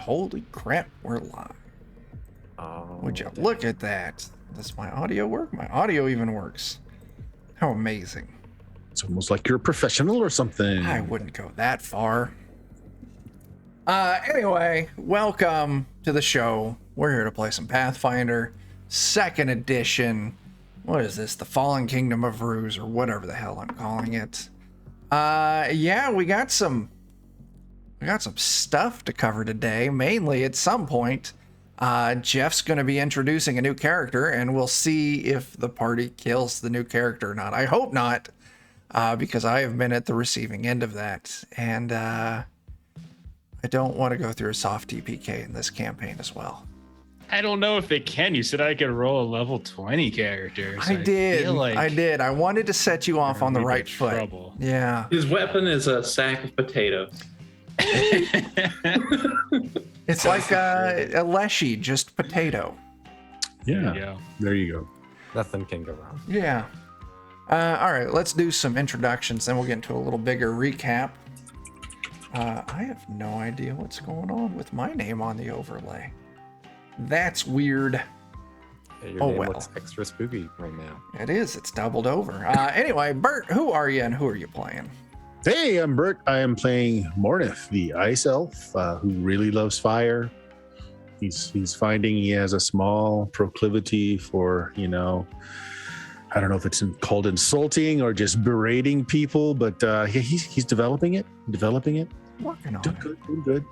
holy crap, we're live. Oh, Would you look at that? Does my audio work? My audio even works. How amazing. It's almost like you're a professional or something. I wouldn't go that far. Anyway, welcome to the show. We're here to play some Pathfinder, 2nd edition. What is this? The Fallen Kingdom of Vruz, or whatever the hell I'm calling it. Yeah, we got some stuff to cover today. Mainly, at some point, Jeff's going to be introducing a new character, and we'll see if the party kills the new character or not. I hope not, because I have been at the receiving end of that, and I don't want to go through a soft TPK in this campaign as well. I don't know if they can. You said I could roll a level 20 character. So I did. feel like I did. I wanted to set you off on the right foot. Trouble. Yeah. His weapon is a sack of potatoes. It's like a leshy, just potato. Yeah. There you go. Nothing can go wrong. Yeah. All right, let's do some introductions, then we'll get into a little bigger recap. I have no idea what's going on with my name on the overlay. That's weird. Yeah, your name looks extra spooky right now. It is. It's doubled over. Anyway, Bert, who are you and who are you playing? Hey, I'm Bert. I am playing Mornith, the ice elf, who really loves fire. He's finding he has a small proclivity for, I don't know if it's called insulting or just berating people, but he's developing it. Working on Doing good.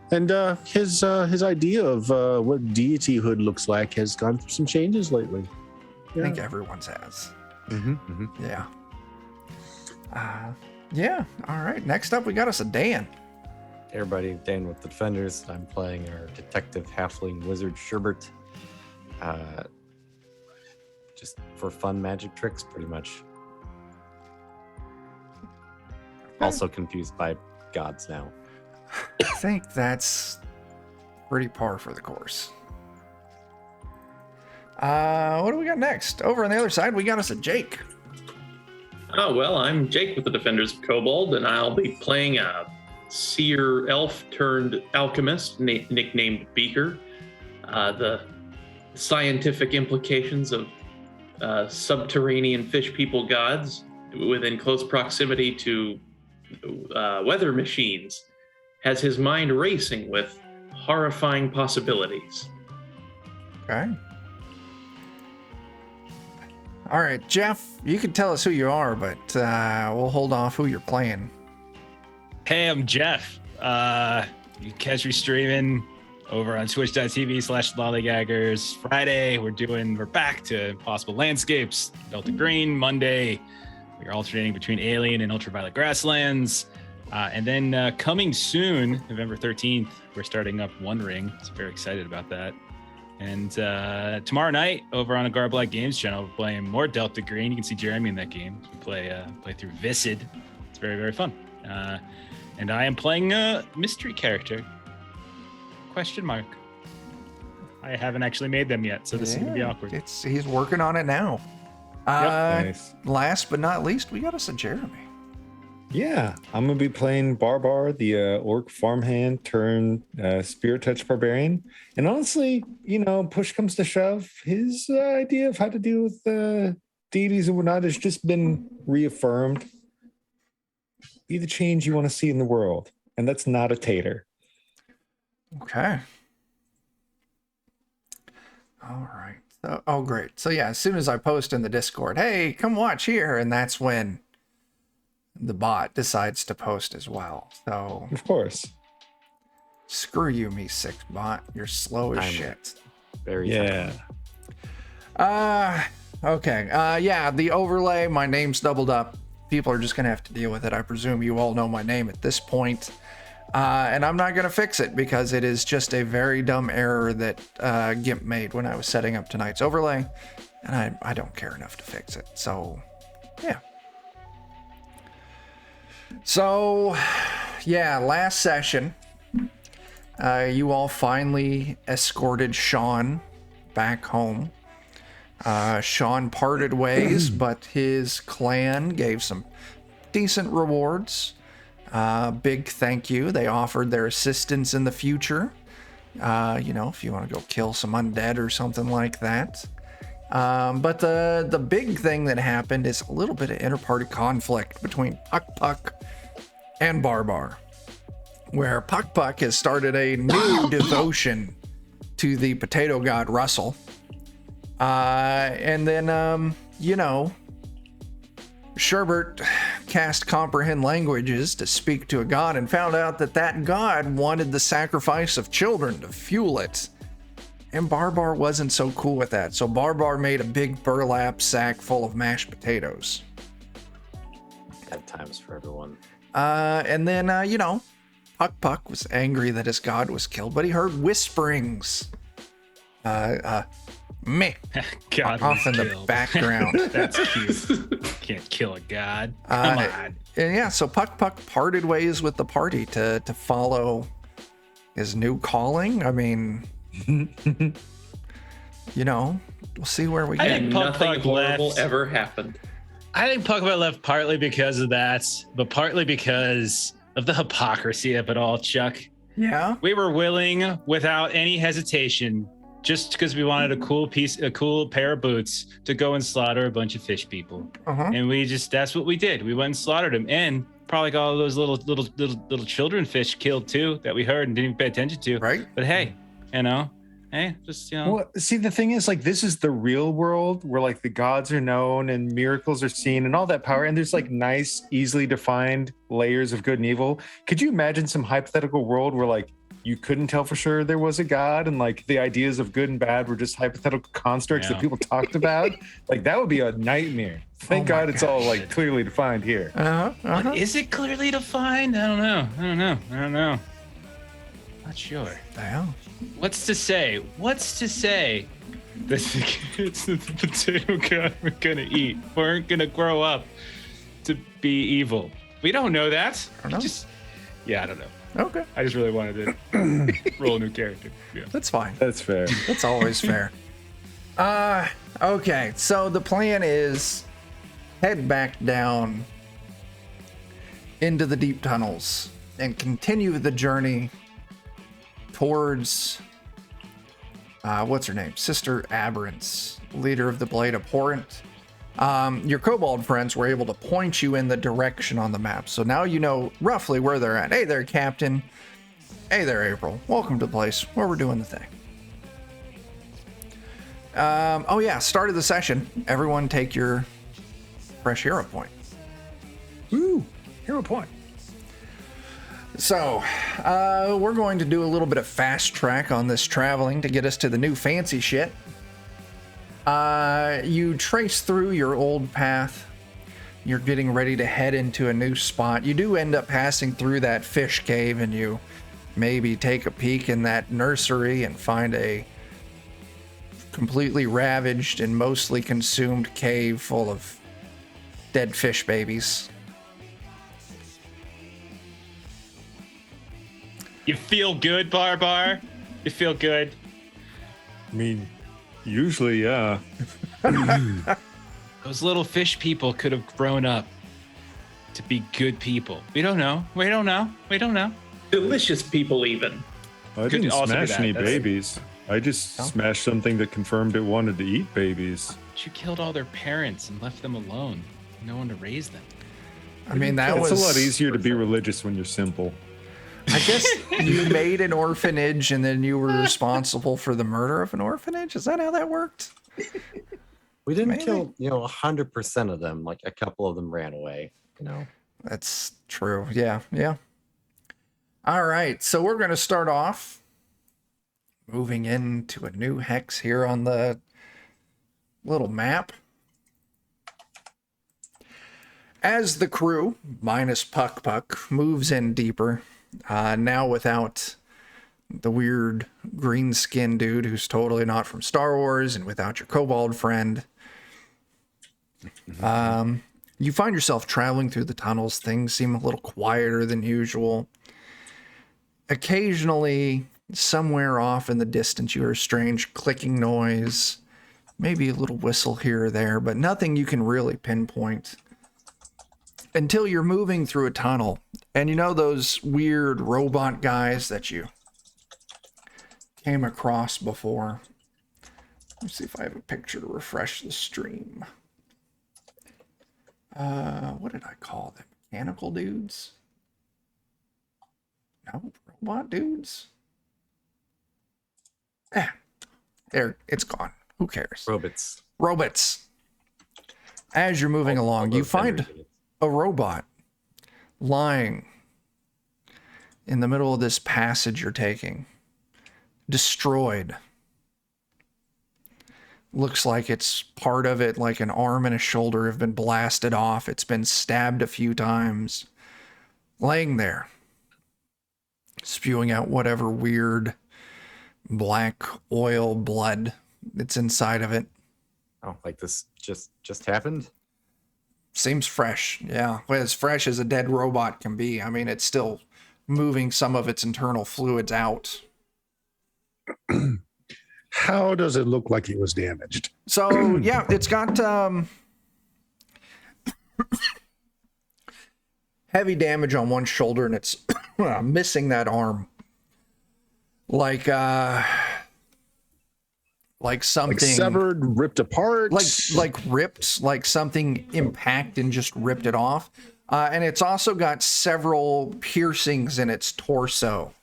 And his idea of what deityhood looks like has gone through some changes lately. I think everyone's has. Yeah. Yeah. All right. Next up, we got us a Dan. Hey everybody, Dan with the Defenders. I'm playing our detective halfling wizard Sherbert. Just for fun magic tricks, pretty much. Also confused by gods now. I think that's pretty par for the course. What do we got next? Over on the other side, we got us a Jake. Oh, well, I'm Jake with the Defenders of Kobold, and I'll be playing a seer elf turned alchemist nicknamed Beaker. The scientific implications of subterranean fish people gods within close proximity to weather machines has his mind racing with horrifying possibilities. Okay. All right, Jeff, you can tell us who you are, but we'll hold off who you're playing. Hey, I'm Jeff. You catch me streaming over on twitch.tv/lollygaggers. Friday, we're back to Impossible Landscapes. Delta Green. Monday, we're alternating between Alien and Ultraviolet Grasslands. And then coming soon, November 13th, we're starting up One Ring. So very excited about that. And tomorrow night, over on a Garblack Games channel, we're playing more Delta Green. You can see Jeremy in that game. We play through Viscid. It's very, very fun. And I am playing a mystery character. Question mark. I haven't actually made them yet, so this is going to be awkward. He's working on it now. Nice. Last but not least, we got us a Jeremy. Yeah, I'm going to be playing Barbar, the orc farmhand turned spirit touch barbarian. And honestly, push comes to shove, his idea of how to deal with deities and whatnot has just been reaffirmed. Be the change you want to see in the world. And that's not a tater. Okay. All right. Oh, great. So yeah, as soon as I post in the Discord, hey, come watch here, and that's when the bot decides to post as well. So Of course. screw you, me 6 bot. You're slow as shit. Very Yeah. Okay. Yeah, the overlay, my name's doubled up. People are just gonna have to deal with it. I presume you all know my name at this point. And I'm not gonna fix it because it is just a very dumb error that GIMP made when I was setting up tonight's overlay, and I don't care enough to fix it. So yeah. So yeah, last session, you all finally escorted Sean back home. Sean parted ways, but his clan gave some decent rewards. Big thank you. They offered their assistance in the future. If you want to go kill some undead or something like that. But the big thing that happened is a little bit of inter-party conflict between Pukpuk and Barbar, where Pukpuk has started a new devotion to the potato god Russell. And then, Sherbert cast Comprehend Languages to speak to a god and found out that god wanted the sacrifice of children to fuel it. And Barbar wasn't so cool with that. So Barbar made a big burlap sack full of mashed potatoes. Bad times for everyone. And then, Pukpuk was angry that his god was killed, but he heard whisperings. Meh. God Off in the killed. background. That's cute. Can't kill a god. Come on. And yeah, so Pukpuk parted ways with the party to follow his new calling. I mean, we'll see where we I get. think Nothing Pukpuk horrible left. ever happened. I think Pukpuk left partly because of that, but partly because of the hypocrisy of it all, Chuck. Yeah. We were willing, without any hesitation, just because we wanted a cool pair of boots, to go and slaughter a bunch of fish people. Uh-huh. And that's what we did. We went and slaughtered them, and probably got all those little children fish killed too that we heard and didn't even pay attention to. Right. But hey, just Well, see, the thing is, like, this is the real world where, like, the gods are known and miracles are seen and all that power. And there's, like, nice, easily defined layers of good and evil. Could you imagine some hypothetical world where, like, you couldn't tell for sure there was a god and, like, the ideas of good and bad were just hypothetical constructs that people talked about? Like, that would be a nightmare. Thank God it's all, like, clearly defined here. But is it clearly defined? I don't know. Not sure. Yeah. What's to say that the kids that the potato god we're gonna eat weren't gonna grow up to be evil? We don't know that. I don't know. I don't know. Okay. I just really wanted to roll a new character. Yeah. That's fine. That's fair. That's always fair. Okay. So the plan is head back down into the deep tunnels and continue the journey towards what's her name? Sister Abhorrent, leader of the Blade Abhorrent. Your kobold friends were able to point you in the direction on the map, so now you know roughly where they're at. Hey there, Captain. Hey there, April. Welcome to the place where we're doing the thing. Start of the session. Everyone take your fresh hero point. Woo! Hero point. So, we're going to do a little bit of fast track on this traveling to get us to the new fancy shit. You trace through your old path. You're getting ready to head into a new spot. You do end up passing through that fish cave, and you maybe take a peek in that nursery and find a completely ravaged and mostly consumed cave full of dead fish babies. You feel good, Barbar? You feel good? I mean, usually, yeah. Those little fish people could have grown up to be good people. We don't know. Delicious people, even. I Could didn't also be smash that. any That's- babies. I just smashed something that confirmed it wanted to eat babies. But you killed all their parents and left them alone. No one to raise them. I mean, that It's was a lot easier to be religious when you're simple. I guess you made an orphanage and then you were responsible for the murder of an orphanage? Is that how that worked? We didn't Maybe. kill, 100% of them. Like a couple of them ran away, That's true. Yeah. All right. So we're going to start off moving into a new hex here on the little map. As the crew, minus Pukpuk, moves in deeper, now without the weird green skin dude who's totally not from Star Wars, and without your kobold friend, you find yourself traveling through the tunnels. Things seem a little quieter than usual. Occasionally, somewhere off in the distance, you hear a strange clicking noise, maybe a little whistle here or there, but nothing you can really pinpoint. Until you're moving through a tunnel And you know those weird robot guys that you came across before? Let's see if I have a picture to refresh the stream. What did I call them? Mechanical dudes? No, robot dudes? There, it's gone. Who cares? Robots. Robots. As you're moving along, you find a robot lying in the middle of this passage you're taking. Destroyed. Looks like it's part of it, like an arm and a shoulder have been blasted off. It's been stabbed a few times. Laying there. Spewing out whatever weird black oil blood that's inside of it. Oh, like this just happened? Seems fresh. Yeah. Well, as fresh as a dead robot can be. I mean, it's still moving some of its internal fluids out. How does it look like it was damaged? So, yeah, it's got heavy damage on one shoulder, and it's missing that arm. Like something Like severed, ripped apart. like ripped, like something impacted and just ripped it off. And it's also got several piercings in its torso.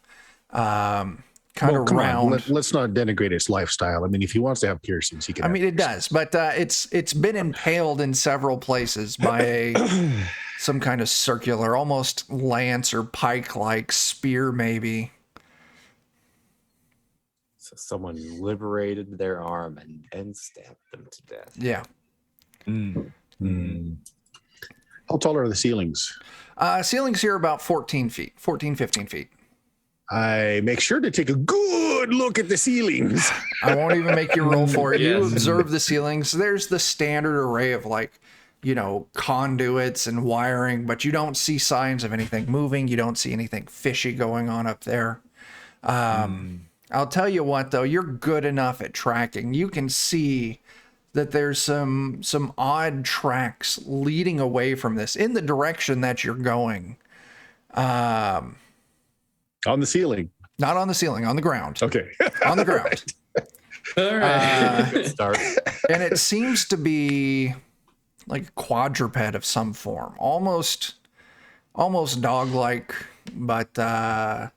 Kind of come round. on, let's not denigrate its lifestyle. I mean, if he wants to have piercings, he can. I mean, it does, but it's been impaled in several places by some kind of circular, almost lance or pike-like spear, maybe. So someone liberated their arm and stabbed them to death. Yeah. How tall are the ceilings? Ceilings here about 14 feet, 14, 15 feet. I make sure to take a good look at the ceilings. I won't even make you roll for it. You Yes. observe the ceilings. There's the standard array of conduits and wiring, but you don't see signs of anything moving. You don't see anything fishy going on up there. I'll tell you what, though, you're good enough at tracking. You can see that there's some odd tracks leading away from this in the direction that you're going. On the ceiling. Not on the ceiling, on the ground. Okay. On the ground. All right. Good start. And it seems to be like a quadruped of some form. Almost dog-like, but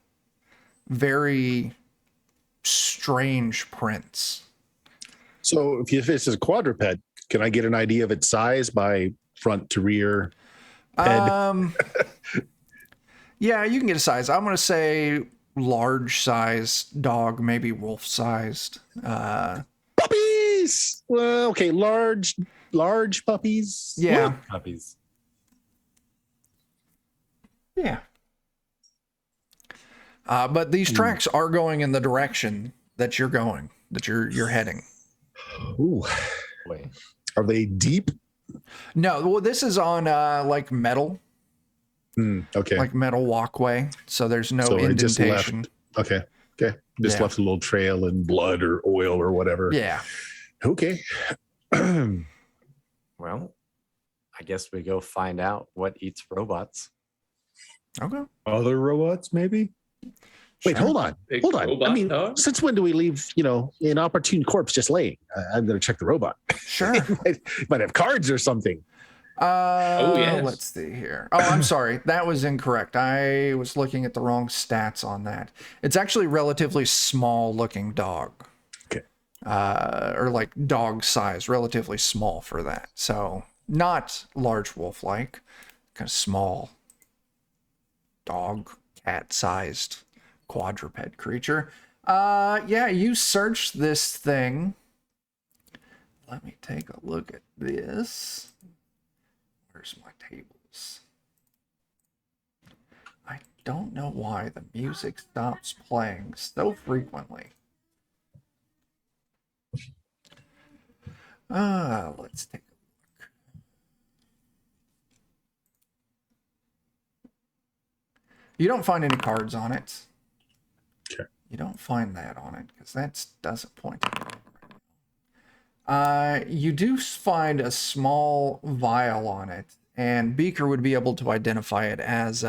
very strange prints. So if this is a quadruped, can I get an idea of its size by front to rear head? Yeah, you can get a size. I'm going to say large-sized dog, maybe wolf-sized. Puppies! Well, okay, large puppies. Yeah. Puppies. Yeah. But these tracks are going in the direction that you're going, that you're heading. Ooh. Wait. Are they deep? No, well, this is on like metal, Okay. like metal walkway, so there's no So it just indentation. Okay. Just Yeah. left a little trail in blood or oil or whatever. Yeah. Okay. Well, I guess we go find out what eats robots. Okay. Other robots, maybe? Wait, Sure. hold on. Big Hold on. I robot mean, dog? since when do we leave, an opportune corpse just laying? I'm going to check the robot. Sure. Might have cards or something. yes. Let's see here. Oh, I'm sorry. That was incorrect. I was looking at the wrong stats on that. It's actually a relatively small looking dog. Okay. Or like dog size, relatively small for that. So not large wolf like, kind of small dog, cat sized quadruped creature. Yeah, you search this thing. Let me take a look at this. Where's my tables? I don't know why the music stops playing so frequently. Let's take a look. You don't find any cards on it. Okay. You don't find that on it because that doesn't point to anything. You do find a small vial on it, and Beaker would be able to identify it as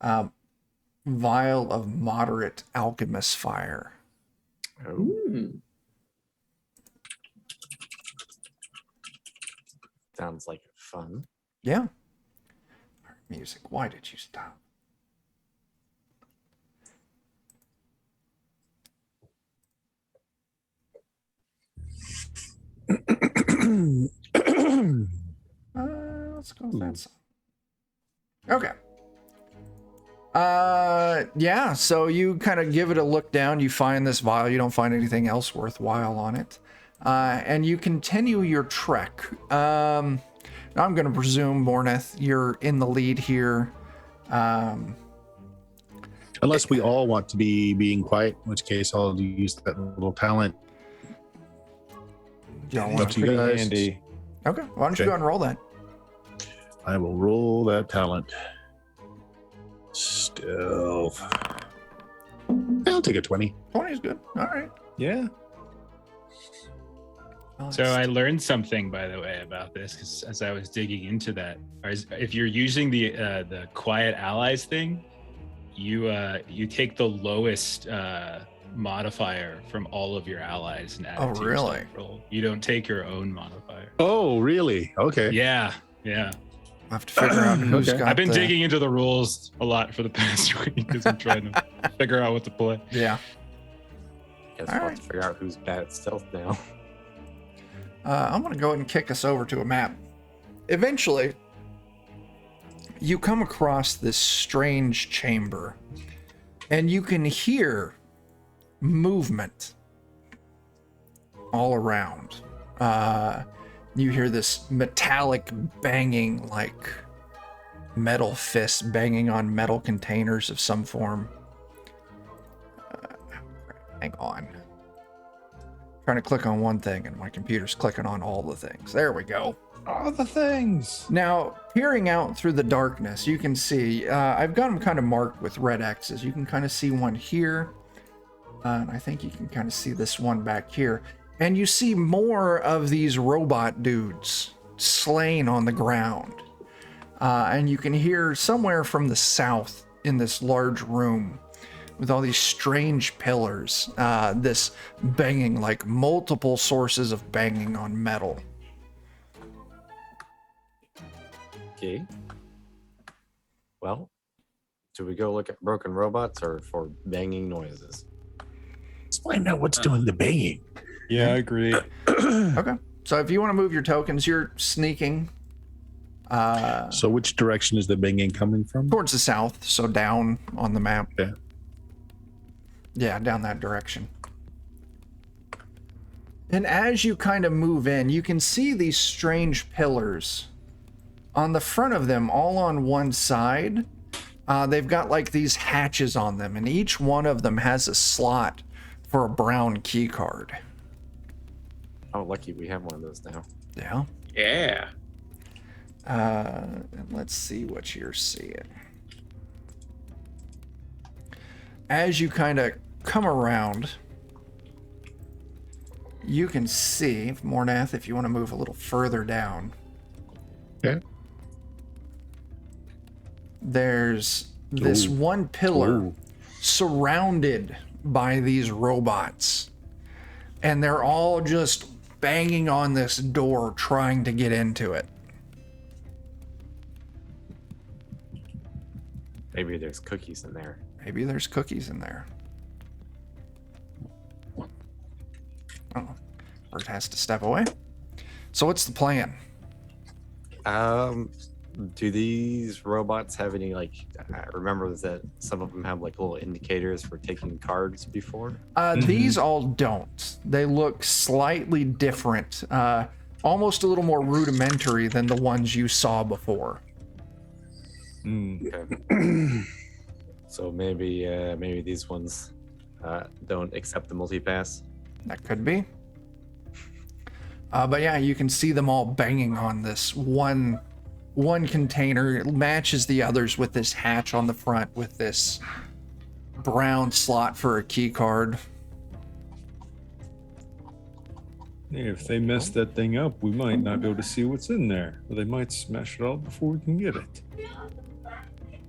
Vial of moderate alchemist fire. Sounds like fun. Yeah. Music, why did you stop? Let's go with that song. Okay. Yeah, so you kind of give it a look down. You find this vial. You don't find anything else worthwhile on it. And you continue your trek. I'm going to presume, Morneth, you're in the lead here. Unless we all want to be being quiet, in which case I'll use that little talent. Y'all Up want to you Pretty guys. handy. Okay, why don't you Okay. go and roll that? I will roll that talent. Stealth. I'll take a 20. 20 is good. All right. Yeah. So I learned something, by the way, about this because as I was digging into that, if you're using the quiet allies thing, you take the lowest modifier from all of your allies and add Oh, it to your really? stealth roll. You don't take your own modifier. Oh, really? Okay. Yeah. I have to figure out who's Okay. got I've been the... digging into the rules a lot for the past week because I'm trying to figure out what to play. Yeah. Guess All we'll right. have to figure out who's bad at stealth now. I'm going to go ahead and kick us over to a map. Eventually, you come across this strange chamber, and you can hear movement all around. You hear this metallic banging, like metal fists banging on metal containers of some form. Hang on. Trying to click on one thing and my computer's clicking on all the things. There we go. All the things. Now, peering out through the darkness, you can see, I've got them kind of marked with red X's. You can kind of see one here. And I think you can kind of see this one back here. And you see more of these robot dudes slain on the ground. And you can hear somewhere from the south in this large room with all these strange pillars, this banging, like multiple sources of banging on metal. Okay. Well, do we go look at broken robots or for banging noises? Let's find out what's doing the banging. Yeah, I agree. Okay. So if you want to move your tokens, you're sneaking So which direction is the banging coming from? towards the south, so down on the map. Okay. Yeah, down that direction. And as you kind of move in, you can see these strange pillars. On the front of them, all on one side, they've got like these hatches on them, and each one of them has a slot for a brown key card. Oh, lucky we have one of those now. Yeah. Yeah. And let's see what you're seeing. As you kind of come around, you can see, Mornath, if you want to move a little further down, Okay. there's this Ooh. one pillar Ooh. surrounded by these robots. And they're all just banging on this door trying to get into it. Maybe there's cookies in there. Maybe there's cookies in there. Oh, Bert has to step away. So what's the plan? Do these robots have any, like, I remember that some of them have like little indicators for taking cards before? These all don't. They look slightly different, almost a little more rudimentary than the ones you saw before. Okay. So maybe these ones don't accept the multipass. That could be. But yeah, you can see them all banging on this one container. It matches the others with this hatch on the front with this brown slot for a key card. If they mess that thing up, we might not be able to see what's in there. Or they might smash it all before we can get it.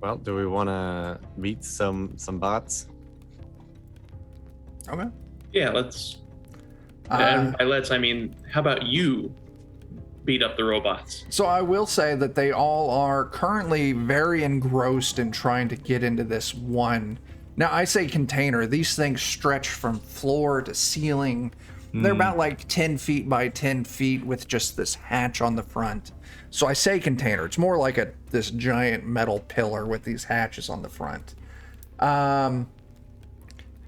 Well, do we want to meet some bots? Okay. Yeah, let's. Uh, And by let's, I mean, how about you beat up the robots? So I will say that they all are currently very engrossed in trying to get into this one. Now I say container. These things stretch from floor to ceiling. They're about like 10 feet by 10 feet with just this hatch on the front. So I say container. It's more like this giant metal pillar with these hatches on the front.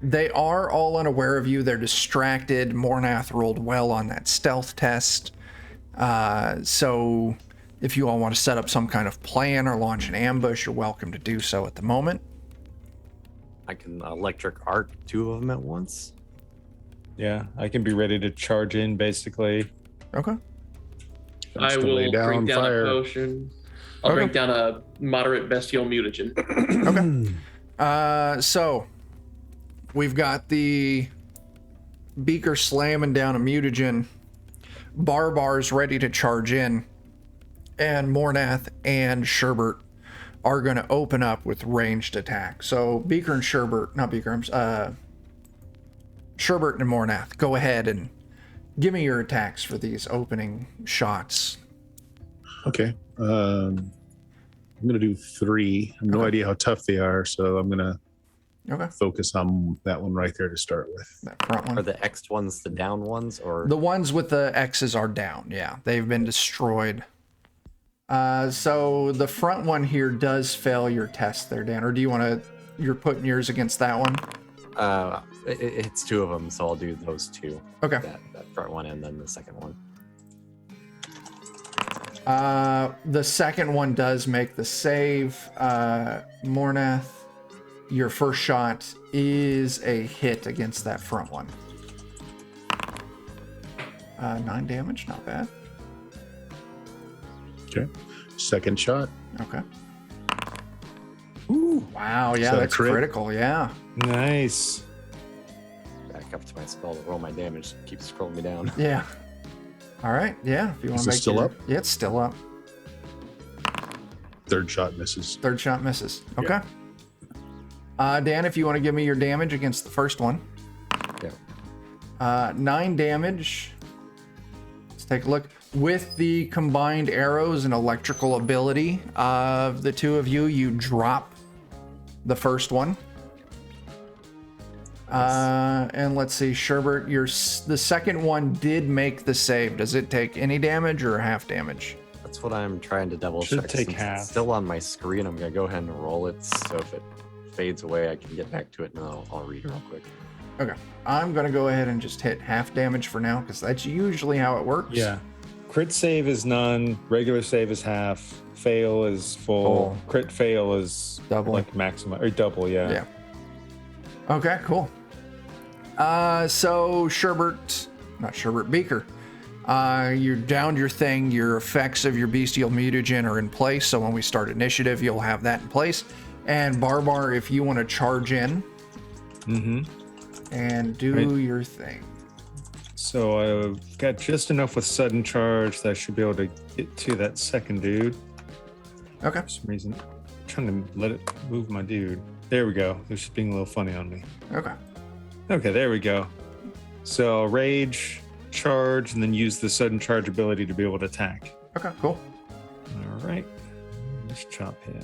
They are all unaware of you. They're distracted. Mornath rolled well on that stealth test. So if you all want to set up some kind of plan or launch an ambush, you're welcome to do so at the moment. I can electric arc 2 of them at once. Yeah, I can be ready to charge in basically. Okay. I to will lay down drink down fire. a potion. I'll Okay. drink down a moderate bestial mutagen. So we've got the beaker slamming down a mutagen. Barbar's ready to charge in, and Mornath and Sherbert are going to open up with ranged attack. So Beaker and Sherbert, not Beaker, Sherbert and Mornath, go ahead and give me your attacks for these opening shots. Okay. I'm gonna do 3. I have no idea how tough they are, so I'm gonna Okay, focus on that one right there to start with. that front Are one. the X ones the down ones, or The ones with the X's are down. Yeah, they've been destroyed. So the front one here does fail your test there, Dan. Or do you want to? You're putting yours against that one. it's 2 of them, so I'll do those 2. Okay. That front one and then the second one. The second one does make the save. Mornath, your first shot is a hit against that front one. 9 damage, not bad. Okay. Second shot. Okay. Ooh, wow, yeah, that a that's crit? critical, yeah. Nice. Back up to my spell to roll my damage. Keep scrolling me down. Yeah. All right, yeah. If you want Is to it make still up? Yeah, it's still up. Third shot misses. Third shot misses. Okay. Yeah. Dan, if you want to give me your damage against the first one. Yeah. 9 damage. Let's take a look. With the combined arrows and electrical ability of the 2 of you, you drop the first one. And let's see, Sherbert, the second one did make the save. Does it take any damage or half damage? That's what I'm trying to double Should check. take Since half. It's still on my screen. I'm gonna go ahead and roll it. So if it fades away, I can get back to it, and I'll read real quick. Okay. I'm going to go ahead and just hit half damage for now, because that's usually how it works. Yeah. Crit save is none. Regular save is half. Fail is full. Full. Crit fail is Double. like maximum or double. Yeah. Yeah. Okay, cool. So Beaker, you downed your thing. Your effects of your bestial mutagen are in place. So when we start initiative, you'll have that in place. And Barbar, if you want to charge in and do your thing. So I've got just enough with sudden charge that I should be able to get to that second dude. Okay. For some reason, I'm trying to let it move my dude. There we go. They're just being a little funny on me. Okay. Okay, there we go. So rage, charge, and then use the sudden charge ability to be able to attack. Okay, cool. All right. Let's chop him.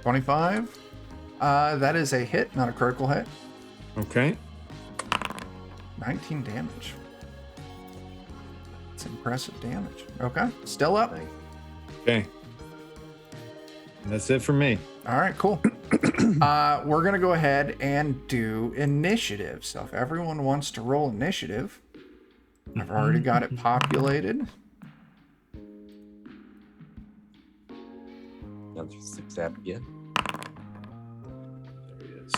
$25. That is a hit, not a critical hit. Okay. 19 damage. That's impressive damage. Okay, still up. Okay. That's it for me. All right, cool. We're gonna go ahead and do initiative. So if everyone wants to roll initiative, I've already got it populated. Now just zap again. There he is.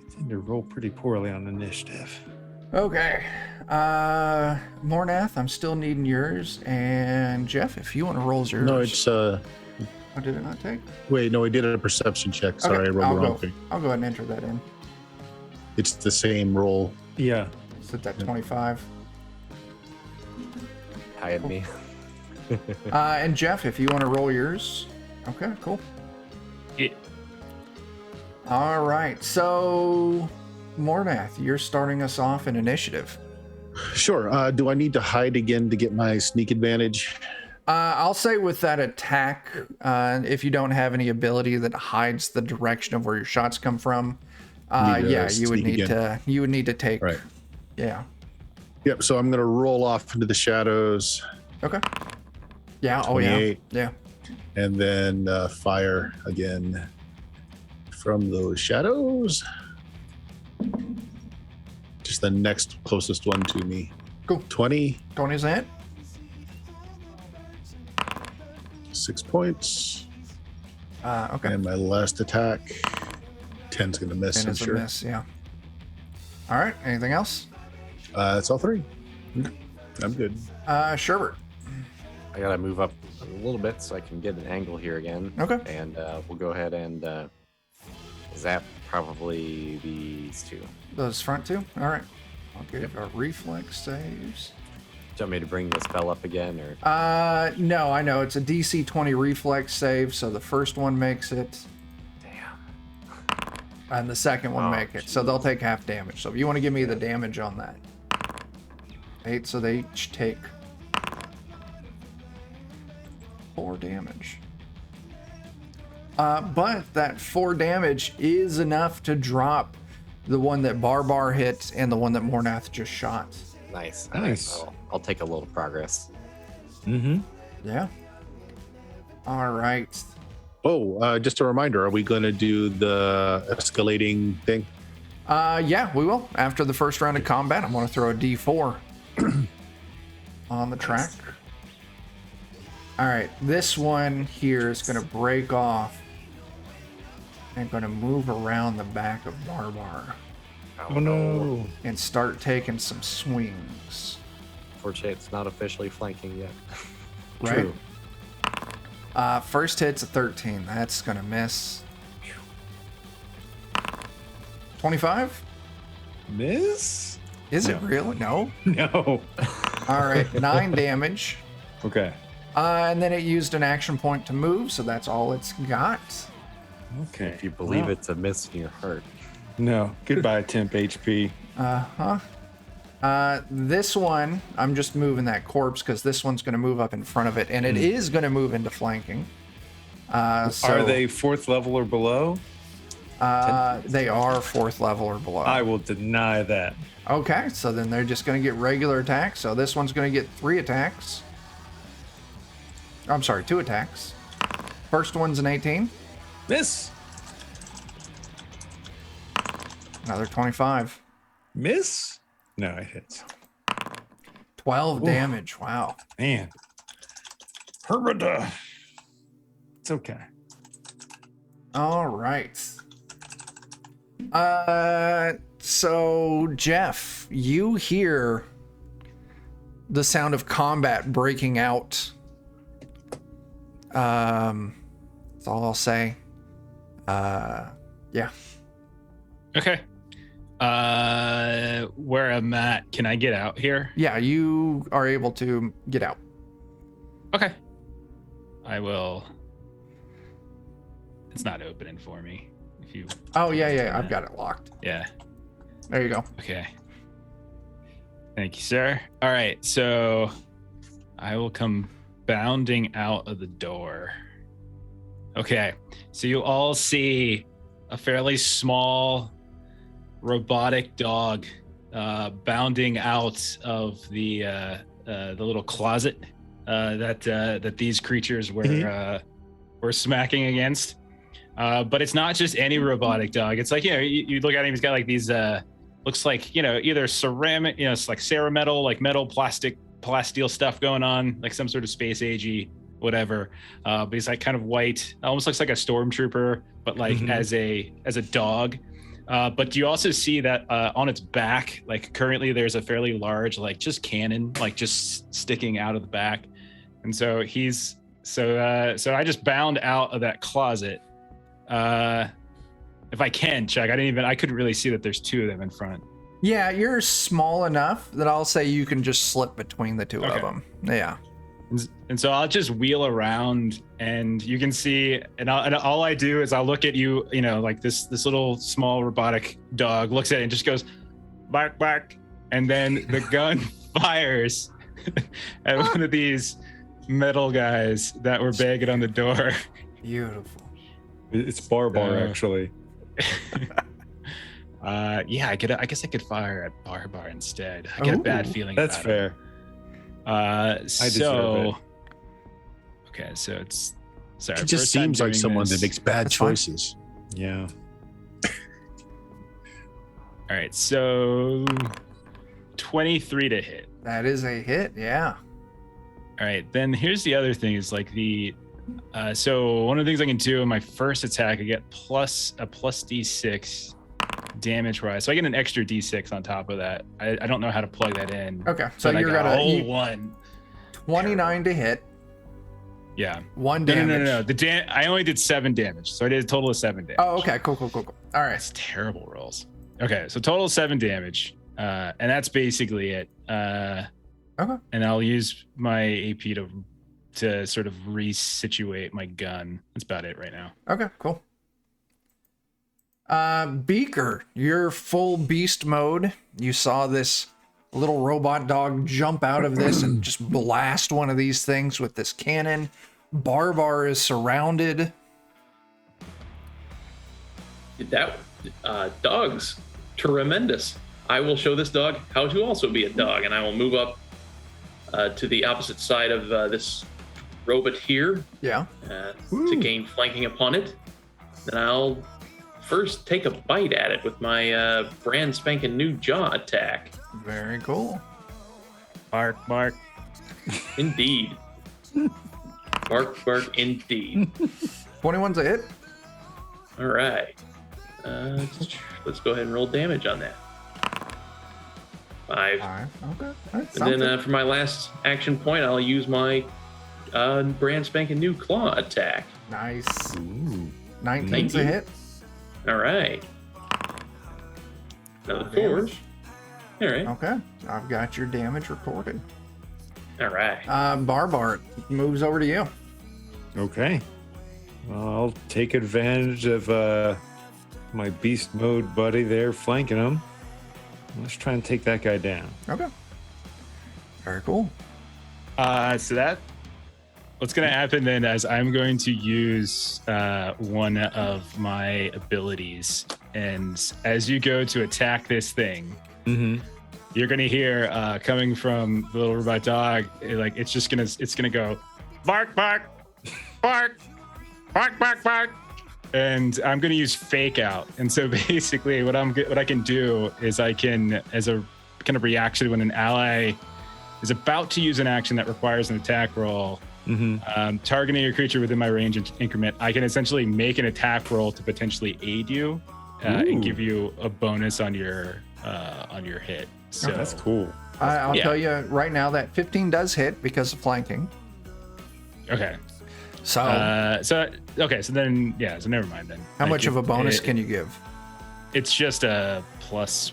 I tend to roll pretty poorly on initiative. Okay. Mornath, I'm still needing yours. And Jeff, if you want to roll yours. No, it's Oh, did it not take? Wait, no, I did a perception check. Sorry, I rolled I'll the wrong go. thing. I'll go ahead and enter that in. It's the same roll. Yeah. Set that 25. Hide me. And Jeff, if you want to roll yours. Okay, cool. Yeah. All right, so Mornath, you're starting us off in initiative. Sure. Do I need to hide again to get my sneak advantage? I'll say with that attack, if you don't have any ability that hides the direction of where your shots come from, Need to yeah, you would sneak need again. to. You would need to take. Right. Yeah. Yep. So I'm gonna roll off into the shadows, Okay. Yeah. Oh yeah. 28. Yeah. and then fire again from those shadows. Just the next closest one to me. Cool. 20. 20's a hit. 6 points. Okay. And my last attack. 10's gonna miss, And I'm it's sure. a miss. Yeah. All right. Anything else? That's all three. I'm good. Sherbert. I gotta move up a little bit so I can get an angle here again. Okay. And we'll go ahead and zap probably these two. Those front two. All right. I'll give a reflex saves. Do you want me to bring the spell up again, or? No, I know it's a DC 20 reflex save, so the first one makes it, Damn. and the second one Oh, make it. So they'll take half damage. So if you want to give me the damage on that, 8, so they each take 4 damage. But that 4 damage is enough to drop the one that Barbar hit and the one that Mornath just shot. Nice. Nice. I'll take a little progress. Mm-hmm. Yeah. All right. Oh, just a reminder, are we going to do the escalating thing? Yeah, we will. After the first round of combat, I'm going to throw a D4 on the track. All right, this one here is going to break off and going to move around the back of Barbar Oh no. and start taking some swings. Fortunately, it's not officially flanking yet. Right. True. First hit's a 13. That's going to miss. 25? Miss? Is it No. really? No. No. All right, 9 damage. Okay. And then it used an action point to move, so that's all it's got. Okay. If you believe Wow. it's a miss in your heart. No. Goodbye, temp HP. This one, I'm just moving that corpse because this one's going to move up in front of it, and it is going to move into flanking. So, Are they 4th level or below? They are 4th level or below. I will deny that. Okay, so then they're just going to get regular attacks. So this one's going to get 3 attacks. I'm sorry, 2 attacks. First one's an 18. Miss. Another 25. Miss? No, it hits. 12 damage. Wow. Man. Herbata. It's okay. All right. So Jeff, you hear the sound of combat breaking out. That's all I'll say. Yeah. Okay. Where I'm at, can I get out here? Yeah, you are able to get out. Okay. I will. It's not opening for me. If you. Oh, yeah, I've got it locked. Yeah. There you go. Okay. Thank you, sir. All right, so I will come bounding out of the door. Okay, so you all see a fairly small robotic dog bounding out of the little closet that these creatures were smacking against. But it's not just any robotic dog. It's like, you look at him, he's got like these looks like, either ceramic, it's like cerametal, like metal, plastic, plasteel stuff going on, like some sort of space agey whatever. But he's like kind of white, almost looks like a stormtrooper, but like as a dog. But you also see that on its back, like currently there's a fairly large, like just cannon, like just sticking out of the back. And so he's So I just bound out of that closet. If I can, Chuck, I couldn't really see that there's two of them in front. Yeah, you're small enough that I'll say you can just slip between the two of them. Yeah. And so I'll just wheel around, and you can see, and all I do is I'll look at you, like this little small robotic dog looks at it and just goes, bark, bark. And then the gun fires at one of these metal guys that were banging on the door. Beautiful. It's Barbar, actually. Yeah, I guess I could fire at Barbar instead. I get a bad feeling. That's about fair. It. I deserve it. Okay, so it's sorry. He just first time seems like doing someone this. that makes bad That's fine. choices. Yeah. All right, so 23 to hit. That is a hit. Yeah. All right, then here's the other thing is like so one of the things I can do in my first attack, I get a plus D6 damage rise. So I get an extra D6 on top of that. I don't know how to plug that in. Okay. So But you're I got gonna a whole one. 29 to hit. Yeah. 1 No, damage. no. I only did 7 damage. So I did a total of 7 damage. Oh, okay. Cool. All right. That's terrible rolls. Okay, so total 7 damage. And that's basically it. Okay. And I'll use my AP to sort of resituate my gun. That's about it right now. Okay, cool. Beaker, you're full beast mode. You saw this little robot dog jump out of this and just blast one of these things with this cannon. Barbar is surrounded. That dog's tremendous. I will show this dog how to also be a dog, and I will move up to the opposite side of this robot here Yeah. to gain flanking upon it. Then I'll first take a bite at it with my brand spanking new jaw attack. Very cool. Bark, bark. Indeed. Bark, bark, indeed. 21's a hit. All right. Let's go ahead and roll damage on that. 5. All right. Okay. That's And then for my last action point, I'll use my brand spanking new claw attack. nice. Ooh. 19's a 19. hit. All right. Another 4. Damage. All right. Okay. I've got your damage recorded. All right. Barbar moves over to you. Okay. Well, I'll take advantage of my beast mode buddy there flanking him. Let's try and take that guy down. Okay. Very cool. So what's going to happen then is I'm going to use one of my abilities. And as you go to attack this thing, you're going to hear coming from the little robot dog, it's going to go bark, bark, bark, bark, bark, bark. And I'm going to use fake out. And so basically what I can do is I can, as a kind of reaction when an ally is about to use an action that requires an attack roll, targeting a creature within my range increment, I can essentially make an attack roll to potentially aid you and give you a bonus on your hit. So That's cool. I'll Yeah. tell you right now that 15 does hit because of flanking. okay. So So then so never mind then. how much of a bonus can you give? It's just a +1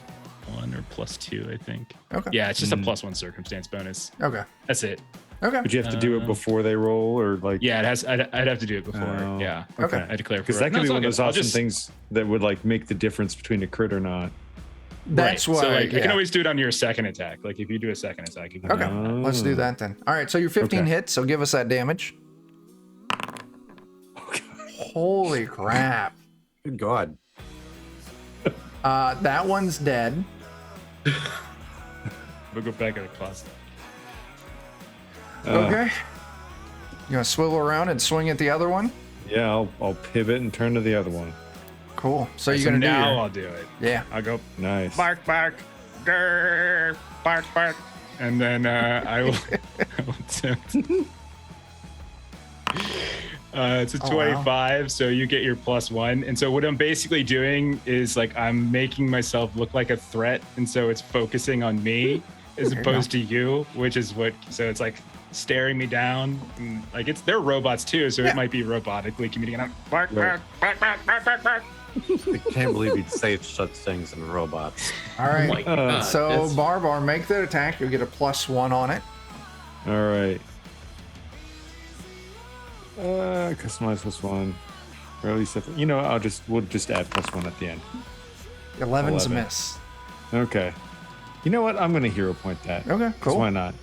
or +2, I think. Okay. Yeah, it's just a +1 circumstance bonus. Okay. That's it. Okay. Would you have to do it before they roll, or like? Yeah, I'd have to do it before. Oh, Yeah. okay. I declare Because for that it. could No, be it's all one of those good. I'll awesome just- things that would like make the difference between a crit or not. That's right. why. So like, you yeah. can always do it on your second attack. Like if you do a second attack, you can Okay. Oh. Let's do that then. All right. So you're 15 Okay. hits. So give us that damage. Holy crap. Good God. That one's dead. We'll go back in the closet. Okay. You gonna swivel around and swing at the other one? Yeah, I'll pivot and turn to the other one. Cool. So you're So gonna now do your, I'll do it. yeah. I'll go Nice. bark, bark, grrr, bark, bark, and then I will attempt. It's a Oh, 25, so you get your +1. And so what I'm basically doing is like I'm making myself look like a threat, and so it's focusing on me as you opposed to you, which is what. So it's like staring me down. And, like they're robots too, so Yeah. it might be robotically communicating. Bark, bark, bark, bark, bark, bark, bark. I can't believe you'd say such things in robots. All Oh right. my God, So that's- Barbar, make that attack. You'll get a +1 on it. All right. Customize +1. Or at least, we'll just add +1 at the end. 11's a 11. miss. Okay. You know what? I'm going to hero point that. Okay, 'Cause cool. why not?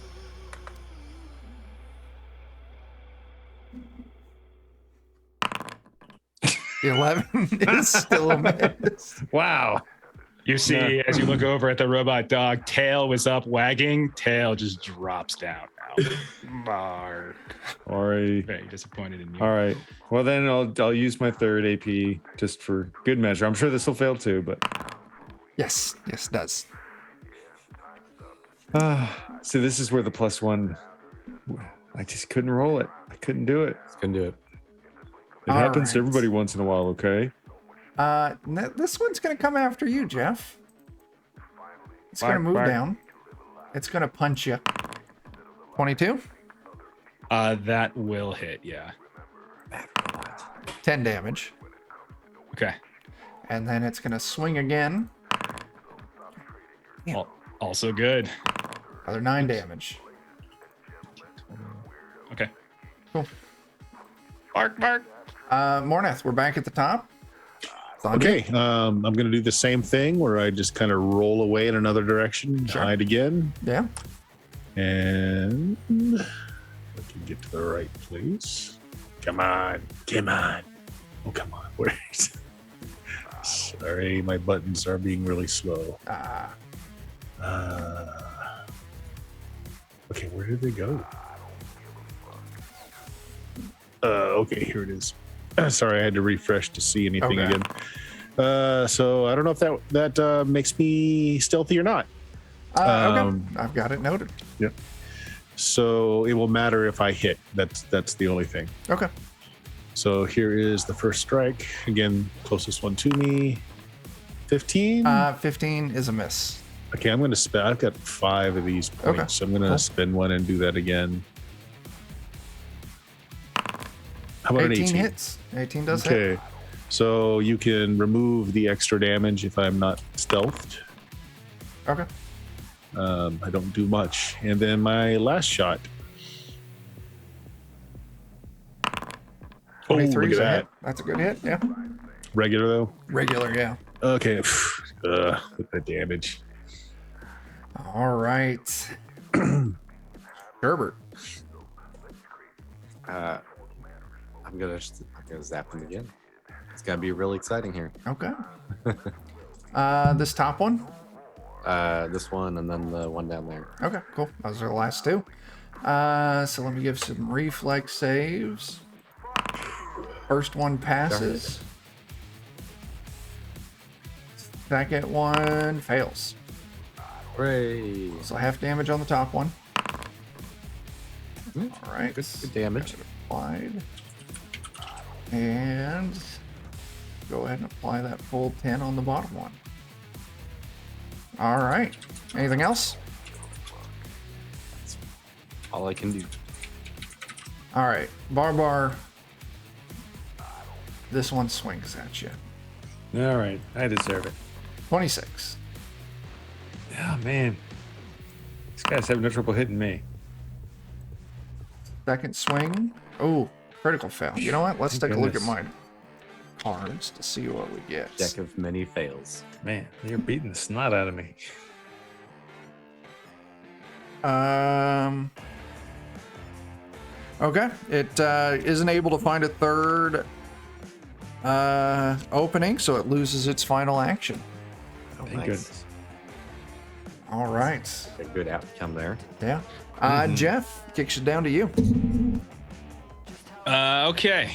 The 11 is still a miss. Wow. You see, as you look over at the robot dog, tail was up wagging. Tail just drops down now. Bark. Sorry. Very disappointed in you. All right. Well, then I'll use my third AP just for good measure. I'm sure this will fail too, but Yes, it does. so this is where the +1. I just couldn't roll it. I couldn't do it. Couldn't do it. It All happens to right. everybody once in a while. Okay. This one's gonna come after you, Jeff. It's gonna Bark, move bark. down. It's gonna punch you. 22, That will hit. Yeah. 10 damage, Okay. and then it's gonna swing again. Also good. Another 9 damage. Okay. Cool. Bark, bark. Morneth, we're back at the top. It's on you. Okay, I'm going to do the same thing where I just kind of roll away in another direction, Sure. hide again, Yeah. and I can get to the right place. Come on, come on. Oh, come on. Where is it? Sorry, my buttons are being really slow. Okay, where did they go? Okay, here it is. Sorry, I had to refresh to see anything Okay. again. So I don't know if that makes me stealthy or not. Okay. I've got it noted. Yep. So it will matter if I hit. That's the only thing. Okay. So here is the first strike. Again, closest one to me. 15. 15 is a miss. Okay, I'm going to spend. I've got 5 of these points. Okay, So I'm going to cool. spend one and do that again. How about 18 an 18? hits. 18 does hit. Okay. So you can remove the extra damage if I'm not stealthed. Okay. I don't do much. And then my last shot. 23 look is at a that. hit. That's a good hit. Yeah. Regular though. Regular. Yeah. Okay. With the damage. All right. Herbert. I'm gonna zap him again. It's gonna be really exciting here. Okay. This top one. This one and then the one down there. Okay, cool. Those are the last two. So let me give some reflex saves. First one passes. Second one fails. Hooray! So half damage on the top one. All right. Good damage. Applied. And go ahead and apply that full 10 on the bottom one. All right. Anything else? All I can do. All right. Barbar. This one swings at you. All right. I deserve it. 26. Oh, man. These guys have no trouble hitting me. Second swing. Oh, critical fail. You know what? Let's take a look at Goodness. my cards to see what we get. Deck of many fails. Man, you're beating the snot out of me. Okay. It isn't able to find a third opening, so it loses its final action. Oh, Thank nice. goodness. All right. A good outcome there. Yeah. Jeff, kicks it down to you. Okay.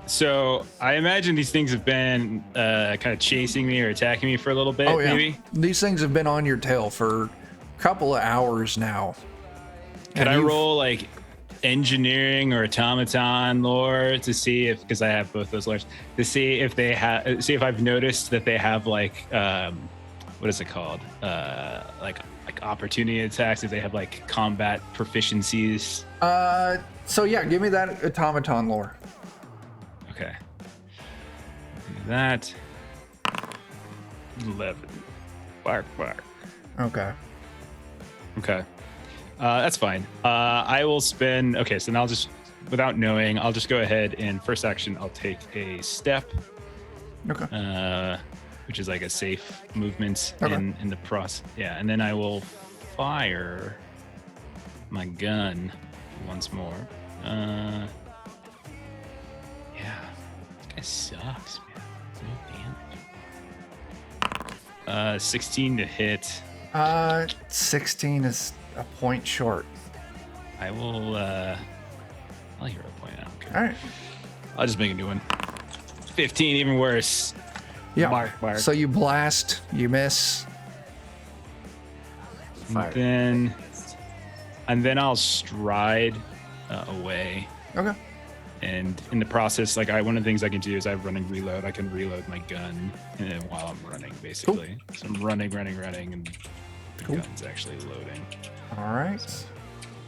So I imagine these things have been kind of chasing me or attacking me for a little bit, Oh, yeah. maybe. These things have been on your tail for a couple of hours now. Could And I you've- roll like engineering or automaton lore to see if, because I have both those lores, to see if they have, see if I've noticed that they have like, what is it called? Like like opportunity attacks? Do they have like combat proficiencies? So yeah, give me that automaton lore. Okay. Do that. 11. Bark. Okay. Okay. That's fine. I will spend. Okay, so now I'll just, without knowing, I'll just go ahead and first action, I'll take a step. Okay. Which is like a safe movement Okay. in the process. Yeah, and then I will fire my gun once more. Yeah, this guy sucks, man. No damage. 16 to hit. 16 is a point short. I will. I'll hero point. I don't care. All right. I'll just make a new one. 15, even worse. Yeah. Bark. So you blast, you miss. Fire. And then I'll stride away. Okay. And in the process, like one of the things I can do is I have running reload. I can reload my gun while I'm running, basically. Cool. So I'm running, and the gun's actually loading. All right.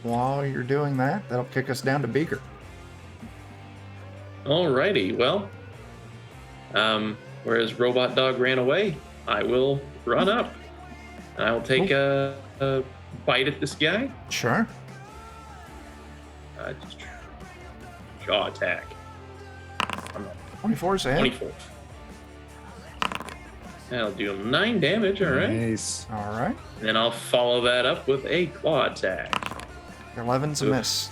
While you're doing that, that'll kick us down to Beaker. Alrighty, well, whereas Robot Dog ran away, I will run up. And I will take a bite at this guy. Sure. Jaw attack. 24 is a hit. 24. That'll do 9 damage, all right. Nice. All right. And then I'll follow that up with a claw attack. 11's a Oof. miss.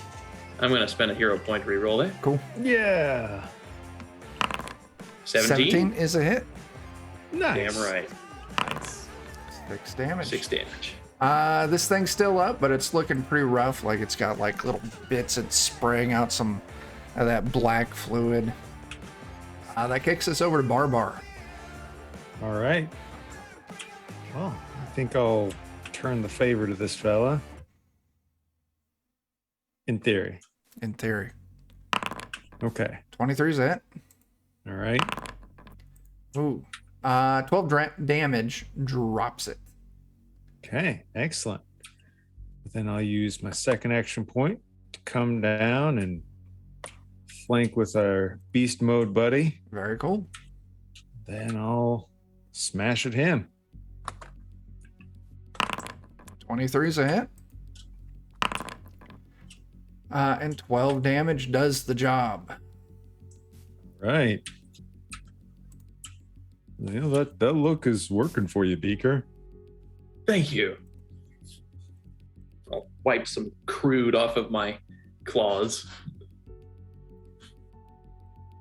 I'm going to spend a hero point to reroll that. Cool. Yeah. 17? is a hit. Nice. Damn right. 6 damage. 6 damage. This thing's still up, but it's looking pretty rough. Like it's got like little bits and spraying out some of that black fluid. That kicks us over to Barbar. All right. Well, I think I'll turn the favor to this fella. In theory. In theory. Okay. 23's a hit. All right. Ooh. 12 damage drops it. Okay. Excellent. Then I'll use my second action point to come down and flank with our beast mode buddy. Very cool. Then I'll smash at him. 23's a hit. And 12 damage does the job. Right. You know, that look is working for you, Beaker. Thank you. I'll wipe some crude off of my claws.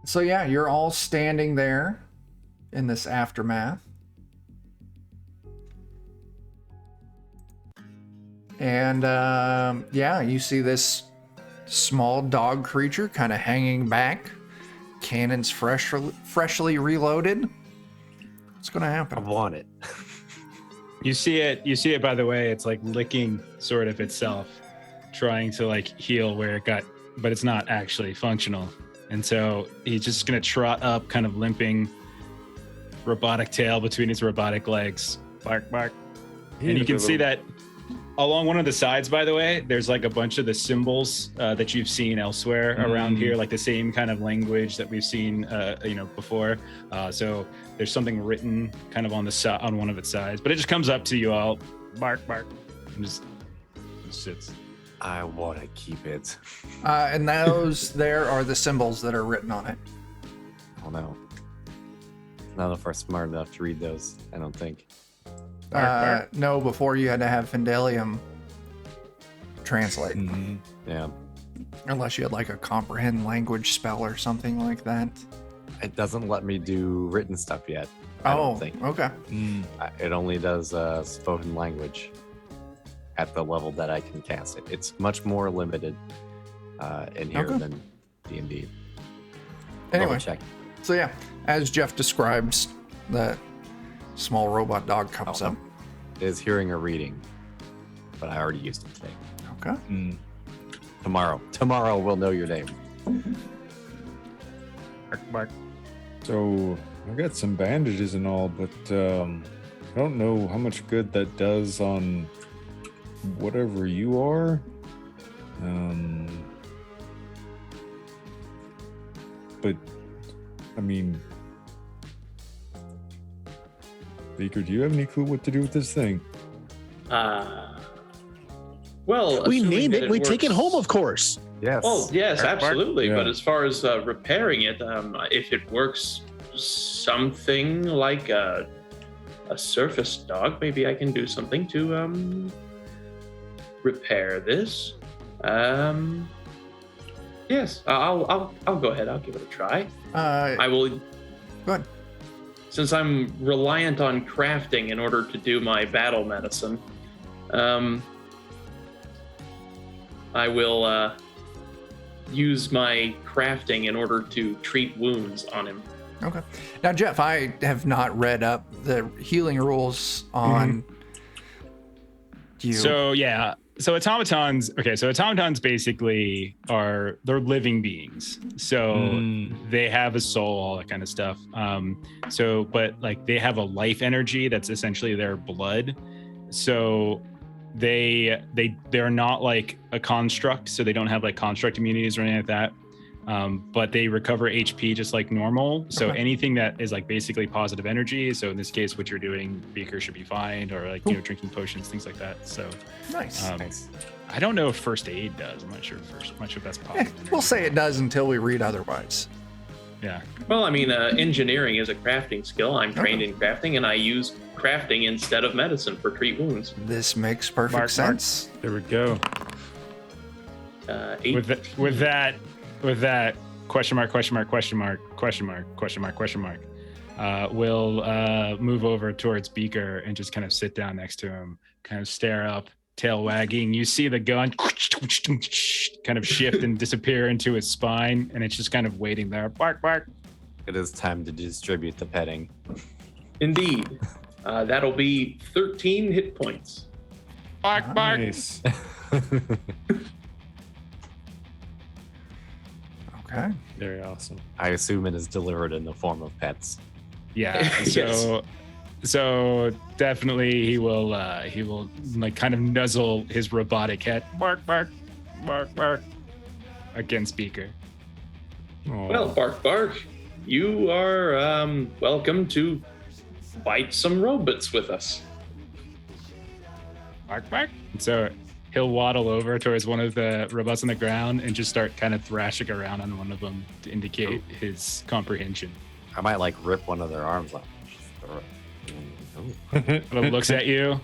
So yeah, you're all standing there in this aftermath. And yeah, you see this small dog creature kind of hanging back. Cannons freshly reloaded. What's going to I happen? want it. You see it, by the way, it's like licking sort of itself, trying to like heal where it got, but it's not actually functional. And so he's just going to trot up, kind of limping, robotic tail between his robotic legs. Bark. And you can see that along one of the sides, by the way, there's like a bunch of the symbols that you've seen elsewhere around here, like the same kind of language that we've seen, before. So there's something written kind of on the on one of its sides, but it just comes up to you all, bark, and just sits. I want to keep it. And those there are the symbols that are written on it. Oh no. None of us are smart enough to read those, I don't think. Bark. No, before you had to have Findelium translate. Mhm. Yeah. Unless you had like a comprehend language spell or something like that. It doesn't let me do written stuff yet. I don't think. Okay. It only does spoken language at the level that I can cast it. It's much more limited in here Okay. than D&D. Anyway, Check. so yeah, as Jeff describes, the small robot dog comes up. It is hearing or reading, but I already used it today. Okay. Tomorrow we'll know your name. Bark. So I got some bandages and all, but I don't know how much good that does on whatever you are. But I mean, Beaker, do you have any clue what to do with this thing? Well, We assuming name that it, we take it works- home, of course. Yes. Oh, yes, absolutely. Yeah. But as far as repairing it, if it works something like a surface dog, maybe I can do something to repair this. Yes, I'll go ahead. I'll give it a try. I will. Go ahead. Since I'm reliant on crafting in order to do my battle medicine, I will use my crafting in order to treat wounds on him. Okay. Now, Jeff, I have not read up the healing rules on you. So yeah, so automatons. Okay, so automatons basically they're living beings. So they have a soul, all that kind of stuff. But like they have a life energy that's essentially their blood. So they're not like a construct. So they don't have like construct immunities or anything like that. But they recover HP just like normal. So anything that is like basically positive energy. So in this case, what you're doing, Beaker should be fine, or like drinking potions, things like that. So nice. Nice. I don't know if first aid does. I'm not sure if that's positive. energy. We'll say it does until we read otherwise. Yeah. Well, I mean, engineering is a crafting skill. I'm trained in crafting, and I use crafting instead of medicine for treat wounds. This makes perfect Mark. sense. There we go. 8. With that question mark. We'll move over towards Beaker and just kind of sit down next to him, kind of stare up, tail wagging. You see the gun kind of shift and disappear into his spine, and it's just kind of waiting there. Bark, bark. It is time to distribute the petting. Indeed. That'll be 13 hit points. Bark, bark. Nice. Okay. Very awesome. I assume it is delivered in the form of pets. Yeah. Yes. So definitely he will like kind of nuzzle his robotic head. Bark, bark, bark, bark against Beaker. Aw. Well, Bark Bark, you are welcome to bite some robots with us. Bark, bark. And so he'll waddle over towards one of the robots on the ground and just start kind of thrashing around on one of them to indicate his comprehension. I might like rip one of their arms off. Just throw it. But it looks at you,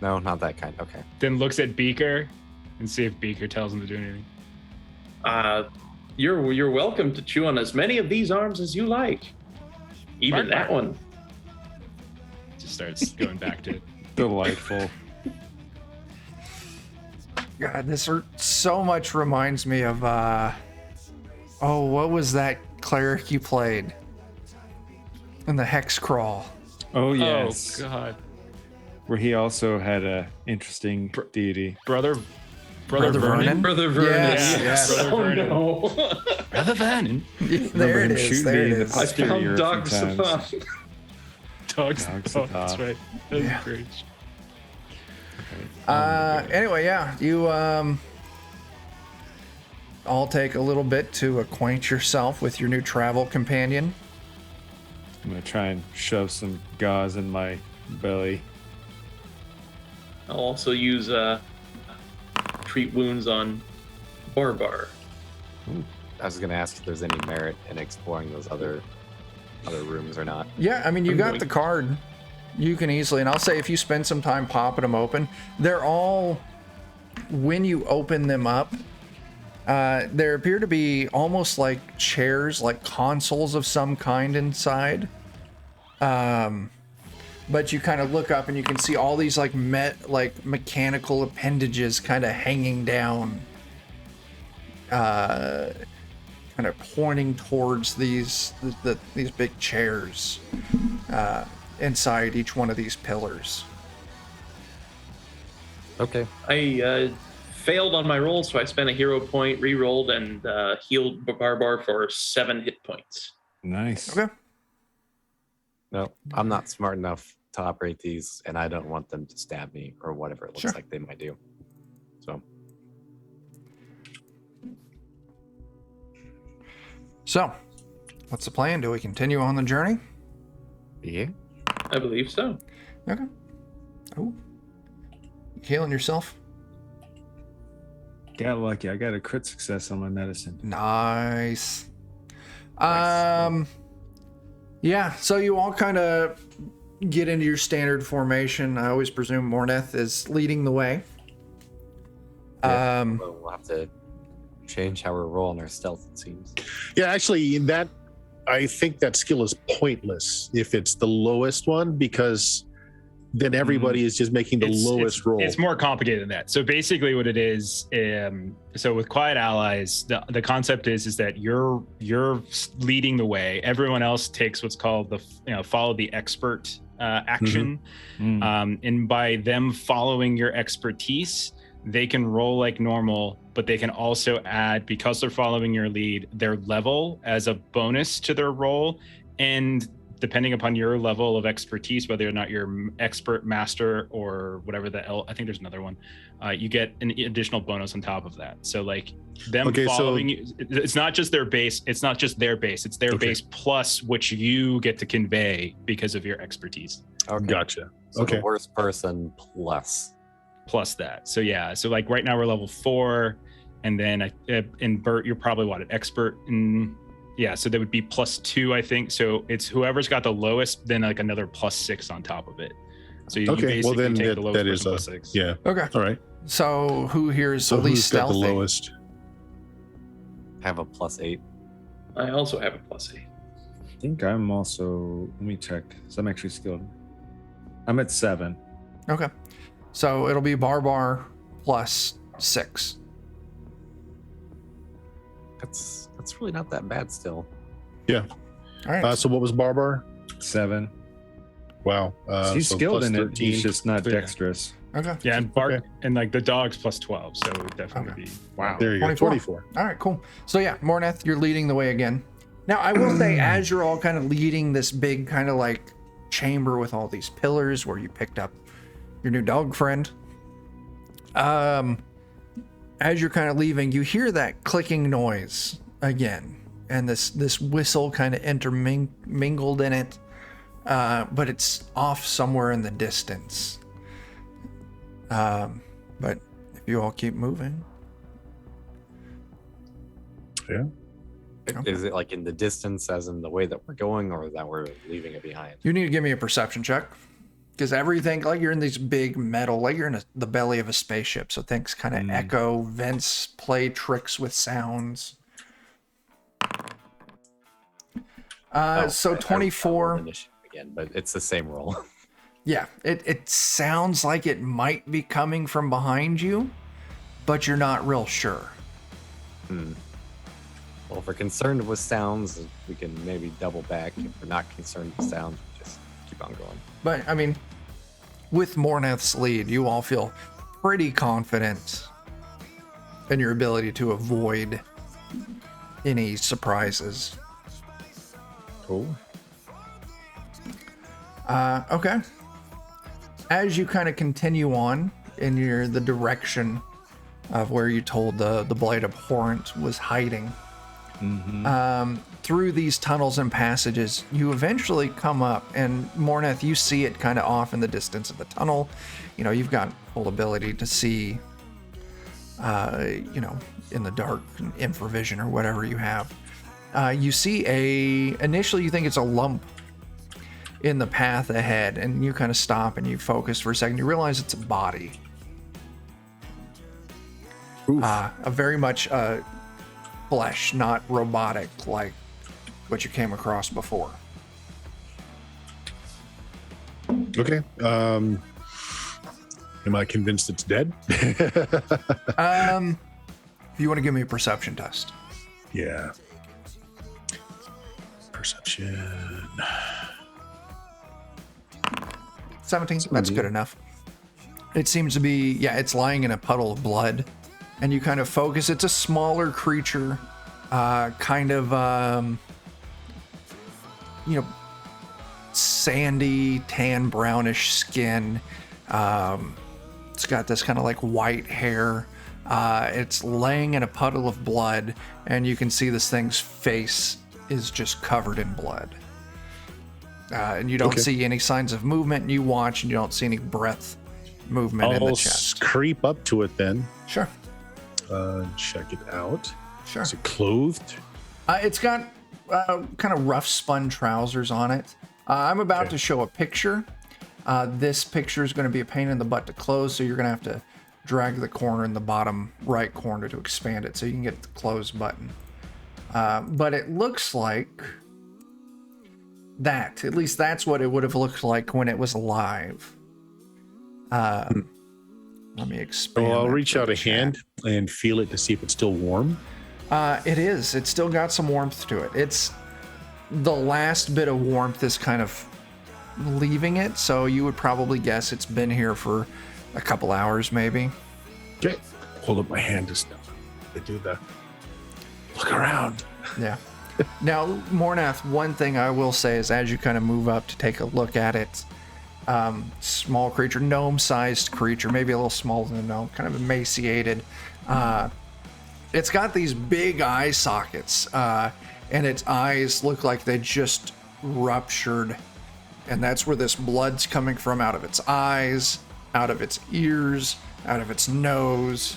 No, not that kind. Okay. then looks at Beaker and see if Beaker tells him to do anything. You're welcome to chew on as many of these arms as you like. Even Bark, that bark. one. Just starts going back to Delightful. God, this so much reminds me of what was that cleric you played in the Hex Crawl? Oh yes. Oh God. Where he also had a interesting deity. Brother Brother Vernon. Vernon? Brother Vernon. Yes, yes. Oh Vernon. no. Brother Vernon. There him it is. shooting There me it in the is. I posterior found a Dog few times. Savant. Dogs. Dogs That's off. right. That's Yeah. great. Anyway, yeah, you all take a little bit to acquaint yourself with your new travel companion. I'm gonna try and shove some gauze in my belly. I'll also use treat wounds on Barbar. I was going to ask if there's any merit in exploring those other rooms or not. Yeah, I mean, you I'm got going- the card. You can easily, and I'll say if you spend some time popping them open, they're all, when you open them up, there appear to be almost like chairs, like consoles of some kind inside. But you kind of look up and you can see all these like mechanical appendages kind of hanging down, kind of pointing towards these big chairs inside each one of these pillars. Okay. I failed on my roll, so I spent a hero point, re-rolled, and healed Barbar for 7 hit points. Nice. Okay. No, I'm not smart enough to operate these, and I don't want them to stab me or whatever it looks Sure. like they might do. So So, what's the plan? Do we continue on the journey? yeah. I believe so. Okay. Oh, healing yourself. Got lucky. I got a crit success on my medicine. Nice. Nice. Yeah, so you all kind of get into your standard formation. I always presume Morneth is leading the way. Yeah. Well, we'll have to change how we're rolling our stealth, it seems. Yeah, actually, I think that skill is pointless if it's the lowest one, because then everybody is just making the lowest roll. It's more complicated than that. So basically, what it is, so with Quiet Allies, the concept is that you're leading the way. Everyone else takes what's called the follow the expert action, and by them following your expertise, they can roll like normal, but they can also add, because they're following your lead, their level as a bonus to their roll. And depending upon your level of expertise, whether or not you're expert, master, or whatever I think there's another one, you get an additional bonus on top of that. So like them following you, it's not just their base. It's not just their base. It's their base plus which you get to convey because of your expertise. Okay. Gotcha. So Okay. the worst person plus that. So yeah, so like right now we're level 4, and then in Bert you're probably an expert in, yeah, so that would be +2, I think. So it's whoever's got the lowest, then like another +6 on top of it. So you Okay, basically well then take the lowest that is person +6. yeah. Okay. All right. So who here is So the least who's got the stealthy? lowest? have a +8. I also have a +8. I think I'm also, let me check. So I'm actually skilled. I'm at 7. Okay. So it'll be Barbar +6. That's really not that bad still. Yeah. All right. So what was Barbar? 7. Wow. He's so skilled plus in it. 13. He's just not Yeah. dexterous. Okay. Yeah, and Bart Okay. and like the dog's +12, so it would definitely Okay. be wow. There you go. 24. 24. All right, cool. So yeah, Morneth, you're leading the way again. Now, I will say, as you're all kind of leading this big kind of like chamber with all these pillars where you picked up your new dog friend, as you're kind of leaving, you hear that clicking noise again, and this whistle kind of intermingled in it, but it's off somewhere in the distance. But if you all keep moving, Yeah. Is it like in the distance, as in the way that we're going, or that we're leaving it behind? you need to give me a perception check, because everything, like you're in these big metal, like you're in the belly of a spaceship, so things kind of echo, vents play tricks with sounds. So I 24. rolled initiative again, but it's the same roll. Yeah, it sounds like it might be coming from behind you, but you're not real sure. Well, if we're concerned with sounds, we can maybe double back. If we're not concerned with sounds, we just keep on going. But I mean, with Morneth's lead, you all feel pretty confident in your ability to avoid any surprises. Cool. Okay. As you kind of continue on in the direction of where you told the Blade Abhorrent was hiding, through these tunnels and passages, you eventually come up, and Morneth, you see it kind of off in the distance of the tunnel. You know, you've got full ability to see, in the dark, infravision or whatever you have. You see initially you think it's a lump in the path ahead, and you kind of stop and you focus for a second. You realize it's a body. A very much flesh, not robotic like what you came across before. Okay. Am I convinced it's dead? If you want to give me a perception test. Yeah. Perception. 17, that's good enough. It seems to be, it's lying in a puddle of blood, and you kind of focus. It's a smaller creature, kind of, sandy, tan, brownish skin. It's got this kind of like white hair. It's laying in a puddle of blood, and you can see this thing's face is just covered in blood. And you don't see any signs of movement. You watch, and you don't see any breath movement in the I'll chest. creep up to it then. Sure. Check it out. Sure. Is it clothed? It's got kind of rough spun trousers on it. I'm about to show a picture. This picture is going to be a pain in the butt to close, so you're going to have to drag the corner in the bottom right corner to expand it so you can get the close button. But it looks like that. At least that's what it would have looked like when it was alive. Let me expand. Well, I'll that reach for out the a chat. hand and feel it to see if it's still warm. It is. It's still got some warmth to it. It's the last bit of warmth is kind of leaving it, so you would probably guess it's been here for a couple hours, maybe. Okay. Hold up my hand just now. I do that. Look around. Yeah. Now, Mornath, one thing I will say is as you kind of move up to take a look at it, small creature, gnome-sized creature, maybe a little smaller than a gnome, kind of emaciated. It's got these big eye sockets, and its eyes look like they just ruptured. And that's where this blood's coming from, out of its eyes, out of its ears, out of its nose.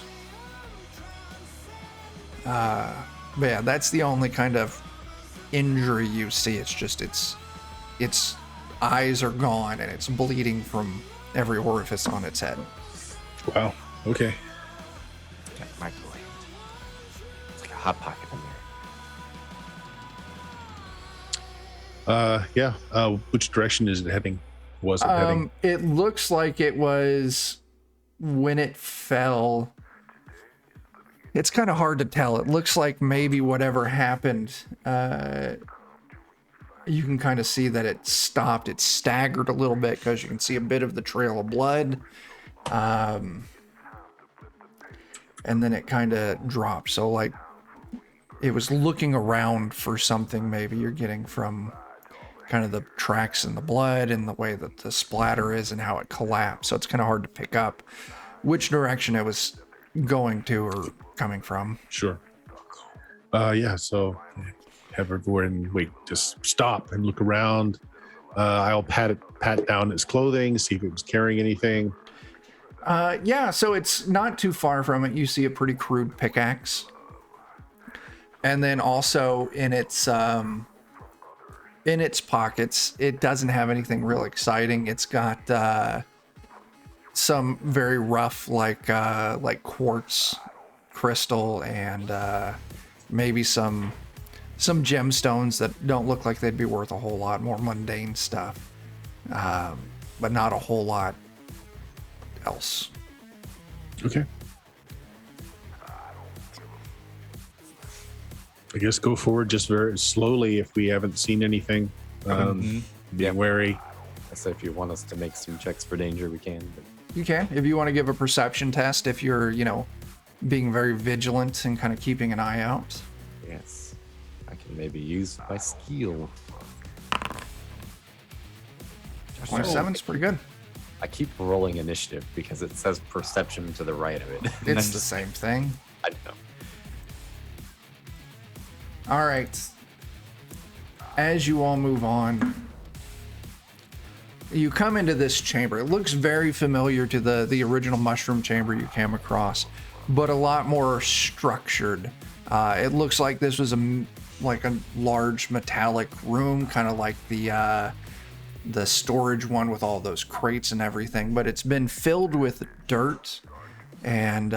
But yeah, that's the only kind of injury you see. It's just its eyes are gone and it's bleeding from every orifice on its head. Wow. Okay. Got microwaved. It's like a hot pocket in there. Yeah. Which direction is it heading? Was it heading? It looks like it was when it fell. It's kind of hard to tell. It looks like maybe whatever happened, you can kind of see that it stopped. It staggered a little bit because you can see a bit of the trail of blood. And then it kind of dropped. So like it was looking around for something maybe you're getting from kind of the tracks in the blood and the way that the splatter is and how it collapsed. So it's kind of hard to pick up which direction it was going to or coming from. Sure. Yeah. So have her go and wait. Just stop and look around. I'll pat down its clothing, see if it was carrying anything. Yeah, so it's not too far from it. You see a pretty crude pickaxe. And then also in its pockets, it doesn't have anything real exciting. It's got some very rough like quartz crystal and maybe some gemstones that don't look like they'd be worth a whole lot, more mundane stuff. But not a whole lot else. Okay. I guess go forward just very slowly if we haven't seen anything. Be wary. I said if you want us to make some checks for danger, we can. But You can, if you want to give a perception test, if you're, being very vigilant and kind of keeping an eye out. yes, I can maybe use my skill. 27's pretty good. I keep rolling initiative because it says perception to the right of it. And It's I'm the same thing. I know. All right. As you all move on, you come into this chamber. It looks very familiar to the original mushroom chamber you came across, but a lot more structured. It looks like this was like a large metallic room, kind of like the storage one with all those crates and everything, but it's been filled with dirt and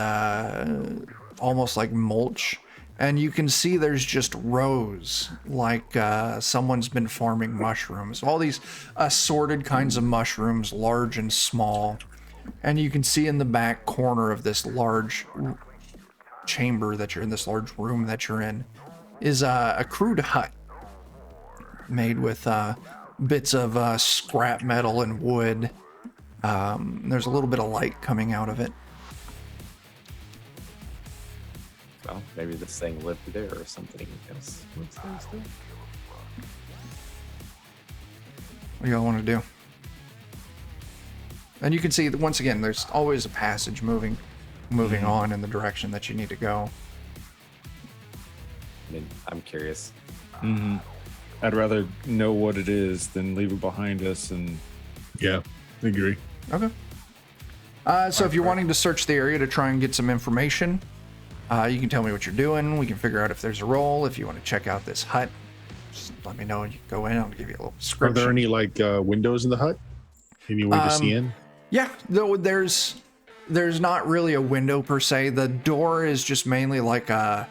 almost like mulch. And you can see there's just rows, like someone's been farming mushrooms. All these assorted kinds of mushrooms, large and small. And you can see in the back corner of this large chamber that you're in, this large room that you're in, is a crude hut made with bits of scrap metal and wood. There's a little bit of light coming out of it. Well, maybe this thing lived there or something. Because what's there still? What do y'all want to do? And you can see that once again, there's always a passage moving on in the direction that you need to go. I mean, I'm curious. I'd rather know what it is than leave it behind us. And Yeah, I agree. Okay. So if you're wanting to search the area to try and get some information, you can tell me what you're doing. We can figure out if there's a role. If you want to check out this hut, just let me know and you can go in. I'll give you a little Are description. there any like windows in the hut? Any way to see in? Yeah, though there's not really a window per se. The door is just mainly like a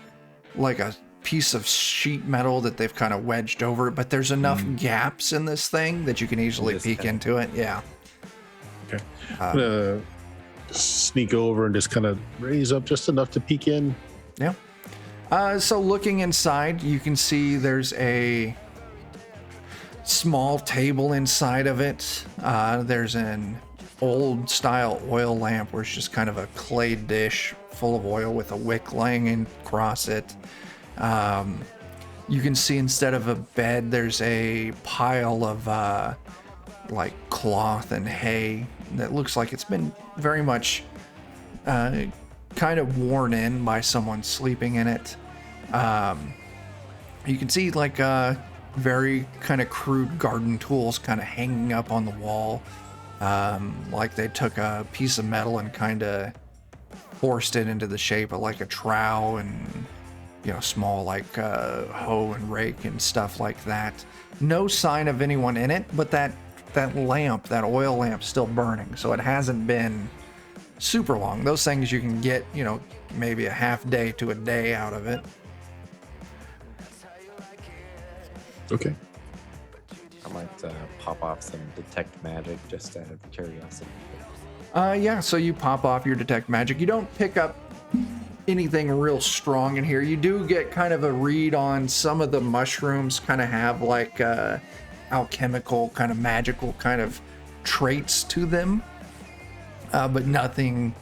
piece of sheet metal that they've kind of wedged over it, but there's enough gaps in this thing that you can easily peek into it. Yeah. Okay. I'm gonna sneak over and just kind of raise up just enough to peek in. Yeah. So looking inside, you can see there's a small table inside of it. There's an old style oil lamp where it's just kind of a clay dish full of oil with a wick laying across it. You can see instead of a bed, there's a pile of like cloth and hay that looks like it's been very much kind of worn in by someone sleeping in it. You can see like very kind of crude garden tools kind of hanging up on the wall. Like they took a piece of metal and kind of forced it into the shape of like a trowel and, you know, small like hoe and rake and stuff like that. No sign of anyone in it, but that lamp, that oil lamp, still burning. So it hasn't been super long. Those things you can get, you know, maybe a half day to a day out of it. Okay. I might pop off some detect magic just out of curiosity. Yeah, so you pop off your detect magic. You don't pick up anything real strong in here. You do get kind of a read on some of the mushrooms kind of have like alchemical kind of magical kind of traits to them, but nothing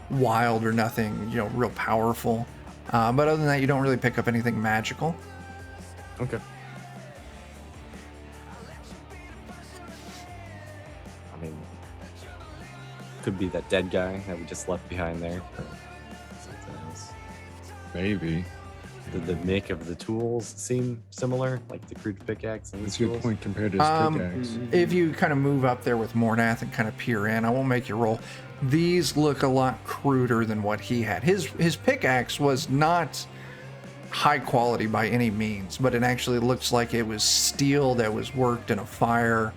wild or nothing, you know, real powerful. But other than that, you don't really pick up anything magical. Okay. I mean, could be that dead guy that we just left behind there, or something else. maybe. Did the make of the tools seem similar, like the crude pickaxe and the That's a good tools? point compared to his pickaxe. If you kind of move up there with Mornath and kind of peer in, I won't make you roll. These look a lot cruder than what he had. His pickaxe was not high quality by any means, but it actually looks like it was steel that was worked in a fire.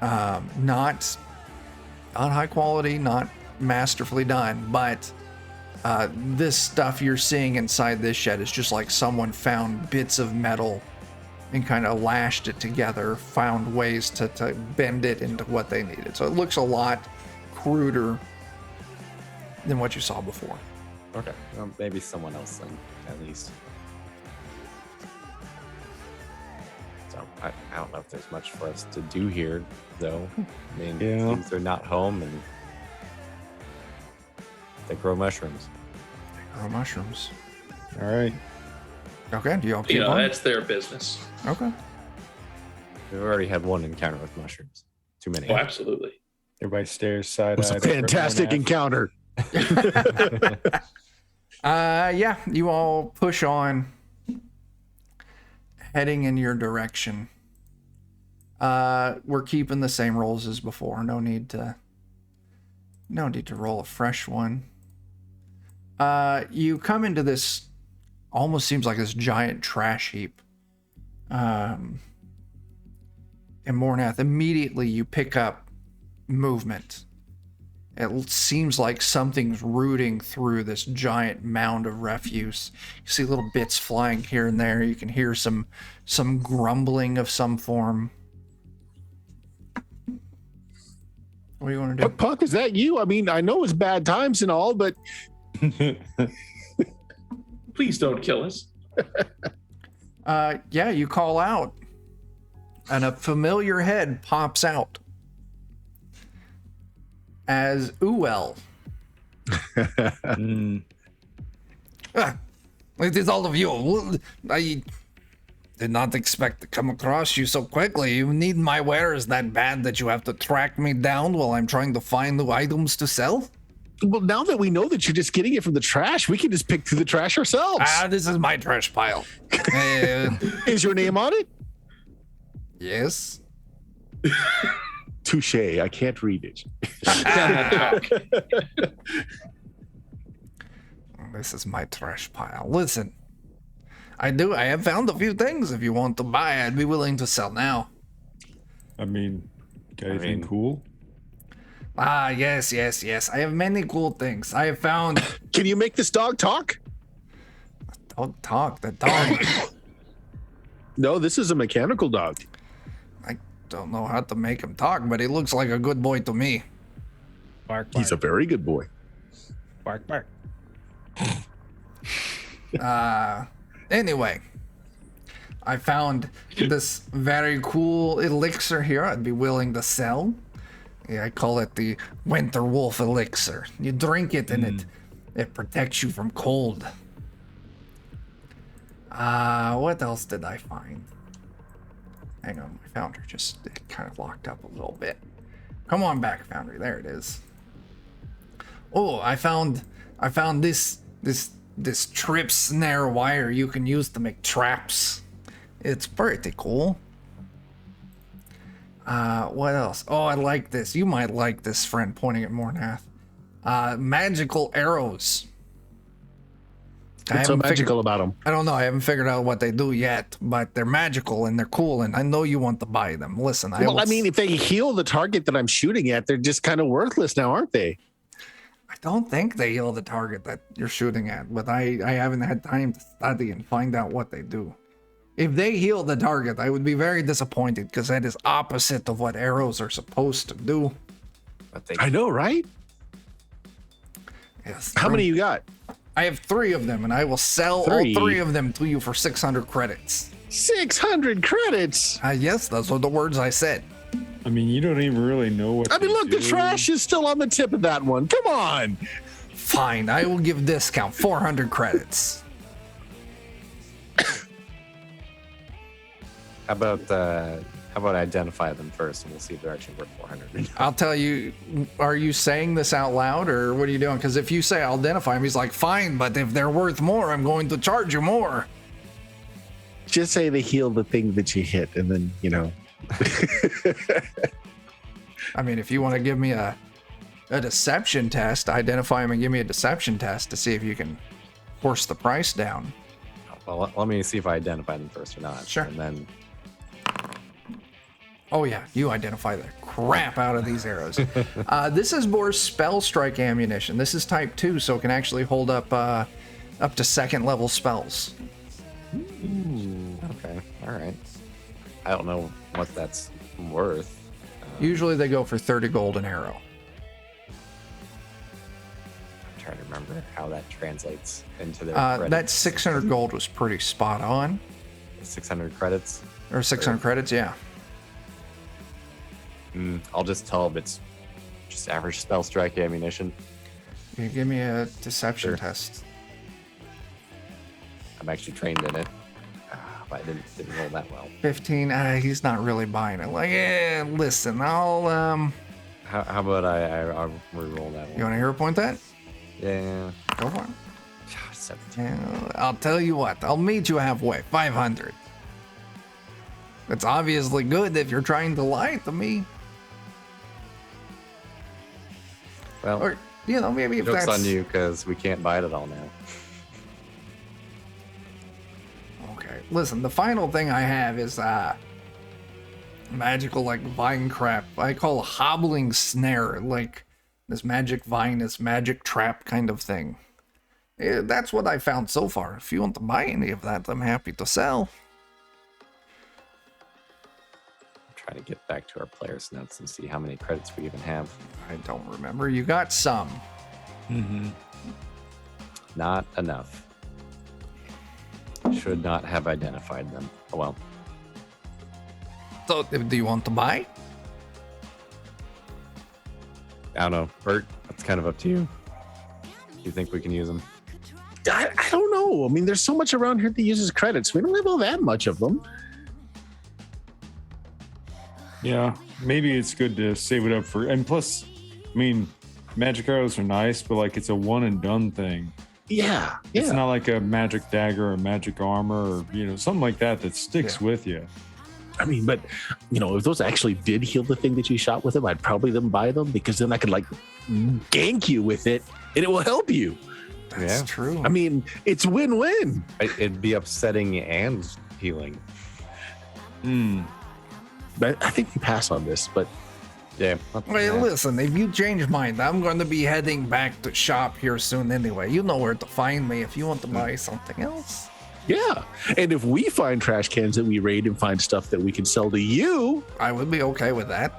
Not high quality, not masterfully done, but this stuff you're seeing inside this shed is just like someone found bits of metal and kind of lashed it together, found ways to bend it into what they needed. So it looks a lot cruder than what you saw before. Okay, well, maybe someone else then, at least. So I don't know if there's much for us to do here, though. I mean, it Yeah. seems they're not home and they grow mushrooms. Oh, mushrooms. All right. Okay, do y'all keep You know, on? that's their business. Okay. We've already had one encounter with mushrooms. Too many. Oh, absolutely. Everybody stares side-eyed. It was a over at fantastic Mornath. encounter. Yeah, you all push on, heading in your direction. We're keeping the same rolls as before. No need to roll a fresh one. You come into this, almost seems like this giant trash heap. And Mornath, immediately you pick up movement. It seems like something's rooting through this giant mound of refuse. You see little bits flying here and there. You can hear some grumbling of some form. What do you want to do? Puck, is that you? I mean, I know it's bad times and all, but Please don't kill us. Yeah, you call out, and a familiar head pops out as Uel. It is all of you. Did not expect to come across you so quickly. You need my wares that bad that you have to track me down while I'm trying to find new items to sell? Well, now that we know that you're just getting it from the trash, we can just pick through the trash ourselves. This is my trash pile. Is your name on it? Yes. Touche. I can't read it. This is my trash pile. Listen, I have found a few things. If you want to buy, I'd be willing to sell now. I mean, got anything cool? Yes. I have many cool things. I have found. Can you make this dog talk? Don't talk. The dog. No, this is a mechanical dog. I don't know how to make him talk, but he looks like a good boy to me. Bark, bark. He's a very good boy. bark, bark. Anyway, I found this very cool elixir here I'd be willing to sell. Yeah, I call it the Winter Wolf Elixir. You drink it and it protects you from cold. What else did I find? Hang on, my Foundry just kind of locked up a little bit. Come on back, Foundry. There it is. Oh, I found this trip snare wire you can use to make traps. It's pretty cool. What else? Oh, I like this. You might like this, friend, pointing at Mornath. Magical arrows. What's so magical about them? I don't know. I haven't figured out what they do yet, but they're magical and they're cool, and I know you want to buy them. Listen, I mean, if they heal the target that I'm shooting at, they're just kind of worthless now, aren't they? I don't think they heal the target that you're shooting at, but I haven't had time to study and find out what they do. If they heal the target, I would be very disappointed because that is opposite of what arrows are supposed to do. But they I know, right? Yes. How many you got? I have 3 of them, and I will sell all 3 of them to you for 600 credits. 600 credits. Yes, those are the words I said. I mean, you don't even really know what. I mean, they look, the do. trash is still on the tip of that one. Come on. Fine, I will give discount 400 credits. How about identify them first, and we'll see if they're actually worth 400. I'll tell you, are you saying this out loud, or what are you doing? Because if you say I'll identify him, he's like, fine, but if they're worth more, I'm going to charge you more. Just say they heal the thing that you hit, and then, you know. I mean, if you want to give me a deception test, identify him and give me a deception test to see if you can force the price down. Well, let me see if I identify them first or not. Sure. And then Oh yeah, you identify the crap out of these arrows. This is more spell strike ammunition. This is type 2, so it can actually hold up to 2nd level spells. okay, all right. I don't know what that's worth. Usually they go for 30 gold an arrow. I'm trying to remember how that translates into their That credits. 600 gold was pretty spot on. 600 credits. Or 600 credits, yeah. I'll just tell them it's just average spell strike ammunition. You give me a deception Sure. test. I'm actually trained in it, but I didn't roll that well. 15, he's not really buying it. Like, listen, I'll, How about I'll re-roll that one? you want to hero point that? Yeah. Go for it. 17. Yeah, I'll tell you what, I'll meet you halfway, 500. It's obviously good if you're trying to lie to me. Well, Or, you know, maybe if joke's that's... on you because we can't buy it at all now. Okay, listen, the final thing I have is, magical, like, vine crap. I call a hobbling snare, like, this magic vine, this magic trap kind of thing. Yeah, that's what I found so far. If you want to buy any of that, I'm happy to sell. Trying to get back to our players' notes and see how many credits we even have. I don't remember. You got some. Not enough. Should not have identified them. Oh well. So, do you want to buy? I don't know. Bert, that's kind of up to you. You think we can use them? I don't know. I mean, there's so much around here that uses credits. We don't have all that much of them. Yeah, maybe it's good to save it up for. And plus, I mean, magic arrows are nice, but like it's a one and done thing. Yeah. It's not like a magic dagger or magic armor or something like that sticks with you. I mean, but if those actually did heal the thing that you shot with them, I'd probably buy them because then I could like gank you with it and it will help you. That's true. I mean, it's win-win. It'd be upsetting and healing. But I think we pass on this, but Yeah. Wait, listen, if you change your mind, I'm going to be heading back to shop here soon anyway. You know where to find me if you want to buy something else. yeah. And if we find trash cans that we raid and find stuff that we can sell to you, I would be okay with that.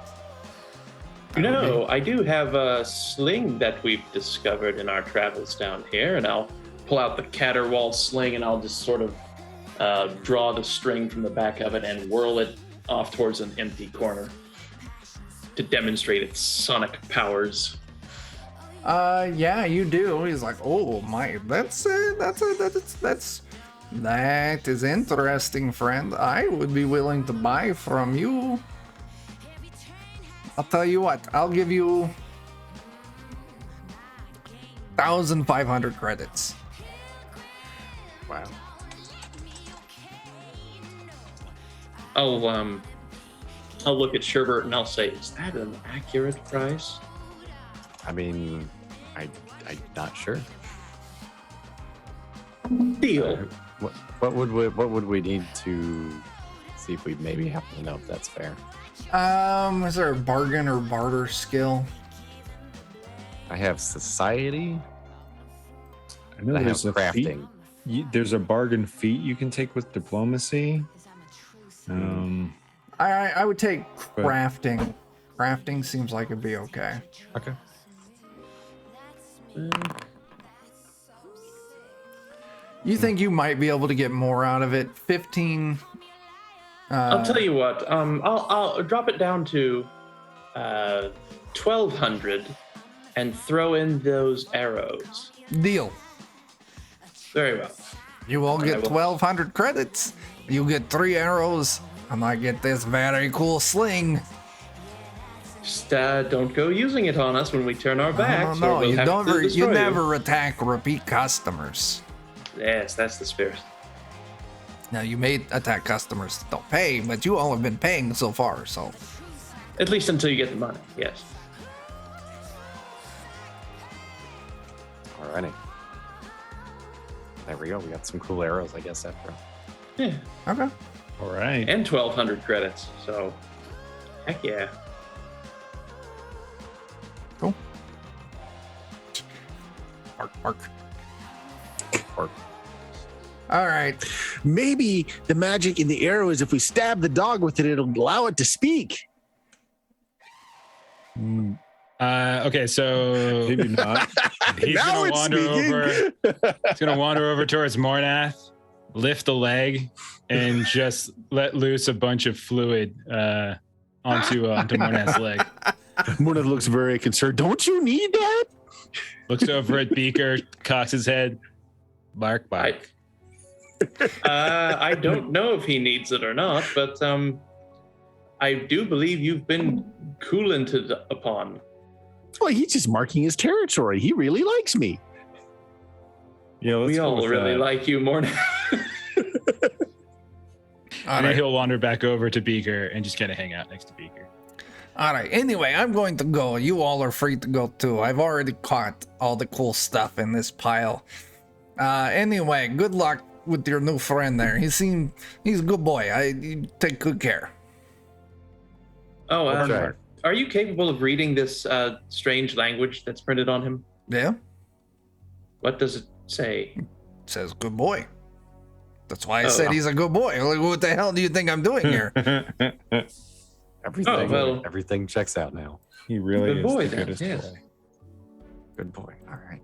I do have a sling that we've discovered in our travels down here, and I'll pull out the caterwaul sling and I'll just sort of draw the string from the back of it and whirl it off towards an empty corner to demonstrate its sonic powers. Yeah, you do. He's like, oh my, that is interesting, friend. I would be willing to buy from you. I'll tell you what, I'll give you 1,500 credits. Wow. I'll look at Sherbert and I'll say, is that an accurate price? I mean, I'm not sure. Deal. What would we need to see if we maybe happen to know if that's fair? Is there a bargain or barter skill? I have society. I know I have there's a feat. crafting. There's a bargain feat you can take with diplomacy. I would take crafting. Crafting seems like it'd be okay. Okay. You think you might be able to get more out of it? 15. I'll tell you what. I'll drop it down to 1,200 and throw in those arrows. Deal. Very well. You all get 1,200 credits. You get 3 arrows. I might get this very cool sling. Just don't go using it on us when we turn our backs. No, or we'll you have don't. to destroy You never attack repeat customers. Yes, that's the spirit. Now you may attack customers that don't pay, but you all have been paying so far. So At least until you get the money. Yes. Alrighty. There we go. We got some cool arrows, I guess, after all. Yeah. okay. All right. And 1,200 credits. So, heck yeah. Cool. Bark. All right. maybe the magic in the arrow is if we stab the dog with it, it'll allow it to speak. Okay, so Maybe not. he's Now gonna it's wander speaking. over. He's gonna wander over towards Mornath, lift a leg, and just let loose a bunch of fluid onto Mornath's leg. Mona looks very concerned. Don't you need that? Looks over at Beaker, cocks his head. Bark, bark. I don't know if he needs it or not, but I do believe you've been coolanted upon. Well, he's just marking his territory. He really likes me. Yeah, let's We go all with really that. like you more now. All And then right. he'll wander back over to Beaker and just kind of hang out next to Beaker. All right. Anyway, I'm going to go. You all are free to go too. I've already caught all the cool stuff in this pile. Anyway, good luck with your new friend there. He's a good boy. You take good care. Oh, Okay. are you capable of reading this strange language that's printed on him? Yeah. What does it say? It says good boy. That's why I Oh. said he's a good boy. Like, what the hell do you think I'm doing here? Everything, well. everything checks out now. He really Good is boy the then, goodest yes. boy. Good boy. All right.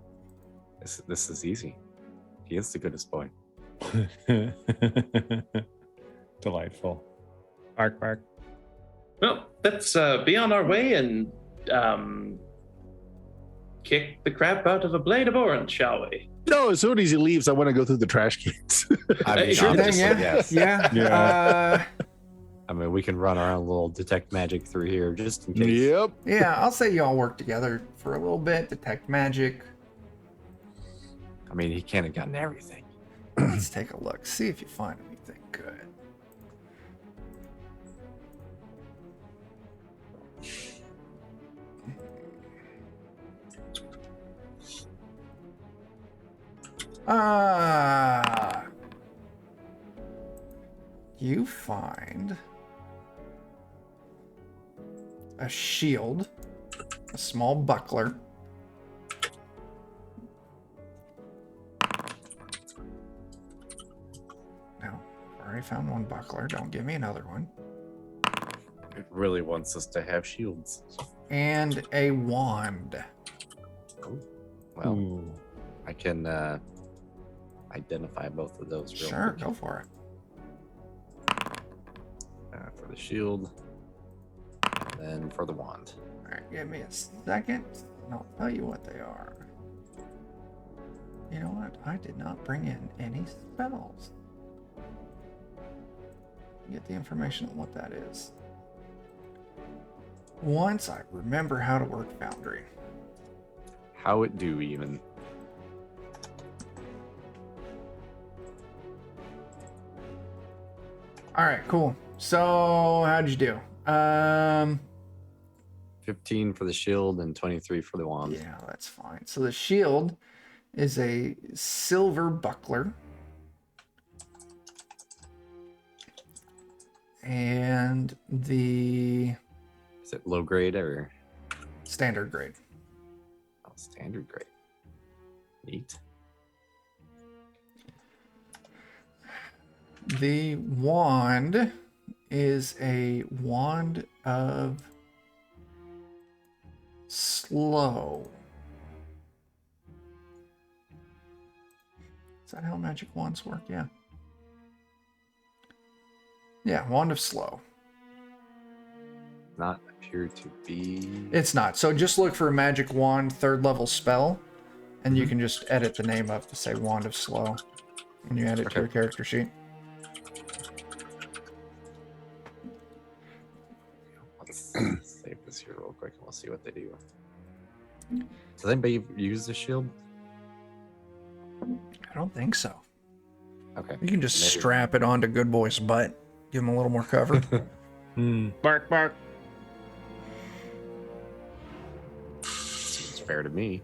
This is easy. He is the goodest boy. Delightful. Bark, bark. Well, let's be on our way and kick the crap out of a Blade Abhorrent, shall we? No, as soon as he leaves, I want to go through the trash cans. I mean, Sure thing, obviously, yes. Yeah. I mean, we can run our own little detect magic through here just in case. Yep. Yeah, I'll say you all work together for a little bit, detect magic. I mean, he can't have gotten everything. Let's take a look, see if you find anything good. You find a shield, a small buckler, no, I already found one buckler, don't give me another one, It really wants us to have shields. and a wand. Well, Ooh. I can identify both of those real Sure, quick. go for it. For the shield, and then for the wand. All right, give me a second, and I'll tell you what they are. You know what? I did not bring in any spells. Get the information on what that is. Once I remember how to work Foundry. How it do even? All right, cool. So how'd you do? 15 for the shield and 23 for the wand. Yeah, that's fine. So the shield is a silver buckler. And the Is it low grade or standard grade. standard grade? Neat. The wand is a wand of slow. Is that how magic wands work? Yeah. Yeah, wand of slow. Not appear to be. It's not. So just look for a magic wand 3rd level spell, and you can just edit the name up to say wand of slow, and you add it to your character sheet. Let's save this here real quick and we'll see what they do. Does anybody use the shield? I don't think so. Okay. You can just Maybe. strap it onto Good Boy's butt, give him a little more cover. Bark, bark. Seems fair to me.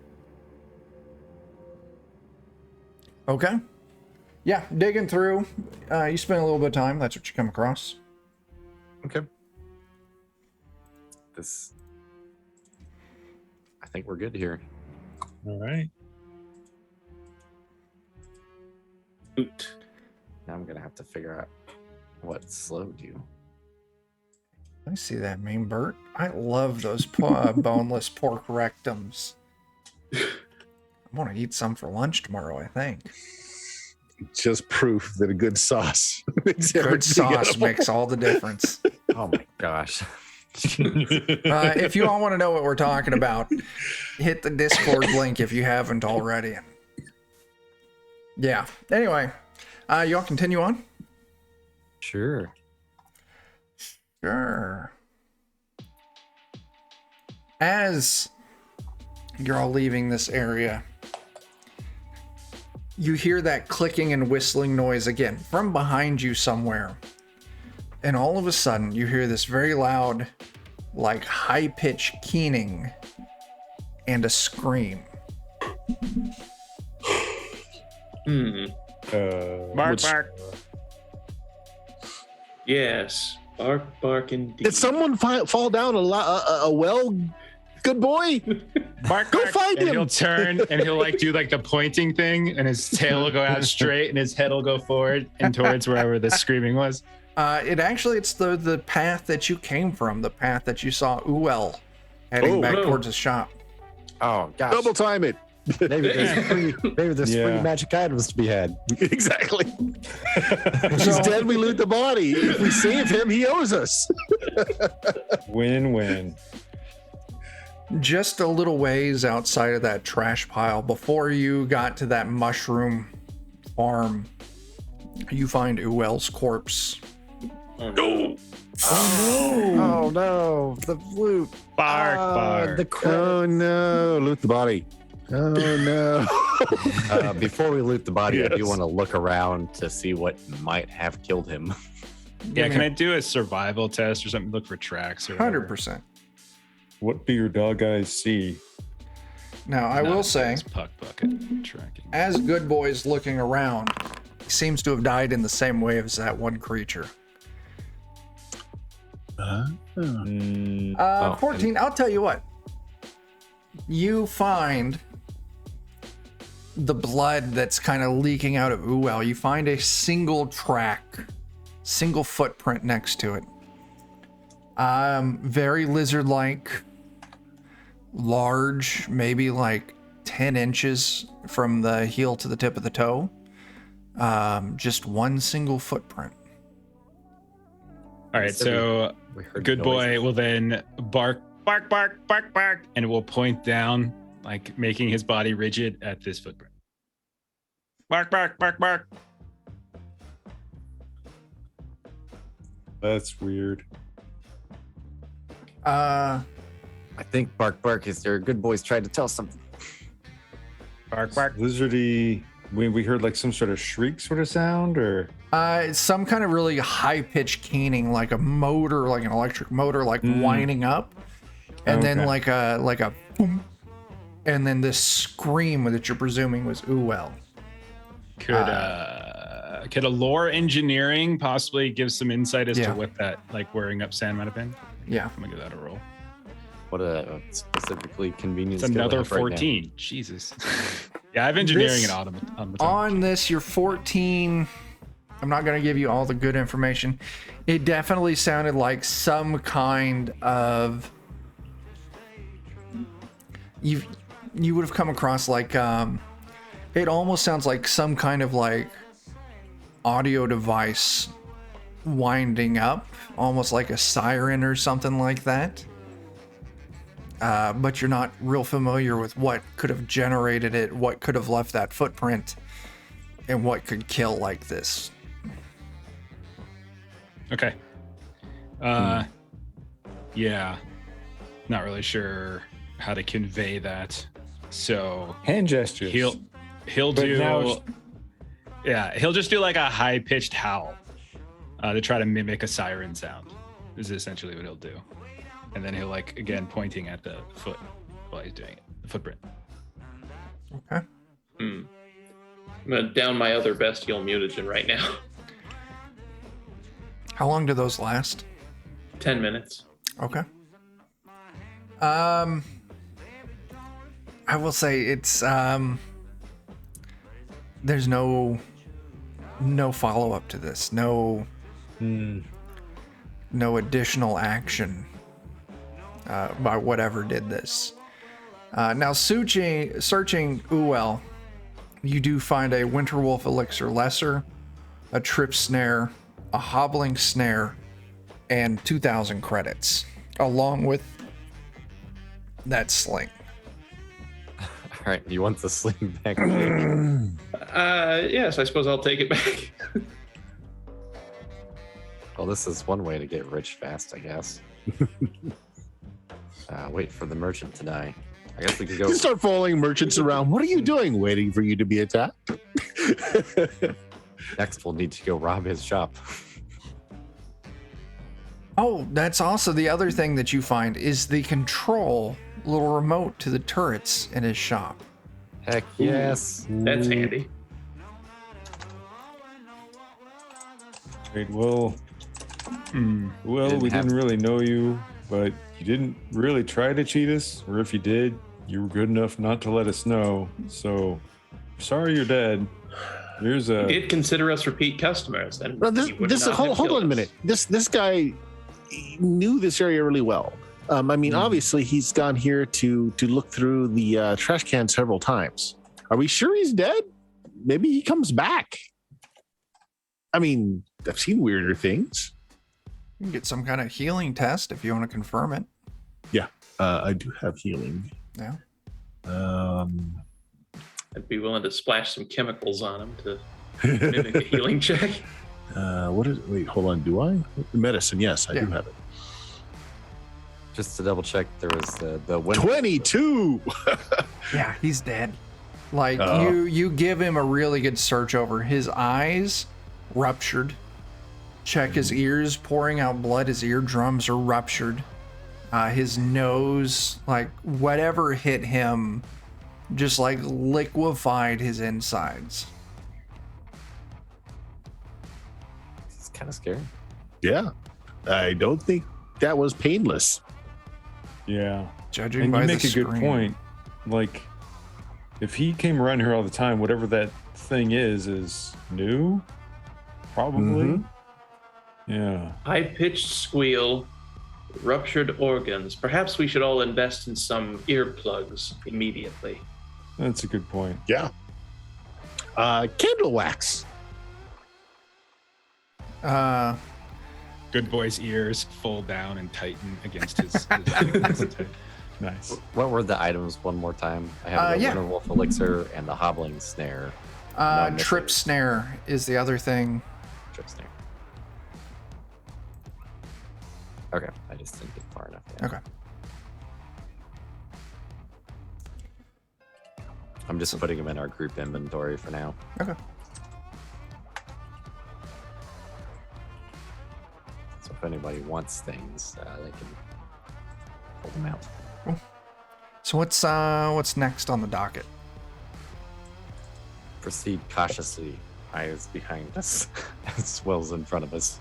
Okay. Yeah, digging through. You spend a little bit of time. That's what you come across. Okay. I think we're good here. All right. Oot. Now I'm gonna have to figure out what slow do. I see that meme, Bert. I love those boneless pork rectums. I want to eat some for lunch tomorrow, I think. Just proof that a good sauce makes Good everything sauce edible. makes all the difference. Oh my gosh. If you all want to know what we're talking about, hit the Discord link if you haven't already. Yeah. Anyway, you all continue on? Sure. Sure. As you're all leaving this area, you hear that clicking and whistling noise again from behind you somewhere. And all of a sudden, you hear this very loud, like high-pitched keening and a scream. Bark, Which- bark. Yes. Bark, bark, indeed. Did someone fall down a well? Good boy. Bark, Go bark. find and him. He'll turn and he'll like do like the pointing thing, and his tail will go out straight, and his head will go forward and towards wherever the screaming was. It's the path that you came from, the path that you saw Uel heading Oh, back no. towards the shop. Oh gosh. Double time it. Maybe there's Yeah. free magic items to be had. Exactly. He's dead. We loot the body. If we save him, he owes us. Win-win. Just a little ways outside of that trash pile, before you got to that mushroom farm, you find Uel's corpse. Oh no! Oh no, the flute. Bark. The credit. Oh no, loot the body. Oh no. Before we loot the body, I do Yes. want to look around to see what might have killed him. Yeah, can I do a survival test or something? Look for tracks or whatever? 100%. What do your dog eyes see? Now, I Not will as say, good as Puck Bucket tracking. as Good Boy's looking around, he seems to have died in the same way as that one creature. Mm, 14, I'll tell you what. You find the blood that's kind of leaking out of Uel. You find a single track, single footprint next to it. Very lizard-like, large, maybe like 10 inches from the heel to the tip of the toe. Just one single footprint. All right, so We heard Good Boy noises. will then bark, and will point down, like making his body rigid at this footprint. Bark. that's weird. I think Bark is there. Good Boy's trying to tell something. Bark. Lizardy. We heard like some sort of shriek sort of sound, or It's some kind of really high-pitched keening, like a motor, like an electric motor, like winding up, and then Okay. like a boom, and then this scream that you're presuming was Uel. Could a lore engineering possibly give some insight as Yeah. to what that like wearing up sand might have been? Yeah. I'm gonna give that a roll. What a specifically convenient. It's skill to another have right now. 14. Jesus. Yeah, I have engineering This- and automaton. On this, you're 14. I'm not going to give you all the good information. It definitely sounded like some kind of. You would have come across like it almost sounds like some kind of like audio device winding up, almost like a siren or something like that. But you're not real familiar with what could have generated it, what could have left that footprint, and what could kill like this. Okay. Yeah. Not really sure how to convey that. So hand gestures. he'll But do now- yeah, he'll just do like a high pitched howl to try to mimic a siren sound. Is essentially what he'll do. And then he'll like again pointing at the foot while he's doing it. The footprint. Okay. I'm gonna down my other bestial mutagen right now. How long do those last? 10 minutes. Okay. I will say it's there's no follow up to this. No additional action by whatever did this. Now searching Uel, you do find a Winterwolf Elixir Lesser, a Trip Snare, a Hobbling Snare, and 2,000 credits, along with that sling. All right, you want the sling back? Yes, I suppose I'll take it back. Well, this is one way to get rich fast, I guess. Wait for the merchant to die. I guess we could go. You start following merchants around. What are you doing? Waiting for you to be attacked? Next, we'll need to go rob his shop. Oh, that's also the other thing that you find is the control little remote to the turrets in his shop. Heck yes. That's handy. Great. Well, Didn't we have- didn't really know you, but you didn't really try to cheat us, or if you did, you were good enough not to let us know. So, sorry you're dead. Here's He a did consider us repeat customers, and Well, he would not have hold killed on a us. minute. This guy knew this area really well. I mean, obviously he's gone here to look through the trash can several times. Are we sure he's dead? Maybe he comes back. I mean, I've seen weirder things. You can get some kind of healing test if you want to confirm it. Yeah, I do have healing. Yeah. I'd be willing to splash some chemicals on him to mimic a healing check. Wait, hold on. Do I? Medicine. Yes, I do have it. Just to double check, there was the window. 22. Yeah, he's dead. Like Oh. you give him a really good search over. His eyes ruptured. Check his ears, pouring out blood. His eardrums are ruptured. His nose, like whatever hit him, just like liquefied his insides. It's kind of scary. Yeah, I don't think that was painless. Yeah. Judging And by you the make a good scream. point. Like, if he came around here all the time, whatever that thing is new? Probably. Yeah. High-pitched squeal, ruptured organs. Perhaps we should all invest in some earplugs immediately. That's a good point. Yeah. Candle wax. Good boy's ears fold down and tighten against his Nice. What were the items one more time? I have the yeah. Winter Wolf Elixir and the Hobbling Snare. No, I'm missing Trip snare is the other thing. Trip Snare. Okay, I just didn't get far enough. Yeah. Okay. I'm just putting them in our group inventory for now. Okay. So if anybody wants things, they can pull them out. So what's next on the docket? Proceed cautiously. Eyes behind us, as well as in front of us.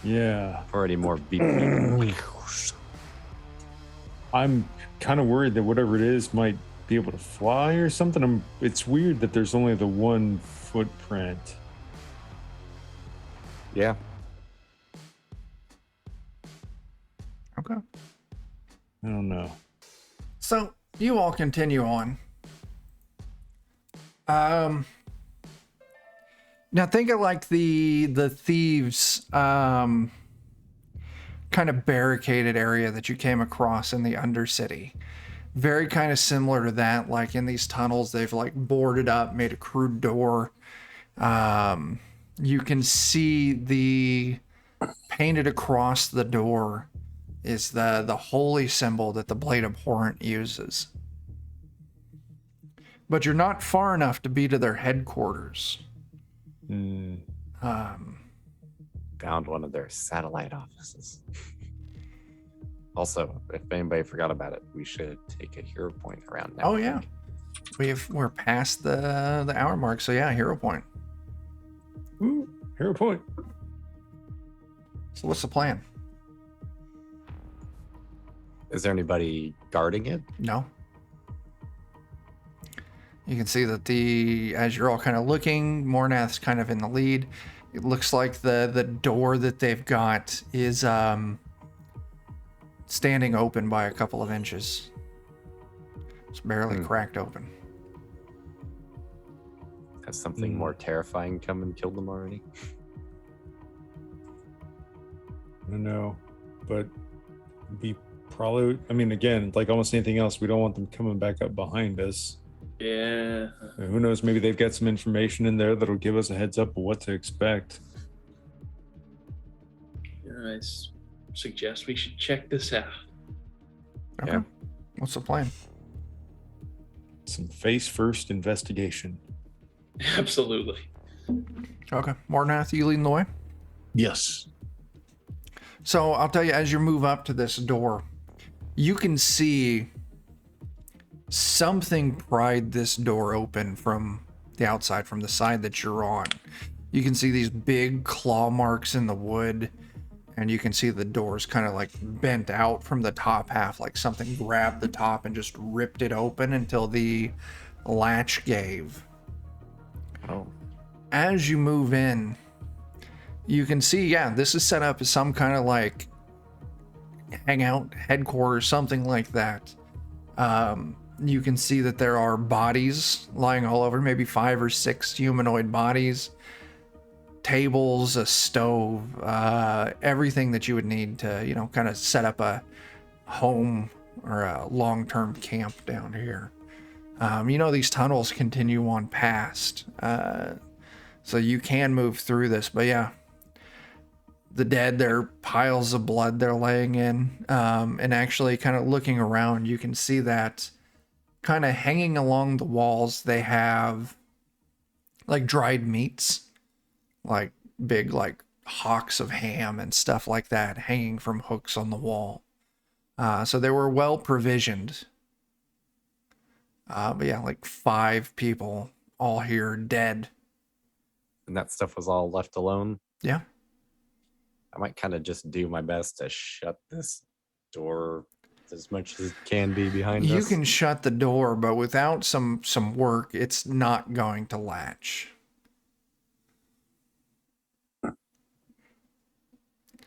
Yeah. For any more beep. I'm kind of worried that whatever it is might be able to fly or something. It's weird that there's only the one footprint. Yeah. Okay. I don't know. So you all continue on. Now think of like the thieves kind of barricaded area that you came across in the Undercity. Very kind of similar to that. Like in these tunnels, they've like boarded up, made a crude door. You can see the painted across the door is the holy symbol that the Blade Abhorrent uses. But you're not far enough to be to their headquarters. Found one of their satellite offices. Also, if anybody forgot about it, we should take a hero point around now. Oh yeah, we're past the hour mark, so yeah, hero point. Ooh, hero point. So what's the plan? Is there anybody guarding it? No. You can see that as you're all kind of looking, Mornath's kind of in the lead. It looks like the door that they've got is standing open by a couple of inches. It's barely cracked open. Has something more terrifying come and killed them already? I don't know, but we probably, I mean, again, like almost anything else, we don't want them coming back up behind us. Yeah. Who knows? Maybe they've got some information in there that'll give us a heads up of what to expect. I suggest we should check this out. Okay. Yeah. What's the plan? Some face first investigation. Absolutely. Okay. Mornath, you leading the way? Yes. So I'll tell you, as you move up to this door, you can see something pried this door open from the outside, from the side that you're on. You can see these big claw marks in the wood, and you can see the door's kind of like bent out from the top half, like something grabbed the top and just ripped it open until the latch gave. Oh. As you move in, you can see, yeah, this is set up as some kind of like hangout headquarters, something like that. You can see that there are bodies lying all over, maybe 5 or 6 humanoid bodies, tables, a stove, everything that you would need to, kind of set up home or a long-term camp down here. These tunnels continue on past, so you can move through this. But yeah, the dead, they're piles of blood they're laying in, and actually kind of looking around, you can see that kind of hanging along the walls, they have like dried meats, like big like hocks of ham and stuff like that hanging from hooks on the wall. So they were well provisioned. But yeah, like 5 people all here dead. And that stuff was all left alone. Yeah. I might kind of just do my best to shut this door as much as it can be behind us. You can shut the door, but without some work, it's not going to latch.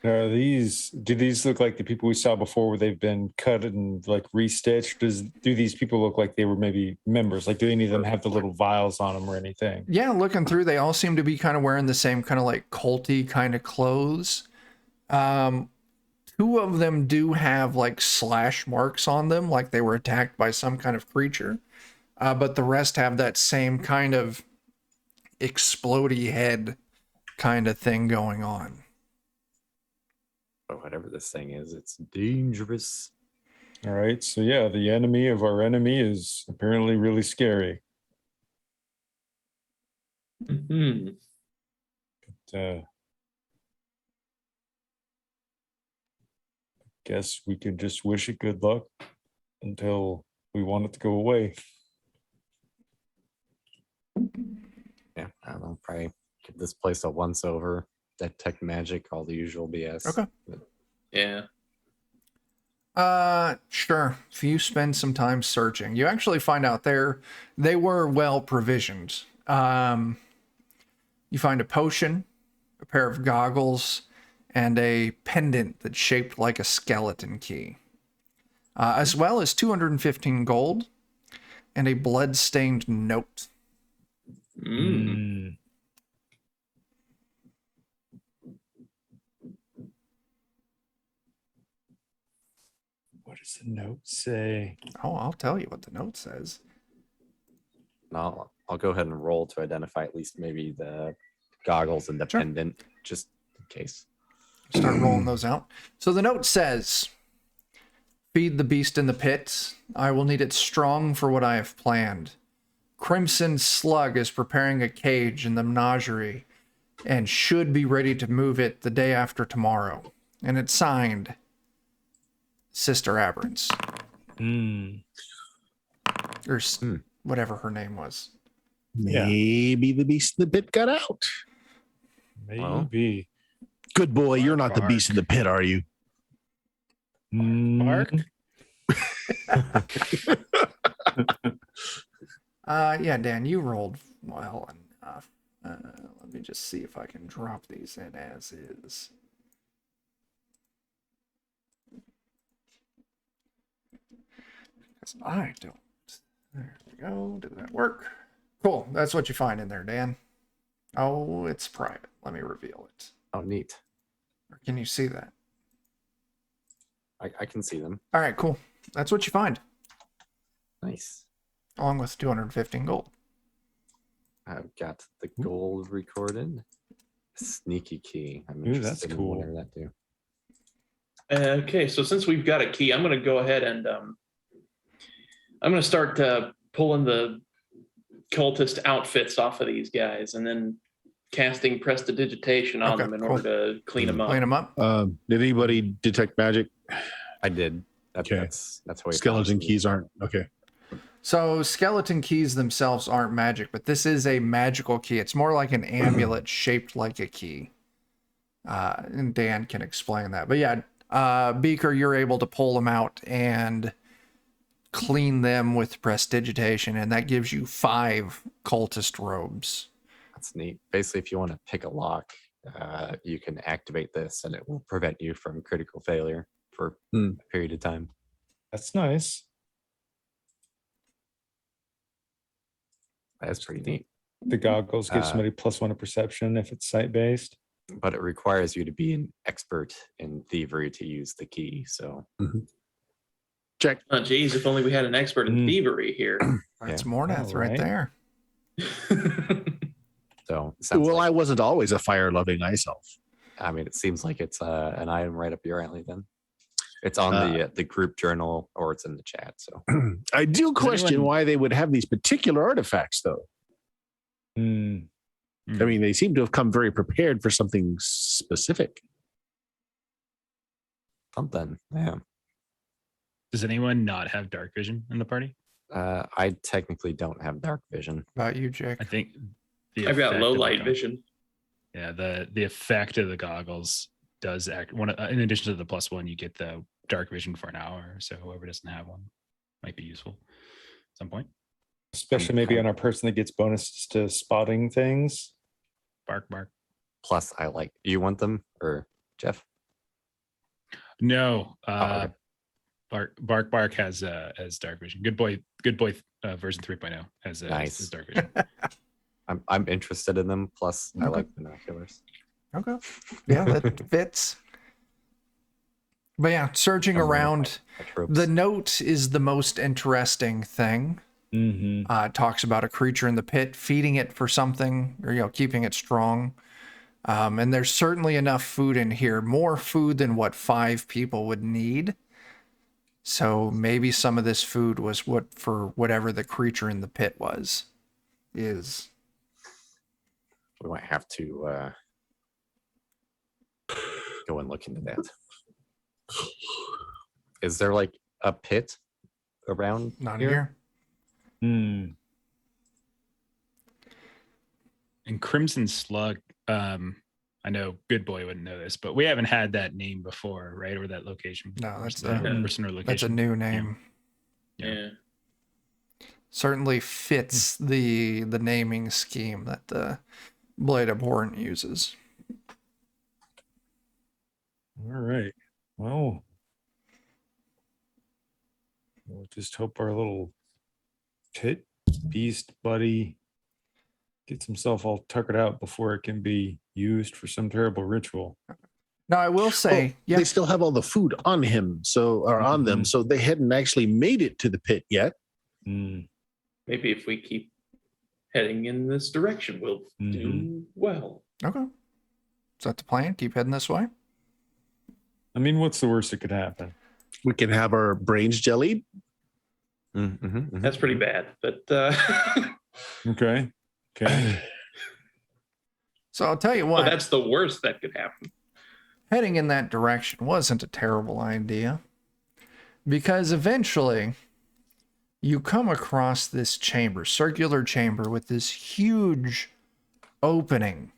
Do these look like the people we saw before where they've been cut and like restitched? Do these people look like they were maybe members? Like, do any of them have the little vials on them or anything? Yeah, looking through, they all seem to be kind of wearing the same kind of like culty kind of clothes. 2 of them do have like slash marks on them, like they were attacked by some kind of creature. But the rest have that same kind of explodey head kind of thing going on. But whatever this thing is, it's dangerous. All right. So yeah, the enemy of our enemy is apparently really scary. Mm-hmm. But, guess we could just wish it good luck until we want it to go away. Yeah, I don't know. Probably give this place a once over. Detect magic, all the usual BS. Okay. Yeah. Sure. If you spend some time searching, you actually find out they were well provisioned. You find a potion, a pair of goggles, and a pendant that's shaped like a skeleton key, as well as 215 gold and a blood-stained note. Mm. What does the note say? Oh, I'll tell you what the note says. And I'll go ahead and roll to identify at least maybe the goggles and the Sure. pendant, just in case. Start rolling those out. So the note says, "Feed the beast in the pit. I will need it strong for what I have planned. Crimson Slug is preparing a cage in the menagerie and should be ready to move it the day after tomorrow." And it's signed Sister Aberrance. Or whatever her name was. Maybe the beast in the pit got out. Maybe. Good boy, you're not the Bark. beast in the pit, are you? Mark? Yeah, Dan, you rolled well enough. Let me just see if I can drop these in as is. Because I don't. There we go. Did that work? Cool. That's what you find in there, Dan. Oh, it's private. Let me reveal it. Oh, neat. Or can you see that? I can see them. All right, cool. That's what you find, Nice. along with 215 gold. I've got the gold recorded. Sneaky key. I'm Ooh, that's interested in cool. whatever that do. Okay, so since we've got a key, I'm going to go ahead and I'm going to start pulling the cultist outfits off of these guys, and then casting prestidigitation on Okay, them in cool. order to clean them up. Clean them up. Did anybody detect magic? I did. Okay. That's how we Skeleton found keys aren't okay. So skeleton keys themselves aren't magic, but this is a magical key. It's more like an amulet shaped like a key. And Dan can explain that. But yeah, Beaker, you're able to pull them out and clean them with prestidigitation, and that gives you 5 cultist robes. That's neat. Basically, if you want to pick a lock, you can activate this, and it will prevent you from critical failure for a period of time. That's nice. That's pretty neat. The goggles give somebody +1 to perception if it's sight based. But it requires you to be an expert in thievery to use the key. So Check. Oh, geez, if only we had an expert in thievery here. That's Yeah. Mornath All right right. there. So it sounds Well, like, I wasn't always a fire-loving ice elf. I mean, it seems like it's an item right up your alley. Then it's on the group journal or it's in the chat. So I do question anyone- why they would have these particular artifacts, though. Mm. I mean, they seem to have come very prepared for something specific. something, yeah. Does anyone not have dark vision in the party? I technically don't have dark vision. About you, Jake. I think I've got effect low of the light gog- vision. Yeah, the effect of the goggles does act. In addition to the +1, you get the dark vision for an hour. So whoever doesn't have one might be useful at some point. Especially maybe on a person that gets bonuses to spotting things. Bark, bark. Plus, I like. You want them or Jeff? No, okay. Bark has dark vision. Good boy version 3.0 has Nice. has dark vision. I'm interested in them. Plus, I like binoculars. Okay. Yeah, that fits. But yeah, searching I'm one of around, my tropes. the note is the most interesting thing. Mm-hmm. It talks about a creature in the pit, feeding it for something, or keeping it strong. And there's certainly enough food in here, more food than what 5 people would need. So maybe some of this food was for whatever the creature in the pit is. We might have to go and look into that. Is there like a pit around Not here? here. Mm. And Crimson Slug, I know Good Boy wouldn't know this, but we haven't had that name before, right? Or that location. No, that's that a- person or location. That's a new name. Yeah. Certainly fits the naming scheme that the Blade Abhorrent uses. All right. Well, we'll just hope our little pit beast buddy gets himself all tuckered out before it can be used for some terrible ritual. Now, I will say, yeah, They still have all the food on him, or on them, Mhm. so they hadn't actually made it to the pit yet. Mm. Maybe if we keep heading in this direction, we'll do well. okay. Is that the plan? Keep heading this way? I mean, what's the worst that could happen? We can have our brains jellied. That's pretty bad, but Okay. Okay. So I'll tell you well, what, that's the worst that could happen. heading in that direction wasn't a terrible idea. Because eventually, you come across this chamber, circular chamber with this huge opening,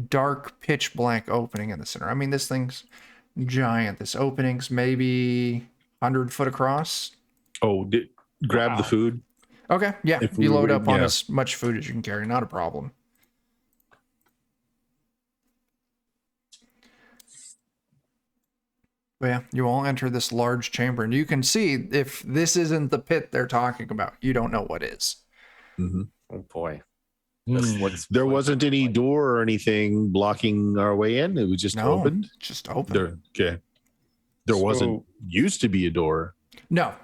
dark, pitch black opening in the center. I mean, this thing's giant. This opening's maybe 100 foot across. Oh, grab the food. Okay, yeah, If we you load were- up on yeah. as much food as you can carry, not a problem. But yeah, you all enter this large chamber, and you can see if this isn't the pit they're talking about, you don't know what is. Mhm. Oh boy. This Hmm. looks There like- wasn't any door or anything blocking our way in. It was just No, opened. just open. Okay. There wasn't So- used to be a door. No.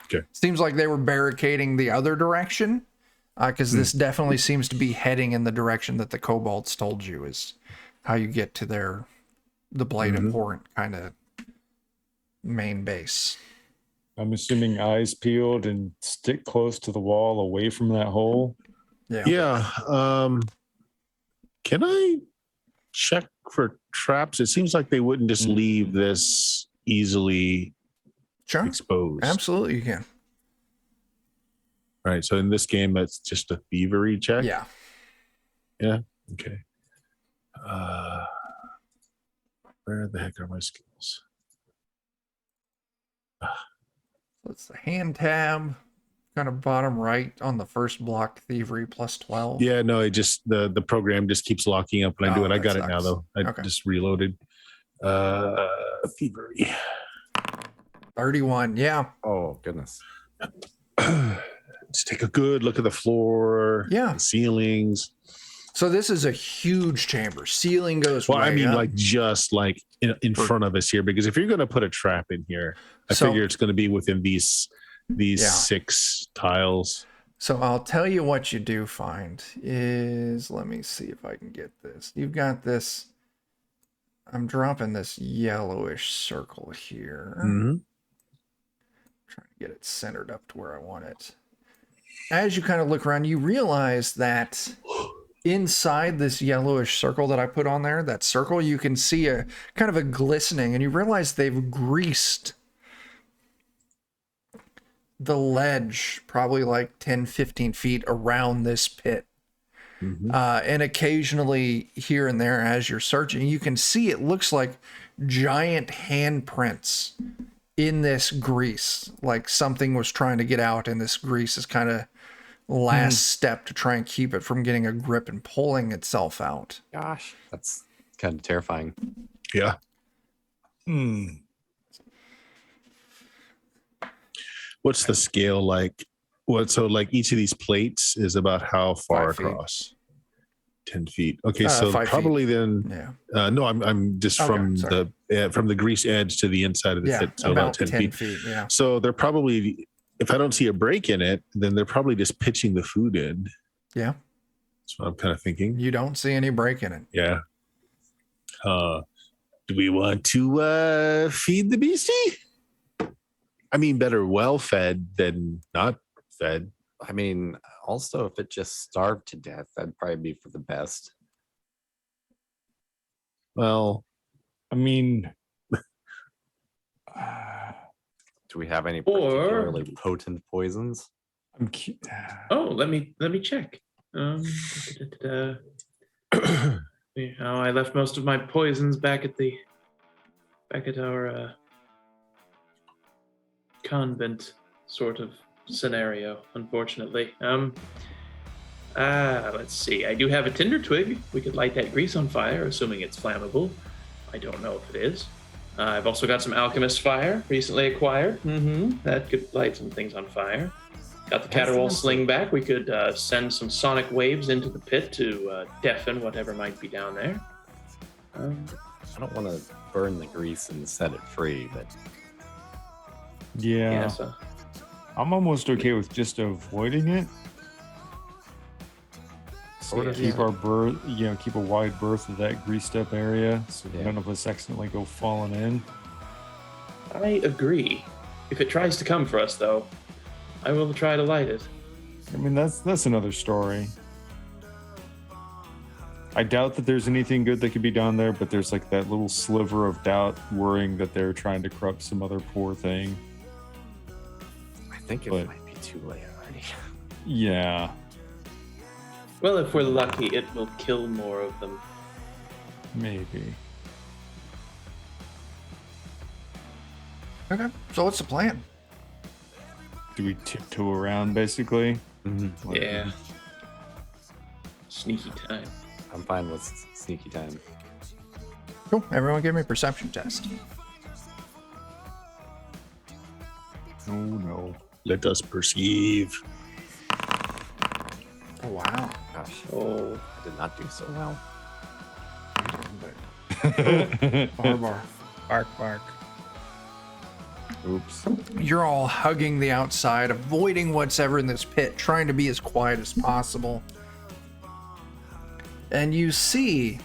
Okay. Seems like they were barricading the other direction, because this definitely seems to be heading in the direction that the kobolds told you is how you get to the Blade Abhorrent kind of main base. I'm assuming eyes peeled and stick close to the wall away from that hole. Yeah. Yeah. Can I check for traps? It seems like they wouldn't just leave this easily Sure. exposed. Absolutely, you can. Right. So in this game, that's just a thievery check. Yeah. Okay. Where the heck are my skills? It's the hand tab, kind of bottom right on the first block, thievery +12. Yeah, no, it just the program just keeps locking up when I do Oh, it. I that got it now sucks. though. I Okay. just reloaded. Thievery. 31. Yeah. Oh goodness. Let's take a good look at the floor, Yeah. the ceilings. So this is a huge chamber. Ceiling goes Well, I way mean, up. like just like in front of us here, because if you're going to put a trap in here, I So- figure it's going to be within these Yeah. 6 tiles. So I'll tell you what you do find is, let me see if I can get this. You've got this, I'm dropping this yellowish circle here. Mm-hmm. Trying to get it centered up to where I want it. As you kind of look around, you realize that inside this yellowish circle that I put on there, that circle, you can see a kind of a glistening, and you realize they've greased the ledge probably like 10, 15 feet around this pit. Mm-hmm. And occasionally here and there, as you're searching, you can see it looks like giant handprints in this grease, like something was trying to get out, and this grease is kind of last step to try and keep it from getting a grip and pulling itself out. Gosh, that's kind of terrifying. Yeah. What's the scale like? So like each of these plates is about how far 5 feet. across? 10 feet. Okay, so 5 probably then. Yeah. No, I'm just Okay, from sorry. from the grease edge to the inside of the Yeah. pit, so About 10 feet. Yeah. So they're probably, if I don't see a break in it, then they're probably just pitching the food in. Yeah. That's what I'm kind of thinking. You don't see any break in it. Yeah. Do we want to feed the beastie? I mean, better well fed than not fed. I mean, also, if it just starved to death, that'd probably be for the best. Well, I mean, Do we have any Or- particularly potent poisons? I'm Oh, let me check. Yeah, I left most of my poisons back at our convent sort of scenario, unfortunately. Let's see. I do have a tinder twig. We could light that grease on fire, assuming it's flammable. I don't know if it is. I've also got some alchemist fire, recently acquired. That could light some things on fire. Got the caterwaul sling back. We could send some sonic waves into the pit to deafen whatever might be down there. I don't want to burn the grease and set it free, but yeah. So I'm almost okay with just avoiding it. Sort of, Keep yeah. our berth, keep a wide berth of that greased up area, so Yeah. none of us accidentally go falling in. I agree. If it tries to come for us, though, I will try to light it. I mean, that's another story. I doubt that there's anything good that could be done there, but there's like that little sliver of doubt, worrying that they're trying to corrupt some other poor thing. I think it But- might be too late already. Yeah. Well, if we're lucky, it will kill more of them. Maybe. Okay. So what's the plan? Do we tiptoe around, basically? Mm-hmm. Yeah. Sneaky time. I'm fine with sneaky time. Cool. Everyone give me a perception test. Oh, no. let us perceive. Oh, wow. Gosh, Oh, I did not do so well. Barbar. Bark, bark. Oops. You're all hugging the outside, avoiding what's ever in this pit, trying to be as quiet as possible. And you see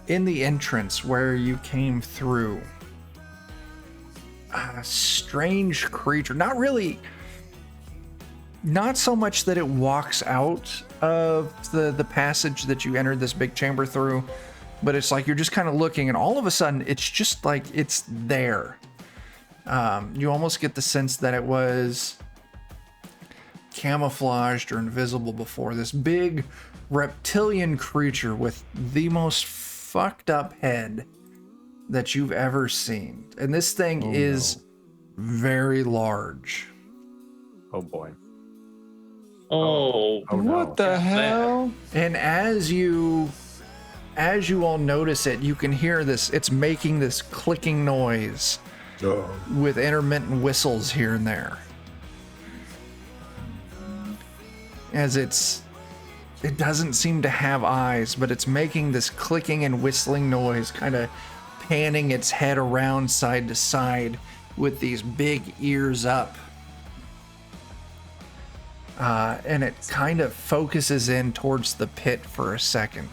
in the entrance where you came through a strange creature. Not so much that it walks out of the passage that you entered this big chamber through, but it's like you're just kind of looking, and all of a sudden it's just like it's there. You almost get the sense that it was camouflaged or invisible before. This big reptilian creature with the most fucked up head that you've ever seen. And this thing is very large. Oh boy. oh, Oh no. What the hell? And as you all notice it, you can hear this, it's making this clicking noise Oh, with intermittent whistles here and there. As it's it doesn't seem to have eyes, but it's making this clicking and whistling noise, kind of panning its head around side to side with these big ears up. And it kind of focuses in towards the pit for a second.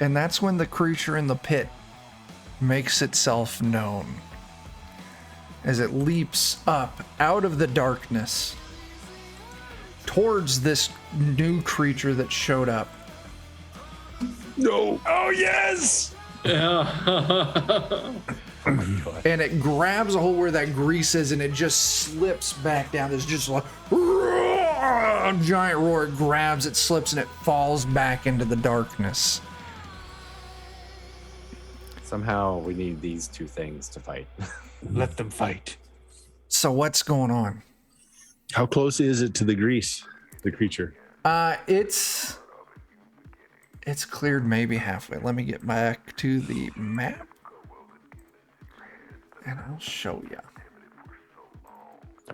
And that's when the creature in the pit makes itself known. As it leaps up out of the darkness towards this new creature that showed up. No. Oh yes! Yeah. And it grabs a hold where that grease is and it just slips back down. There's just like a giant roar. It grabs, it slips, and it falls back into the darkness. Somehow we need these two things to fight. Let them fight. So what's going on? How close is it to the grease, the creature? It's cleared maybe halfway. Let me get back to the map. And I'll show you.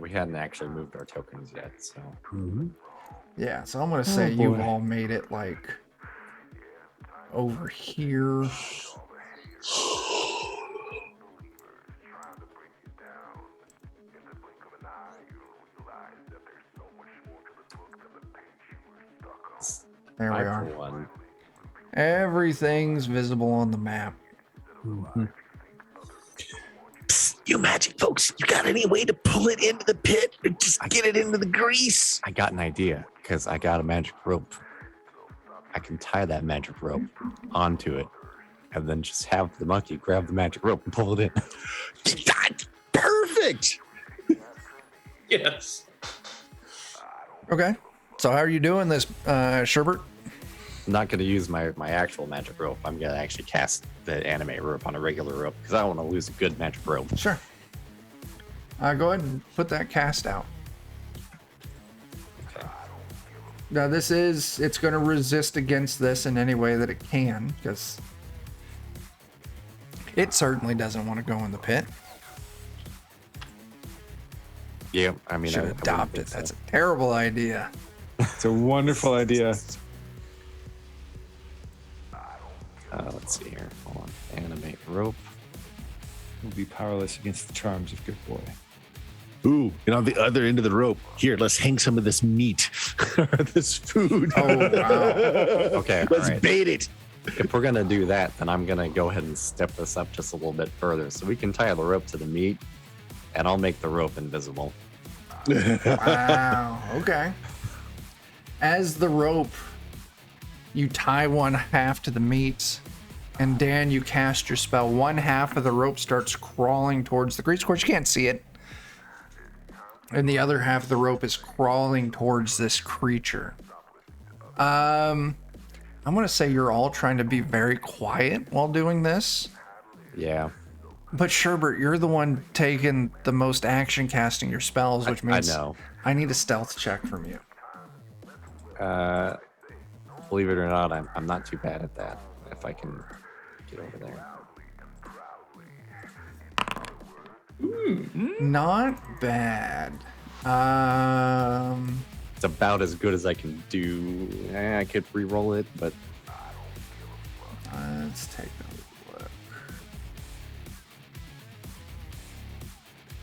We hadn't actually moved our tokens yet, so. Yeah, so I'm going to say boy. you've all made it like over here. There we I, are. for one, Everything's visible on the map. Psst, you magic folks, you got any way to pull it into the pit or just get it into the grease? I got an idea because I got a magic rope. I can tie that magic rope onto it and then just have the monkey grab the magic rope and pull it in. That's perfect. Yes. Okay. So how are you doing this, Sherbert? I'm not going to use my actual magic rope. I'm going to actually cast the anime rope on a regular rope because I don't want to lose a good magic rope. Sure. Go ahead and put that cast out. Okay. Now it's going to resist against this in any way that it can, because it certainly doesn't want to go in the pit. Yeah, I mean, Should I wouldn't adopt think it. so. That's a terrible idea. It's a wonderful idea. Let's see here. Hold on. Animate rope. We'll be powerless against the charms of Good Boy. Ooh, and on the other end of the rope, here, let's hang some of this meat, this food. Oh, wow. Okay, Let's all right. bait it. If we're going to do that, then I'm going to go ahead and step this up just a little bit further. So we can tie the rope to the meat, and I'll make the rope invisible. Wow. Okay. As the rope, you tie one half to the meat, and Dan, you cast your spell. One half of the rope starts crawling towards the grease. Of course, you can't see it. And the other half of the rope is crawling towards this creature. I'm going to say you're all trying to be very quiet while doing this. Yeah. But Sherbert, you're the one taking the most action casting your spells, which means I know. I need a stealth check from you. Believe it or not, I'm not too bad at that. If I can get over there. Not bad. It's about as good as I can do. I could re-roll it, but Let's take a look.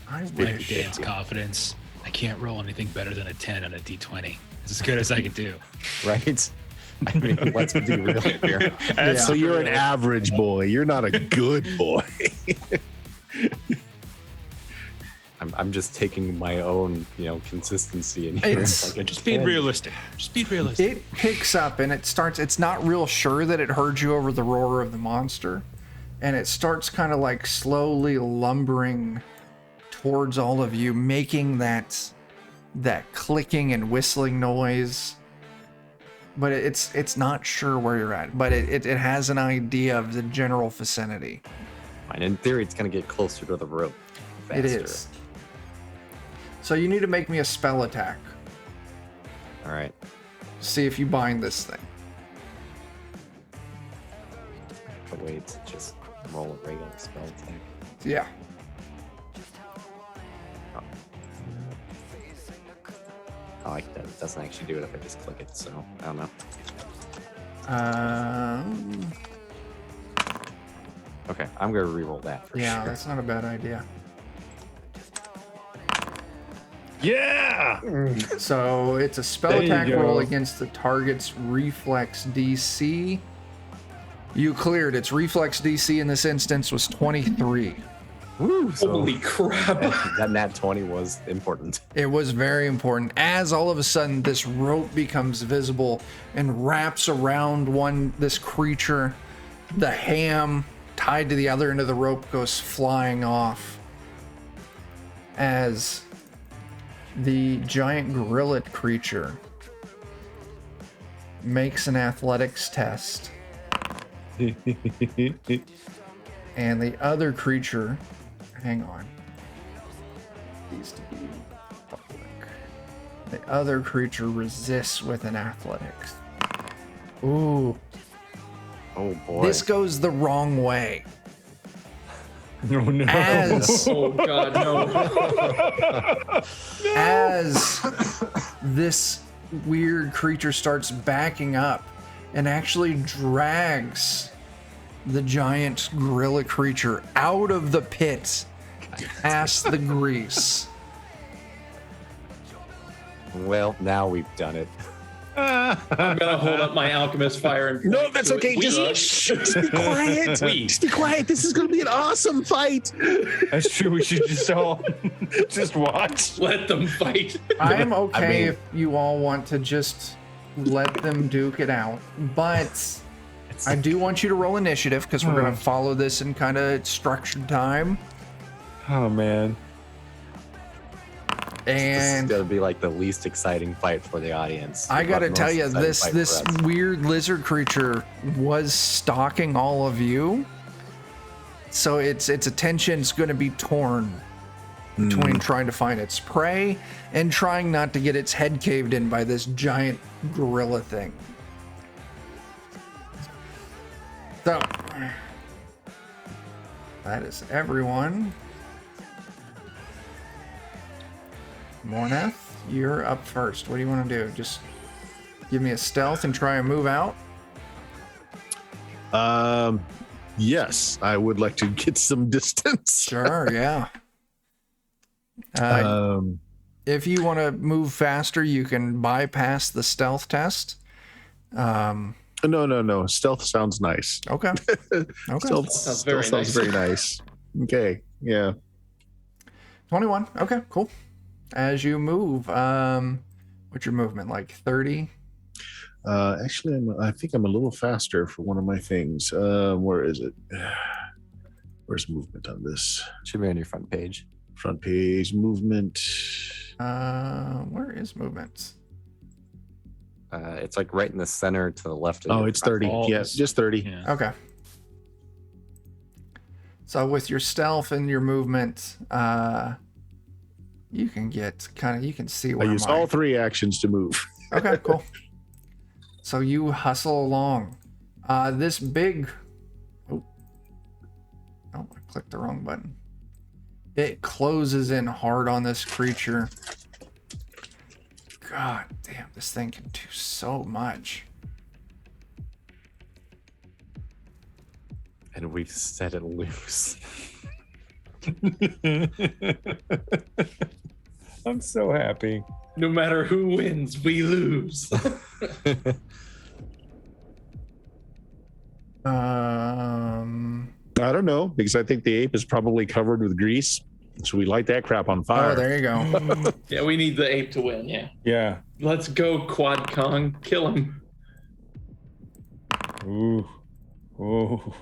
I Like wish. Dan's confidence. I can't roll anything better than a 10 on a d20. It's as good as I can do. right? I mean, let's be real here. Yeah. So you're an average boy. You're not a good boy. I'm just taking my own, consistency in here. It's- Like a Just being 10. realistic. Just be realistic. It picks up and it's not real sure that it heard you over the roar of the monster. And it starts kind of like slowly lumbering towards all of you, making that clicking and whistling noise. But it's not sure where you're at. But it has an idea of the general vicinity. And in theory, it's going to get closer to the rope. It faster. is. So you need to make me a spell attack. All right. See if you bind this thing. But wait, just roll a regular spell attack. Yeah. it doesn't actually do it if I just click it. So I don't know. Okay, I'm gonna re-roll that. For Yeah, sure. that's not a bad idea. Yeah. So it's a spell There you attack roll go. against the target's reflex DC. You cleared. Its reflex DC in this instance was 23. Woo! So Holy crap. that nat 20 was important. It was very important. As all of a sudden this rope becomes visible and wraps around this creature, the ham tied to the other end of the rope goes flying off as the giant gorilla creature makes an athletics test. And the other creature, hang on, needs to be public. The other creature resists with an athletics. Ooh, Oh boy. this goes the wrong way. No, no. As Oh god, no. as this weird creature starts backing up and actually drags the giant gorilla creature out of the pit past the grease. Well, now we've done it. I'm gonna hold up my alchemist fire and No, point that's to okay. it. Just be quiet. We. Just be quiet. This is going to be an awesome fight. That's true. We should just all just watch. Let them fight. I'm okay mean- if you all want to just let them duke it out, but I do want you to roll initiative because we're going to follow this in kind of structured time. Oh man. This is And gonna be like the least exciting fight for the audience. I gotta But tell most you, exciting this fight for this us. weird lizard creature was stalking all of you, so its attention's going to be torn between trying to find its prey and trying not to get its head caved in by this giant gorilla thing. So that is everyone. Morneth, you're up first. What do you want to do? Just give me a stealth and try and move out? Yes, I would like to get some distance. Sure, yeah. If you want to move faster, you can bypass the stealth test. No. Stealth sounds nice. Okay. Okay. Stealth Sounds very sounds nice. very nice. Okay. Yeah. 21. Okay, cool. As you move, what's your movement? Like 30? Actually, I think I'm a little faster for one of my things. Where is it? Where's movement on this? Should be on your front page. Front page movement. Where is movement? It's like right in the center to the left of Oh, your it's front 30. Alt. Yes, just 30. Yeah. Okay. So with your stealth and your movement, you can get you can see I where used all 3 actions to move. Okay, cool. So you hustle along. This big... Oh, I clicked the wrong button. It closes in hard on this creature. God damn, this thing can do so much. And we've set it loose. I'm so happy. No matter who wins, we lose. I don't know, because I think the ape is probably covered with grease. So we light that crap on fire. Oh, there you go. Yeah, we need the ape to win. Yeah. Yeah. Let's go, Quad Kong. Kill him. Ooh. Ooh.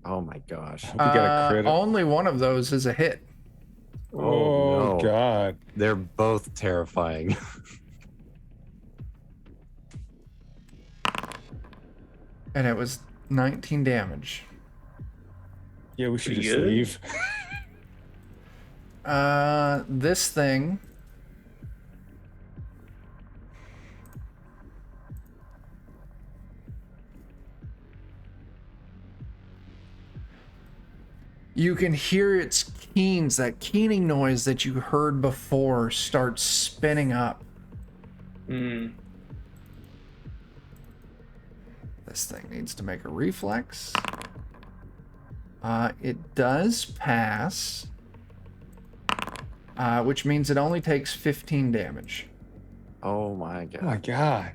Oh my gosh. We got a crit. Only one of those is a hit. Oh, no. God. They're both terrifying. And it was 19 damage. Yeah, we should Pretty just good. leave. This thing... You can hear its keens, that keening noise that you heard before, start spinning up. This thing needs to make a reflex. It does pass, which means it only takes 15 damage. Oh my god. Oh my god.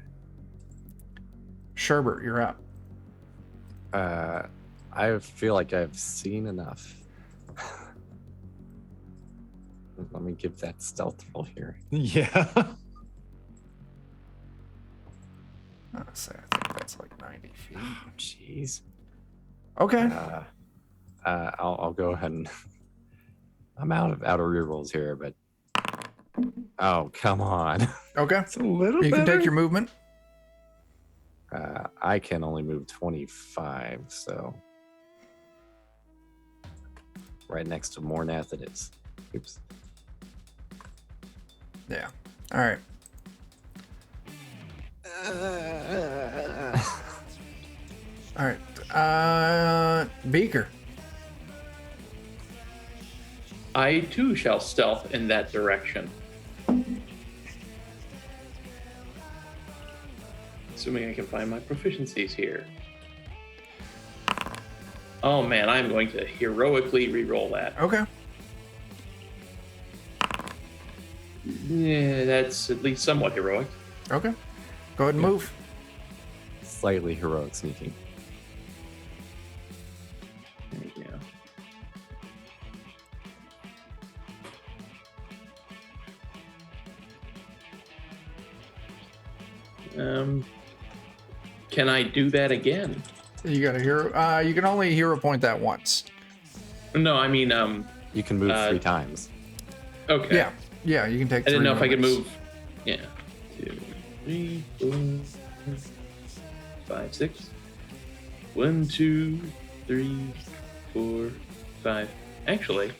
Sherbert, you're up. I feel like I've seen enough. Let me give that stealth roll here. Yeah. Honestly, I think that's like 90 feet. Oh, jeez. Okay. I'll go ahead and I'm out of rerolls here, but oh come on. Okay. It's a little You can better. take your movement. I can only move 25, so right next to Mornath it is. Oops. Yeah. All right. All right. Beaker. I too shall stealth in that direction. Assuming I can find my proficiencies here. Oh man, I'm going to heroically re-roll that. Okay. Yeah, that's at least somewhat heroic. Okay. Go ahead and move. Slightly heroic sneaking. There you go. Can I do that again? You got a hero. You can only hero point that once. No, I mean, You can move 3 times. okay. Yeah. Yeah. You can take. I didn't know if I could movements. move. Yeah. 2, 3, 4, 5, 6. 1, 2, 3, 4, 5. Actually,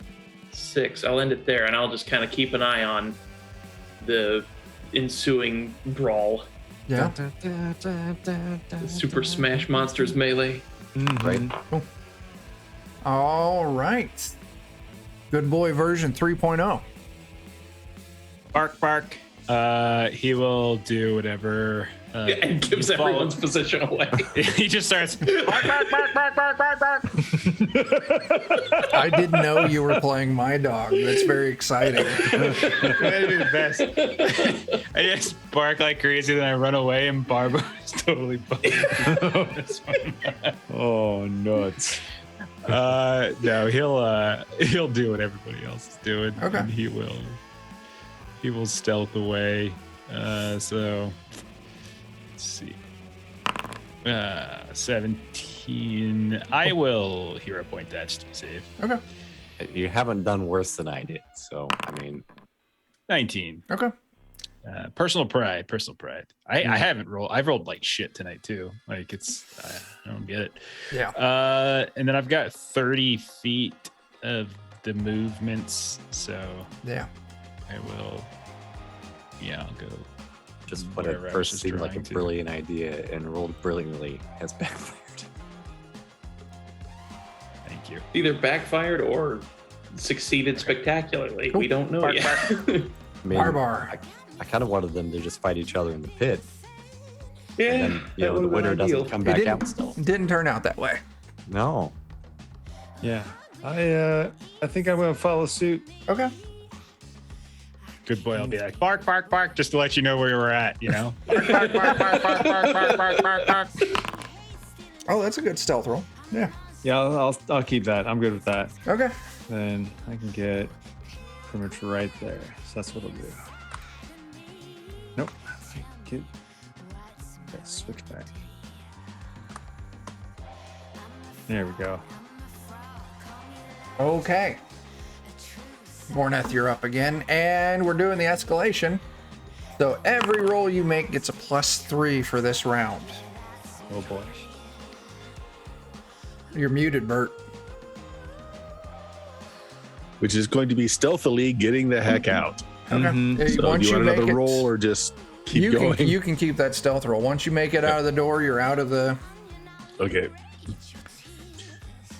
6. I'll end it there, and I'll just kind of keep an eye on the ensuing brawl. Yeah. The Super Smash Monsters melee. Right? All right. Good boy version 3.0. Bark, bark. He will do whatever. And gives you follow- everyone's position away. He just starts. Bark, bark, bark, bark, bark, bark, bark. I didn't know you were playing my dog. That's very exciting. That'd be the best. I just bark like crazy, then I run away, and Barbo is totally bugged. Oh, nuts. No, he'll do what everybody else is doing. Okay. And he will stealth away. So let's see. 17. I will hero point that just to be safe. Okay. You haven't done worse than I did, so I mean 19. Okay. Personal pride. I haven't rolled. I've rolled like shit tonight too. Like I don't get it. Yeah. And then I've got 30 feet of the movements, so Yeah. I will. Yeah, I'll go. just what Whatever at I first was seemed like a trying to. brilliant idea and rolled brilliantly has backfired. Thank you. Either backfired or succeeded spectacularly. We don't know Bark, yet. I mean, Barbar. I kind of wanted them to just fight each other in the pit, Yeah, and then that the would've been winner ideal. doesn't come It back didn't- out still. Didn't turn out that way. No. Yeah. I think I'm gonna follow suit. Okay. Good boy. I'll be like bark, bark, bark, just to let you know where we're at. You know. Bark, bark, bark, bark, bark, bark, bark, bark, bark, bark. Oh, that's a good stealth roll. Yeah. Yeah, I'll keep that. I'm good with that. Okay. Then I can get pretty much right there. So that's what I'll do. Nope. Get that switch back. There we go. Okay. Morneth, you're up again, and we're doing the escalation. So every roll you make gets a +3 for this round. Oh boy. You're muted, Bert. Which is going to be stealthily getting the heck out. Okay. Mhm. So Once do you want make another it, roll or just keep you going? can you can keep that stealth roll. Once you make it out of the door, you're out of the. Okay.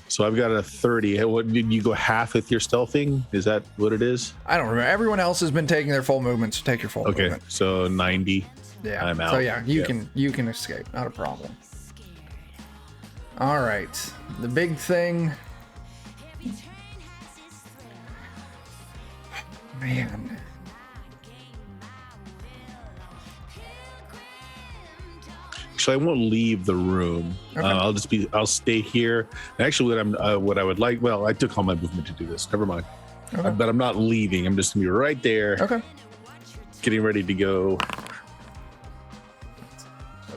So I've got a 30. What did you go half with your stealthing? Is that what it is? I don't remember. Everyone else has been taking their full movement, so take your full Okay. movement. So 90. Yeah. I'm out. So yeah, you Yeah. can escape, not a problem. All right, the big thing. Man. So I won't leave the room. Okay. I'll stay here. Actually, what I would like. Well, I took all my movement to do this. Never mind. Okay. But I'm not leaving. I'm just gonna be right there, Okay. getting ready to go.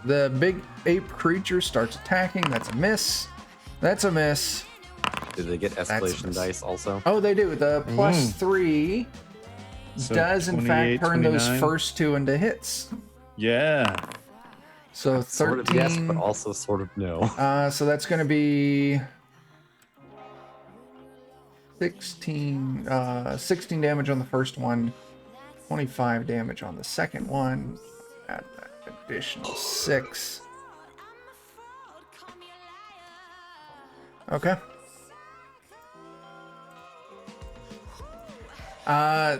The big ape creature starts attacking. That's a miss. That's a miss. Did they get escalation dice also? Oh, they do. The +3 So does in fact 28, turn those 29. first two into hits. Yeah. So 13. Sort of yes, but also sort of no. So that's going to be 16 damage on the first one, 25 damage on the second one. Add that additional 6. Okay.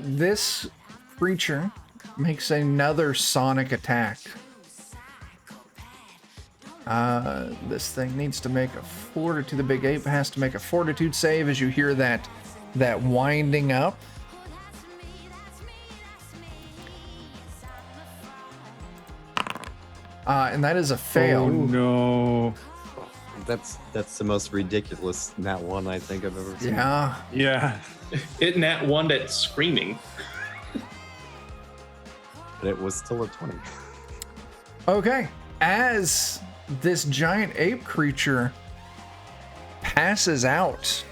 This creature makes another sonic attack. This thing needs to make a fortitude. The big ape has to make a fortitude save as you hear that winding up. And that is a fail. Oh no. That's the most ridiculous nat one I think I've ever seen. Yeah. Yeah. Isn't that one that's screaming? But it was still a 20. Okay. As this giant ape creature passes out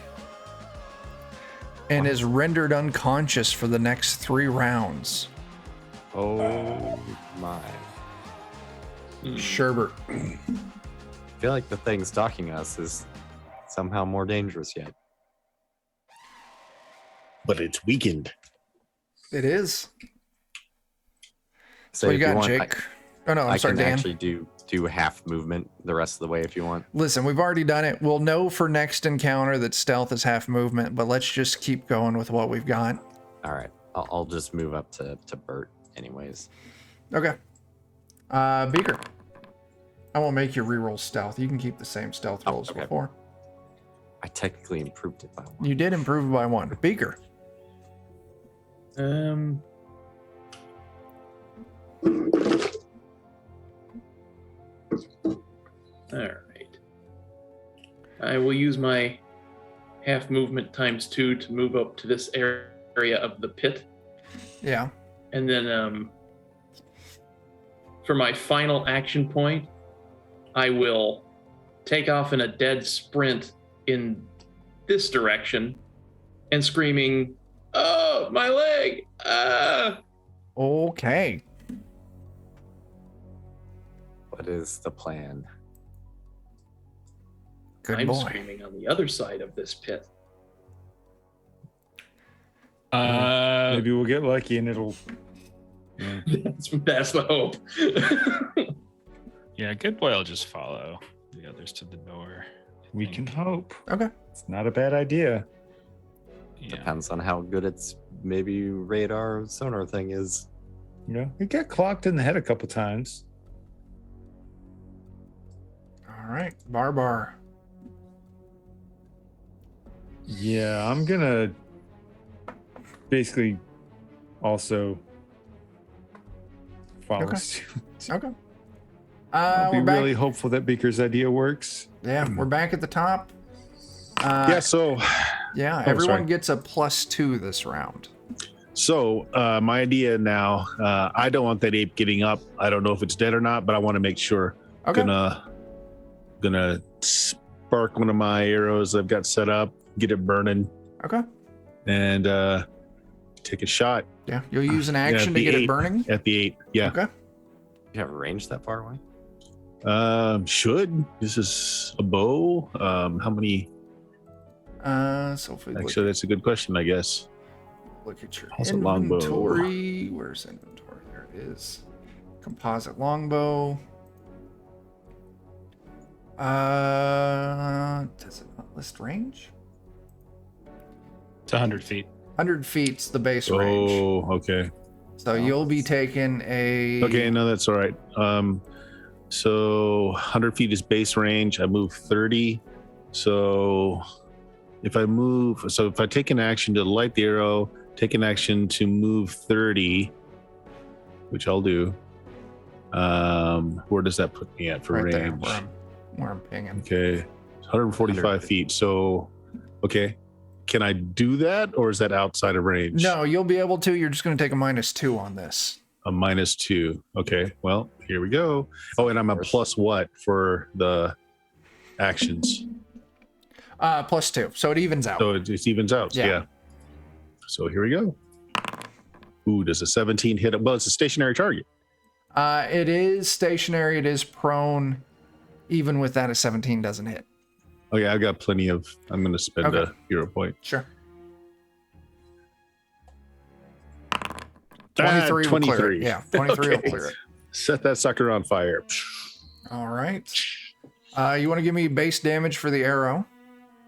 and is rendered unconscious for the next 3 rounds. Oh my. Sherbert. I feel like the thing stalking us is somehow more dangerous yet. But it's weakened. It is. So What you if got, want, Jake? Oh no, I'm I sorry, can Dan. actually do half movement the rest of the way if you want. Listen, we've already done it. We'll know for next encounter that stealth is half movement, but let's just keep going with what we've got. All right, I'll just move up to Bert anyways. Okay. Beaker. I won't make you reroll stealth. You can keep the same stealth rolls okay. before. I technically improved it by 1. You did improve by 1. Beaker. All right. I will use my half movement ×2 to move up to this area of the pit. Yeah. And then for my final action point, I will take off in a dead sprint in this direction and screaming, "Oh, my leg! Ah!" Okay. What is the plan? Good I'm boy. screaming on the other side of this pit. Maybe we'll get lucky and it'll. Yeah. That's the hope. Yeah, good boy will just follow the others to the door. We can hope. Okay. It's not a bad idea. Yeah. Depends on how good its maybe radar sonar thing is. You know, it got clocked in the head a couple times. All right. Barbar. Yeah, I'm gonna basically also follow Okay. suit. Okay. I'll be We're back. really hopeful that Beaker's idea works. Yeah, we're back at the top. Yeah. So Everyone sorry. gets a +2 this round. my idea now. I don't want that ape getting up. I don't know if it's dead or not, but I want to make sure. Okay. Gonna spark one of my arrows I've got set up, get it burning, Okay. and take a shot Yeah, you'll use an action to the get it 8. burning. at the 8. Yeah. Okay. You have a range that far away? Should this is a bow? How many? So if we Actually, that's a good question. I guess. look at your How's a longbow? inventory, where's inventory? There it is. Composite longbow. Does it not list range? It's 100 feet. 100 feet's the base range. Oh, okay. So you'll be taking a. Okay, no, that's all right. So 100 feet is base range. I move 30. So if I take an action to light the arrow, take an action to move 30, which I'll do. Where does that put me at for right range? there, where I'm pinging. Okay, 145 feet. So, okay, can I do that, or is that outside of range? No, you'll be able to. You're just going to take a -2 on this. A -2. Okay, well, here we go. Oh, and I'm a plus what for the actions? +2, so it evens out. So it evens out. Yeah. So here we go. Ooh, does a 17 hit? Well, it's a stationary target. It is stationary. It is prone. Even with that, a 17 doesn't hit. Oh yeah, I've got plenty of. I'm going to spend a hero point. Sure. 23 will clear it. Yeah, 23 will clear it. Set that sucker on fire. All right. You want to give me base damage for the arrow.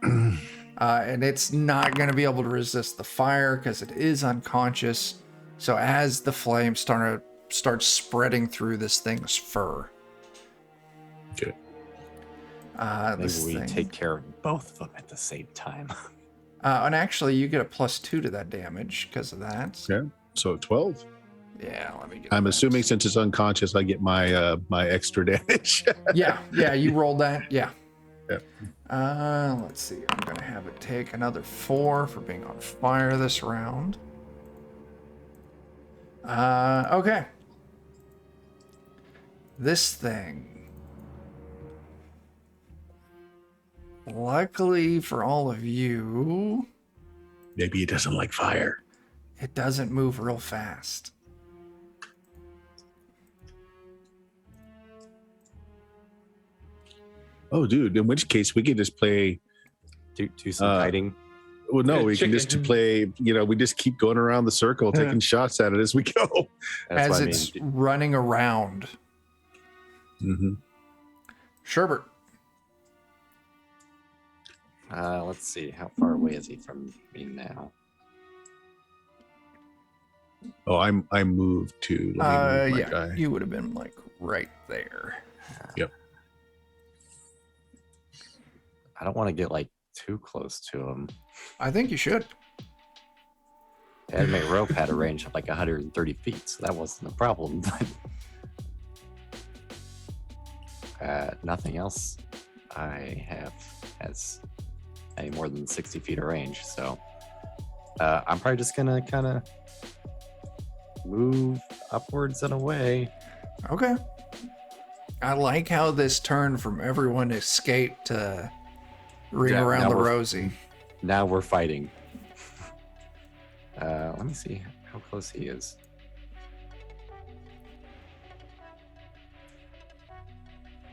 And it's not going to be able to resist the fire because it is unconscious. So as the flames start spreading through this thing's fur. Okay. Maybe we take care of both of them at the same time. And actually, you get a +2 to that damage because of that. Yeah. So 12. Yeah, let me get I'm that. assuming since it's unconscious, I get my my extra damage. Yeah, you rolled that. Yeah. Yep. Let's see. I'm going to have it take another 4 for being on fire this round. Okay. This thing. Luckily for all of you, Maybe it doesn't like fire. it doesn't move real fast. Oh, dude. In which case, we could just play. Do some hiding. Well, no, Yeah, we can just play. We just keep going around the circle, taking shots at it as we go. That's As what I it's mean. running around. Mm-hmm. Sherbert. Let's see. How far away is he from me now? Oh, I moved to. Let me move my guy. You would have been like right there. Yep. I don't want to get like too close to him. I think you should. Anime rope had a range of like 130 feet, so that wasn't a problem. Nothing else I have has any more than 60 feet of range, so I'm probably just gonna kind of move upwards and away. Okay. I like how this turned from everyone escaped to ring Yeah, around now the we're- rosy. Now we're fighting. Let me see how close he is.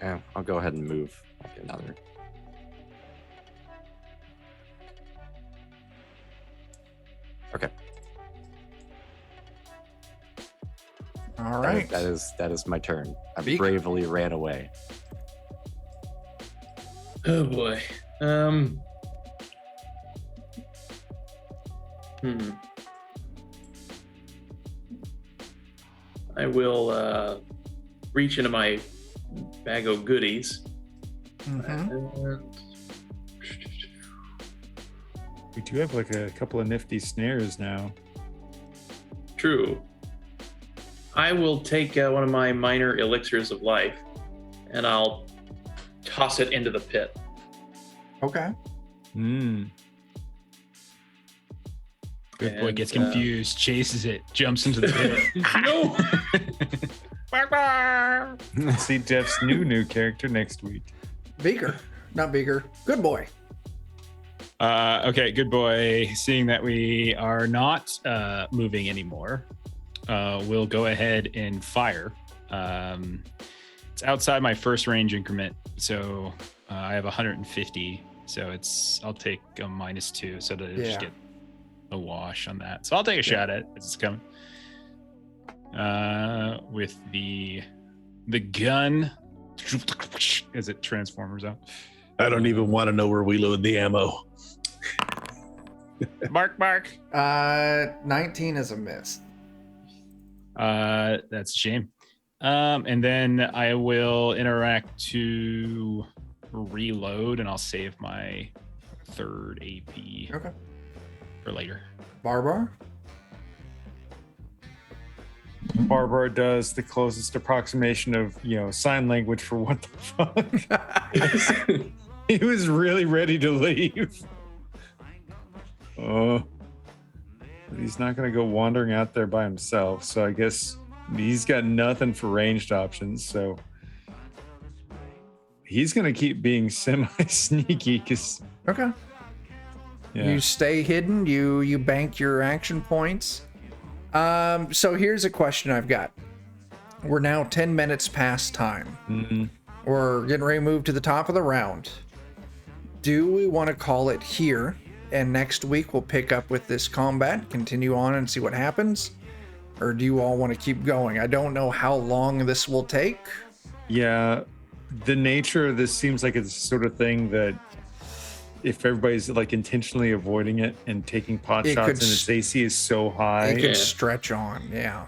Yeah, I'll go ahead and move like another. Okay. All right. That is my turn. I Beak. bravely ran away. Oh boy. I will reach into my bag of goodies. Mhm. We do have like a couple of nifty snares now. True. I will take one of my minor elixirs of life, and I'll toss it into the pit. Okay. Good boy And, gets confused, chases it, jumps into the pit. No. See Jeff's new character next week. Beaker. Not Beaker. Good boy. Okay, good boy. Seeing that we are not moving anymore, we'll go ahead and fire. It's outside my first range increment, so I have 150. So I'll take a -2, so that it'll just get a wash on that. So I'll take a shot at it as it's coming. With the gun as it transforms out. I don't even want to know where we load the ammo. Mark. 19 is a miss. That's a shame. And then I will interact to reload, and I'll save my third AP Okay. for later. Barbar? Barbara does the closest approximation of, sign language for what the fuck. He was really ready to leave. Oh, but he's not going to go wandering out there by himself. So I guess he's got nothing for ranged options. So he's going to keep being semi-sneaky because, Okay. yeah. You stay hidden. You bank your action points. So here's a question I've got. We're now 10 minutes past time. Mm-hmm. We're getting ready to move to the top of the round. Do we want to call it here? And next week we'll pick up with this combat, continue on and see what happens? Or do you all want to keep going? I don't know how long this will take. Yeah, the nature of this seems like it's the sort of thing that if everybody's like intentionally avoiding it and taking pot It shots could and its AC is so high. It could stretch on, yeah.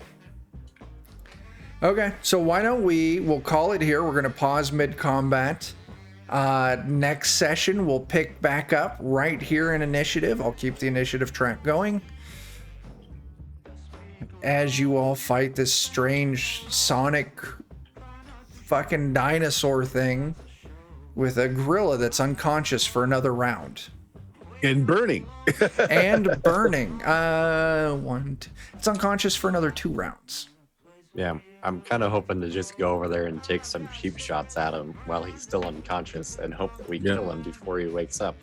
Okay, so why don't we'll call it here. We're going to pause mid-combat. Next session, we'll pick back up right here in initiative. I'll keep the initiative track going. As you all fight this strange sonic fucking dinosaur thing with a gorilla that's unconscious for another round. And burning. And burning. It's unconscious for another 2 rounds. Yeah, I'm kind of hoping to just go over there and take some cheap shots at him while he's still unconscious and hope that we kill him before he wakes up.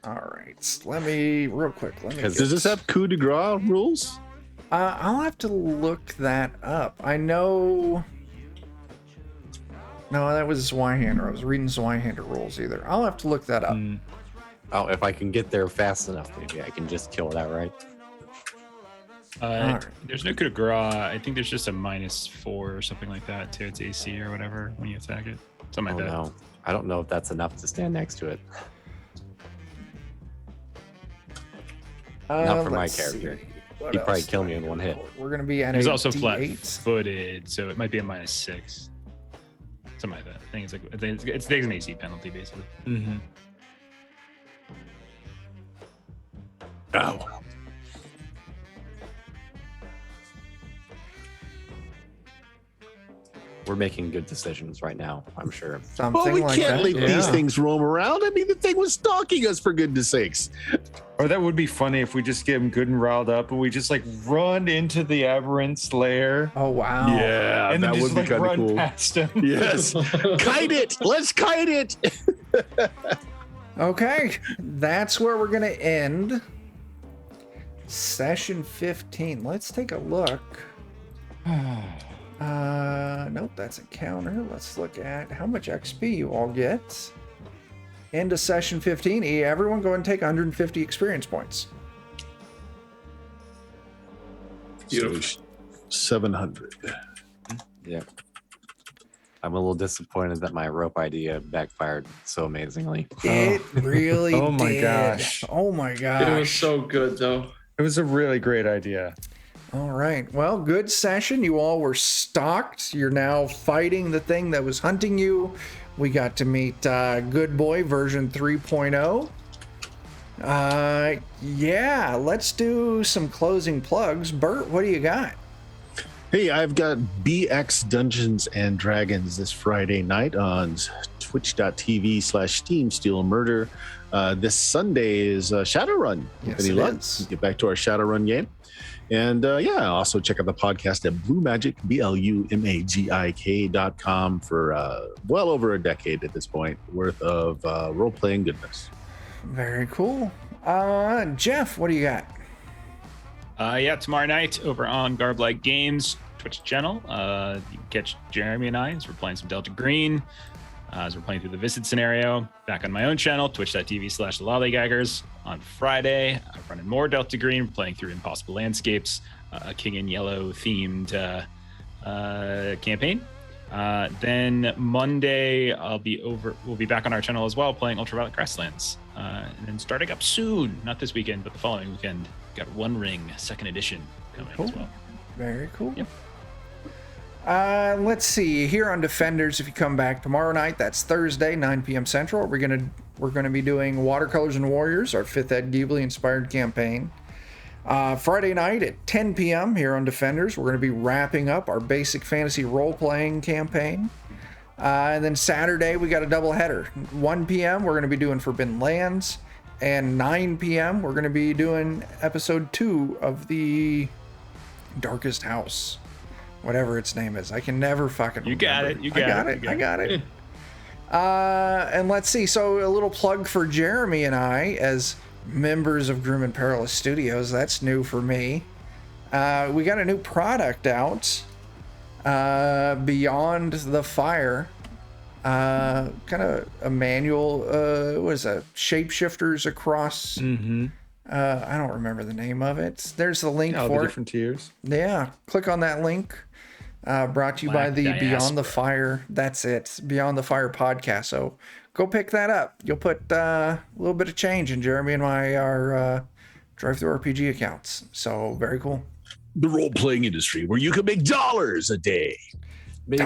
All right, let me Does this have coup de grace rules? I'll have to look that up. I know. No, that was Zweihander. I was reading Zweihander rules either. I'll have to look that up. Oh, if I can get there fast enough, maybe I can just kill that, right? Alright. There's no coup de grace. I think there's just a -4 or something like that to its AC or whatever when you attack it. Something like that. No, I don't know if that's enough to stand next to it. Not for my Let's character. see. What He'd probably else kill do me I in get? one hit. We're gonna be at He's a also D8. flat-footed, so it might be a -6. Something like that. I think it's an AC penalty basically. Mm-hmm. Oh. We're making good decisions right now, I'm sure. Something Well, we like can't that. leave these yeah. things roam around. I mean, the thing was stalking us, for goodness sakes. Or that would be funny if we just get him good and riled up and we just like run into the Aberrant's lair Oh wow. Yeah, and then that just would be like kind of run cool. past him. Yes. Kite it. Let's kite it. Okay, that's where we're gonna end session 15. Let's take a look. Nope, that's a counter. Let's look at how much XP you all get. Into session 15. Everyone go and take 150 experience points. Beautiful. 700. Yeah. I'm a little disappointed that my rope idea backfired so amazingly. It really Oh my did. gosh. Oh my gosh. It was so good, though. It was a really great idea. All right. Well, good session. You all were stalked. You're now fighting the thing that was hunting you. We got to meet Good Boy version 3.0. Yeah, let's do some closing plugs. Bert, what do you got? Hey, I've got BX Dungeons and Dragons this Friday night on twitch.tv/Steam Steel Murder. This Sunday is Shadowrun. Yes, Any it luck? is. Get back to our Shadowrun game. And also check out the podcast at Blue Magic, BLUMAGIK.com for well over a decade at this point worth of role-playing goodness. Very cool. Jeff, what do you got? Yeah, tomorrow night over on Garblike Games Twitch channel, you can catch Jeremy and I as we're playing some Delta Green, as we're playing through the Visit scenario. Back on my own channel, twitch.tv/thelollygaggers. On Friday, I'm running more Delta Green, playing through Impossible Landscapes, a King in Yellow themed campaign. Then Monday, we'll be back on our channel as well, playing Ultraviolet Grasslands. And then starting up soon, not this weekend, but the following weekend, got One Ring 2nd edition coming as well. Very cool. Yep. Let's see. Here on Defenders, if you come back tomorrow night, that's Thursday, 9 p.m. Central. We're gonna be doing Watercolors and Warriors, our 5th Ed Ghibli inspired campaign. Friday night at 10 p.m. here on Defenders, we're gonna be wrapping up our basic fantasy role-playing campaign. And then Saturday, we got a double header. 1 p.m. we're gonna be doing Forbidden Lands, and 9 p.m. we're gonna be doing episode 2 of the Darkest House. Whatever its name is. I can never fucking remember. I got it. And let's see. So a little plug for Jeremy and I as members of Grim and Perilous Studios. That's new for me. We got a new product out. Beyond the Fire. Kind of a manual. What is that? Shapeshifters across... I don't remember the name of it. There's the link for the it. different tiers. Yeah, click on that link. Brought to you by the Beyond the Fire. That's it. Beyond the Fire podcast. So go pick that up. You'll put a little bit of change in Jeremy and our Drive-Thru RPG accounts. So very cool. The role-playing industry where you can make dollars a day. Maybe.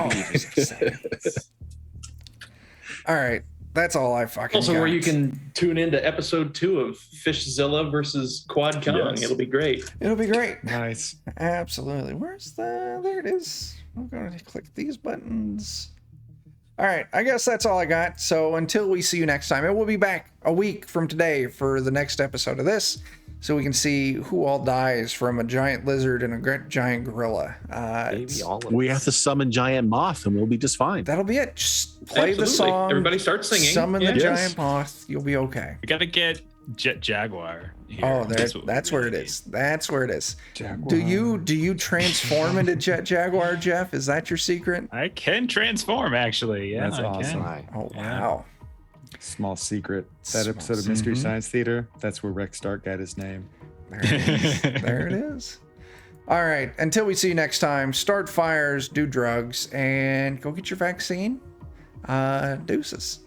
All right. That's all I fucking Also, got. where you can tune into episode 2 of Fishzilla versus Quad Kong. Yes. It'll be great. It'll be great. Nice. Absolutely. There it is. I'm going to click these buttons. All right. I guess that's all I got. So until we see you next time, and we'll be back a week from today for the next episode of this, so we can see who all dies from a giant lizard and a giant gorilla. Maybe all of We us. have to summon Giant Moth and we'll be just fine. That'll be it. Just play the Absolutely. song. Everybody start singing. Summon the Yeah. giant moth. You'll be okay. We gotta get Jet Jaguar. Here. Oh, what we that's where it really is. That's where it is. Jaguar. Do you transform into Jet Jaguar, Jeff? Is that your secret? need. I can transform, actually. Yeah, That's I awesome. Can. Right. Oh Yeah. wow. Small secret. That Small episode of Mystery secret. Science Theater, that's where Rex Stark got his name. There it is. There it is. All right. Until we see you next time, start fires, do drugs, and go get your vaccine. Deuces.